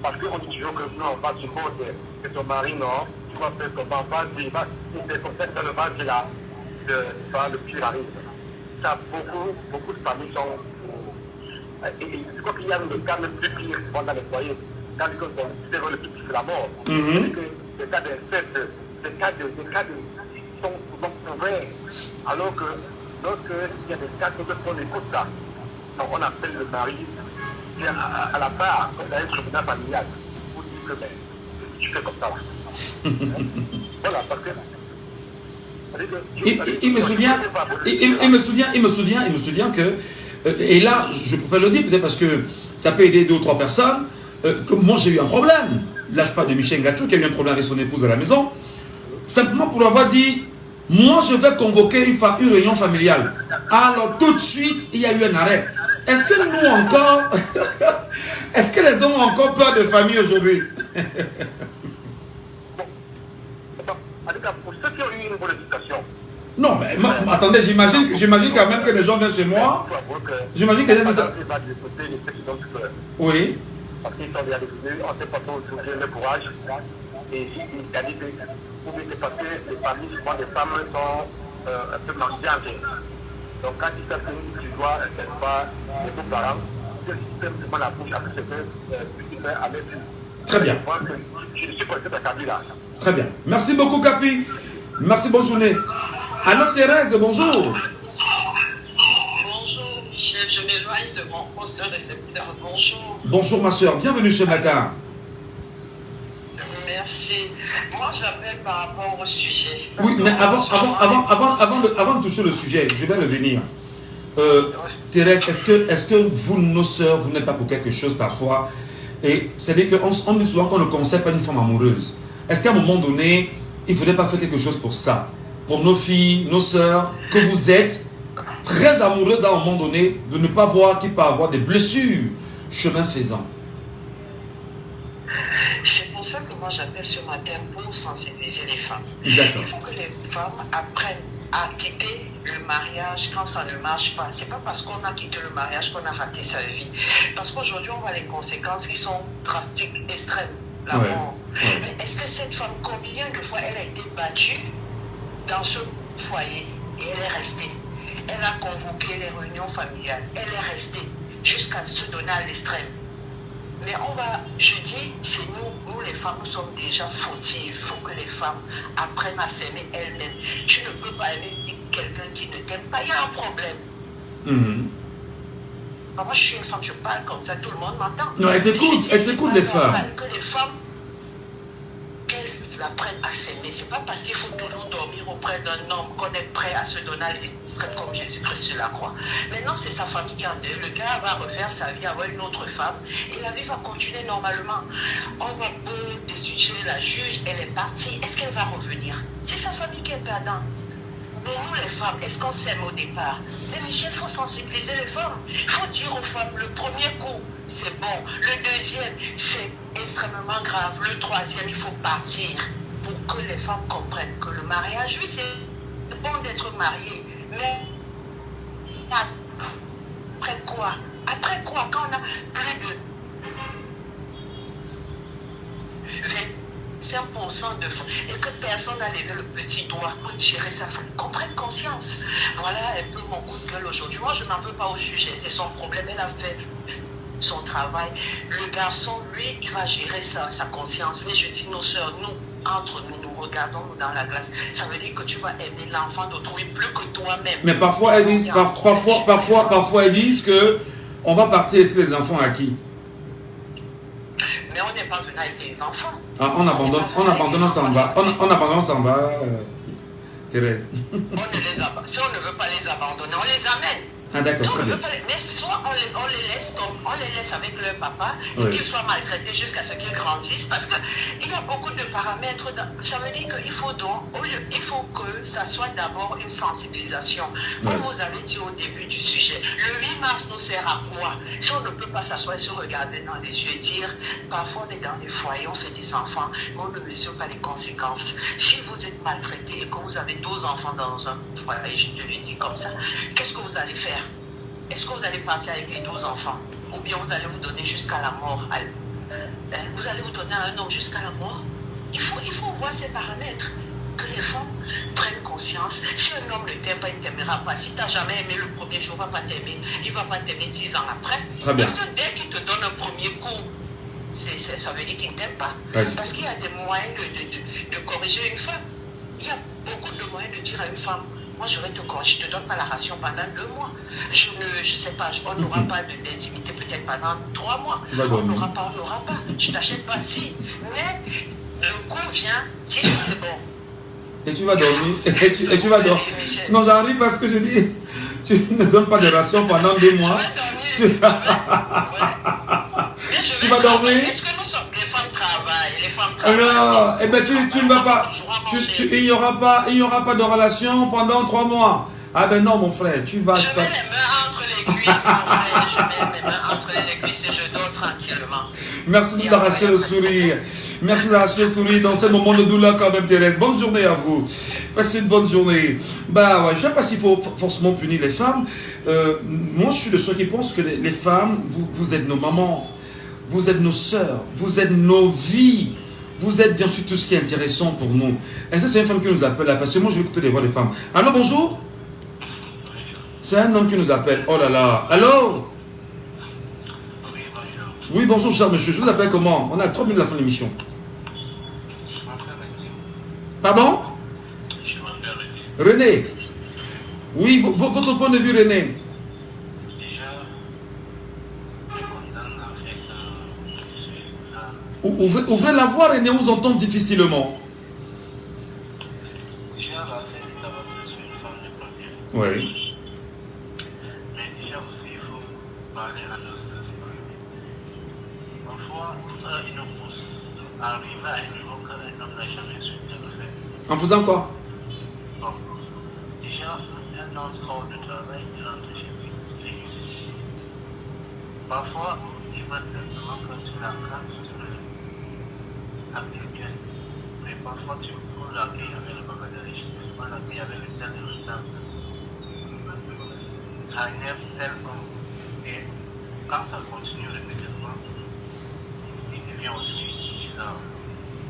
parce qu'on dit toujours que non, pas du monde, que ton mari, non, tu vas faire ton enfant, il va, c'est comme ça que le mal, le pire arrive. Ça, beaucoup de familles sont. Et je crois qu'il y a des cas même plus pires dans les foyers. Quand c'est le plus c'est la mort. Des cas d'inceste, des cas sont souvent couverts. Alors que lorsqu'il y a des cas qu'on écoute ça, donc on appelle le mari à la part d'un tribunal familial pour dire que ben, tu fais comme ça là. Voilà, parce que. Il me souvient que, et là, je préfère le dire peut-être parce que ça peut aider 2 ou 3 personnes, que moi j'ai eu un problème. Là, je parle de Michel Ngacho qui a eu un problème avec son épouse à la maison, simplement pour avoir dit, moi je vais convoquer une réunion familiale. Alors tout de suite, il y a eu un arrêt. Est-ce que nous encore, est-ce que les hommes ont encore peur de famille aujourd'hui? Pour ceux qui ont eu une bonne éducation. Non, mais attendez, j'imagine quand même que les gens viennent chez moi. J'imagine que les gens viennent. Oui. Parce qu'ils sont bien décidés, on ne sait pas trop soulever le courage. Et il a dit que pour les passer, les familles, souvent les femmes sont un peu mendiantes. Donc quand ils savent que tu dois, n'est-ce pas, les beaux-parents, c'est simplement la bouche avec ce que tu fais avec eux. Très bien. Je suis connecté à Kaby là. Très bien. Merci beaucoup, Capi. Merci, bonne journée. Allô, Thérèse, bonjour. Bonjour, Michel. Je m'éloigne de mon poste de récepteur. Bonjour. Bonjour, ma soeur. Bienvenue ce matin. Merci. Moi, j'appelle par rapport au sujet. Oui, mais avant de toucher le sujet, je vais revenir. Thérèse, est-ce que vous, nos sœurs, vous n'êtes pas pour quelque chose parfois? Et c'est-à-dire qu'on dit souvent qu'on ne conseille pas une femme amoureuse. Est-ce qu'à un moment donné, il ne faudrait pas faire quelque chose pour ça? Pour nos filles, nos sœurs, que vous êtes très amoureuses à un moment donné, de ne pas voir qu'il peut avoir des blessures, chemin faisant. C'est pour ça que moi j'appelle ce matin pour sensibiliser les femmes. D'accord. Il faut que les femmes apprennent à quitter le mariage quand ça ne marche pas. C'est pas parce qu'on a quitté le mariage qu'on a raté sa vie. Parce qu'aujourd'hui, on voit les conséquences qui sont drastiques, extrêmes. La mort. Mais est-ce que cette femme, combien de fois elle a été battue dans ce foyer et elle est restée? Elle a convoqué les réunions familiales. Elle est restée jusqu'à se donner à l'extrême. Mais je dis, c'est nous les femmes, nous sommes déjà fautives. Il faut que les femmes apprennent à s'aimer elles-mêmes. Tu ne peux pas aimer quelqu'un qui ne t'aime pas. Il y a un problème. Moi, je suis une femme, je parle comme ça, tout le monde m'entend. Non, elle t'écoute les femmes. Que les femmes, qu'elles apprennent à s'aimer. C'est pas parce qu'il faut toujours dormir auprès d'un homme qu'on est prêt à se donner à l'extrême comme Jésus-Christ sur la croix. Maintenant, c'est sa famille qui en est. Le gars va refaire sa vie, avoir une autre femme, et la vie va continuer normalement. On va destituer la juge, elle est partie. Est-ce qu'elle va revenir? C'est sa famille qui est perdante. Mais nous, les femmes, est-ce qu'on s'aime au départ? Mais Michel, il faut sensibiliser les femmes. Il faut dire aux femmes, le premier coup, c'est bon. Le deuxième, c'est extrêmement grave. Le troisième, il faut partir pour que les femmes comprennent que le mariage, oui, c'est bon d'être marié. Mais après quoi? Après quoi? Quand on a plus de 5% de femmes et que personne n'a levé le petit doigt pour gérer sa femme, qu'on prenne conscience. Voilà un peu mon coup de gueule aujourd'hui. Moi, je n'en veux pas au sujet, c'est son problème. Elle a fait son travail. Le garçon, lui, il va gérer sa conscience. Mais je dis, nos sœurs, nous, entre nous, nous regardons dans la glace. Ça veut dire que tu vas aimer l'enfant d'autrui plus que toi-même. Mais parfois, elles disent, parfois, elles disent que on va partir laisser les enfants à qui? Mais on n'est pas venu avec des enfants. Ah, on abandonne, on s'en va. On abandonne, on s'en va, Thérèse. Si on ne veut pas les abandonner, on les amène. Ah d'accord, Donc, très bien. mais soit on les laisse avec leur papa et Oui. qu'ils soient maltraités jusqu'à ce qu'ils grandissent, parce qu'il y a beaucoup de paramètres. Ça veut dire qu'il faut donc, il faut que ça soit d'abord une sensibilisation. Comme Ouais. vous avez dit au début du sujet, le 8 mars nous sert à quoi? Si on ne peut pas s'asseoir et se regarder dans les yeux et dire, parfois on est dans des foyers, on fait des enfants, mais on ne mesure pas les conséquences. Si vous êtes maltraité et que vous avez 12 enfants dans un foyer, je te le dis comme ça, qu'est-ce que vous allez faire? Est-ce que vous allez partir avec les 12 enfants? Ou bien vous allez vous donner jusqu'à la mort? Vous allez vous donner à un homme jusqu'à la mort? Il faut voir ces paramètres. Que les femmes prennent conscience. Si un homme ne t'aime pas, il ne t'aimera pas. Si tu n'as jamais aimé le premier jour, il ne va pas t'aimer. Il ne va pas t'aimer 10 ans après. Très bien. Parce que dès qu'il te donne un premier coup, ça veut dire qu'il ne t'aime pas. Oui. Parce qu'il y a des moyens de corriger une femme. Il y a beaucoup de moyens de dire à une femme, moi je te donne pas la ration pendant 2 mois. Je sais pas, on n'aura pas d'intimité peut-être pendant 3 mois. Tu vas On dormir. n'aura pas. Je t'achète pas si. Mais le coup vient, si c'est bon. Et tu vas dormir. Et tu vas dormir. Non, j'arrive parce que je dis, tu ne donnes pas de ration pendant 2 mois. Tu vas dormir. Est-ce que nous sommes, les femmes travaillent, Alors, eh ben tu ne vas pas. Il n'y aura pas de relation pendant 3 mois. Ah ben non, mon frère, tu vas. Je mets les mains entre les cuisses, mon frère. Je mets les mains entre les cuisses et je dors tranquillement. Merci de d'arracher le sourire. Merci d'arracher le sourire dans ces moments de douleur quand même, Thérèse. Bonne journée à vous. Passez une bonne journée. Bah ouais, je ne sais pas s'il faut forcément punir les femmes. Moi, je suis de ceux qui pensent que les femmes, vous êtes nos mamans, vous êtes nos sœurs, vous êtes nos vies. Vous êtes bien sûr tout ce qui est intéressant pour nous. Et ça, c'est une femme qui nous appelle là, parce que moi, je vais écouter les voix des femmes. Allô, bonjour? C'est un homme qui nous appelle. Oh là là. Allô? Oui, bonjour, cher monsieur. Je vous appelle comment? On a 3 minutes à la fin de l'émission. Pardon? René. Oui, votre point de vue, René. Ouvrez la voix, René, on vous entend difficilement. Oui. Mais déjà aussi, il faut parler à nos sociétés. Parfois, il nous pousse à arriver à un niveau qu'un homme n'a jamais su le faire. En faisant quoi? Bon. Déjà, un homme sort du travail, il rentre chez lui, il réussit. Parfois, il va simplement quand tu l'encadres, tu le appuies bien. Mais parfois, tu peux l'accueillir avec le bagage, tu peux l'accueillir avec le tel et le tel. Ça énerve tellement. Et quand ça continue répétitivement, il devient aussi bizarre.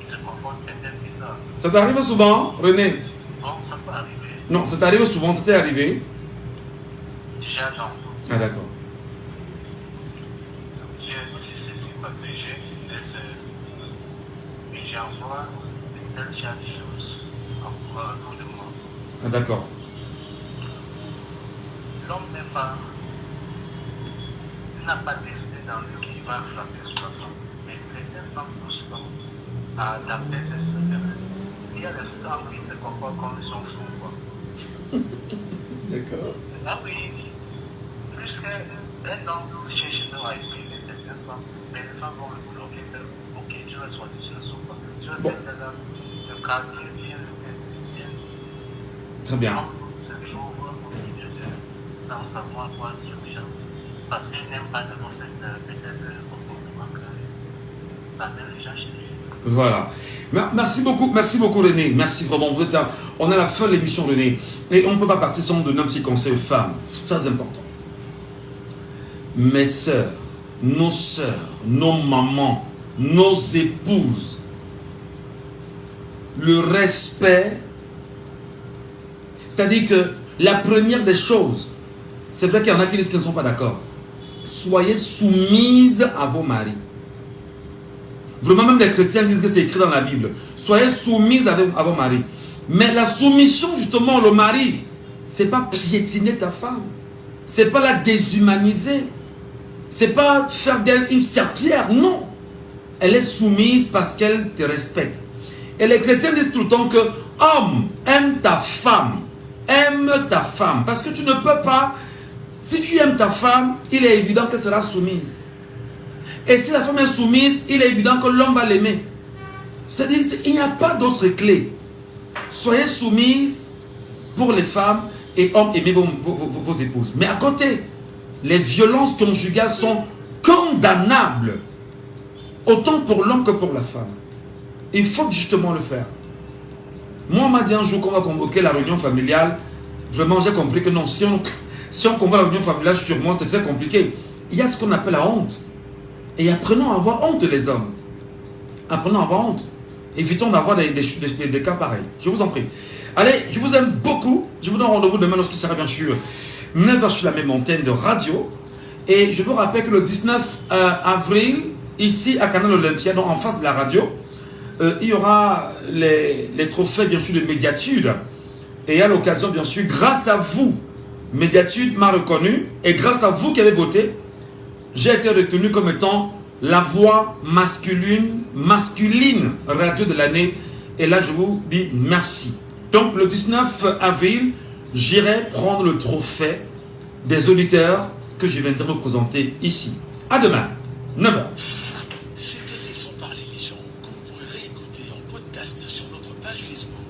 Il se comporte peut-être bizarre. Ça t'arrive souvent, René? Bon, ça peut arriver. Non, ça t'arrive souvent, ça t'est arrivé? Déjà, non. Ah d'accord. J'ai aussi ceci parce que j'ai des sœurs. Et j'envoie de telles choses autour de moi. Ah d'accord. L'homme n'est pas, n'a pas décidé dans lui qu'il va frapper sur la femme. Mais certaines femmes poussent à adapter ses sociétés. Il y a des femmes qui se comportent comme ils sont fous, quoi. D'accord. Ah oui, plus qu'un homme cherche à exprimer certaines femmes, mais les femmes vont le bloquer. Ok, tu vas sortir sur le sofa. Tu vas faire des hommes, le quartier, viens. Très bien. Ce jour, au milieu de sans savoir quoi dire aux gens, parce qu'ils n'aiment pas de peut-être le comportement que ça met les gens chez lui. Voilà. Merci beaucoup René. Merci vraiment. On est à la fin de l'émission, René. Et on ne peut pas partir sans donner un petit conseil aux femmes. Ça, c'est important. Mes sœurs, nos mamans, nos épouses, le respect, c'est-à-dire que la première des choses, c'est vrai qu'il y en a qui disent qu'ils ne sont pas d'accord. Soyez soumises à vos maris. Vraiment, même les chrétiens disent que c'est écrit dans la Bible. Soyez soumises à vos maris. Mais la soumission, justement, le mari, c'est pas piétiner ta femme. C'est pas la déshumaniser. C'est pas faire d'elle une serpillière. Non. Elle est soumise parce qu'elle te respecte. Et les chrétiens disent tout le temps que homme, aime ta femme. Aime ta femme. Parce que tu ne peux pas. Si tu aimes ta femme, il est évident qu'elle sera soumise. Et si la femme est soumise, il est évident que l'homme va l'aimer. C'est-à-dire qu'il n'y a pas d'autre clé. Soyez soumises pour les femmes et hommes, aimez vos épouses. Mais à côté, les violences conjugales sont condamnables. Autant pour l'homme que pour la femme. Il faut justement le faire. Moi, on m'a dit un jour qu'on va convoquer la réunion familiale. Vraiment, j'ai compris que non, si on convoque la réunion familiale sur moi, c'est très compliqué. Il y a ce qu'on appelle la honte. Et apprenons à avoir honte, les hommes. Apprenons à avoir honte. Évitons d'avoir des cas pareils. Je vous en prie. Allez, je vous aime beaucoup. Je vous donne rendez-vous demain lorsqu'il sera bien sûr 9h sur la même antenne de radio. Et je vous rappelle que le 19 avril, ici à Canal Olympia, donc en face de la radio, il y aura les trophées bien sûr de Médiatude. Et à l'occasion bien sûr, grâce à vous, Médiatude m'a reconnu. Et grâce à vous qui avez voté, j'ai été retenu comme étant la voix masculine radio de l'année. Et là, je vous dis merci. Donc, le 19 avril, j'irai prendre le trophée des auditeurs que je viendrai vous présenter ici. À demain, 9h. C'était Laissons parler les gens, que vous pourrez réécouter en podcast sur notre page Facebook.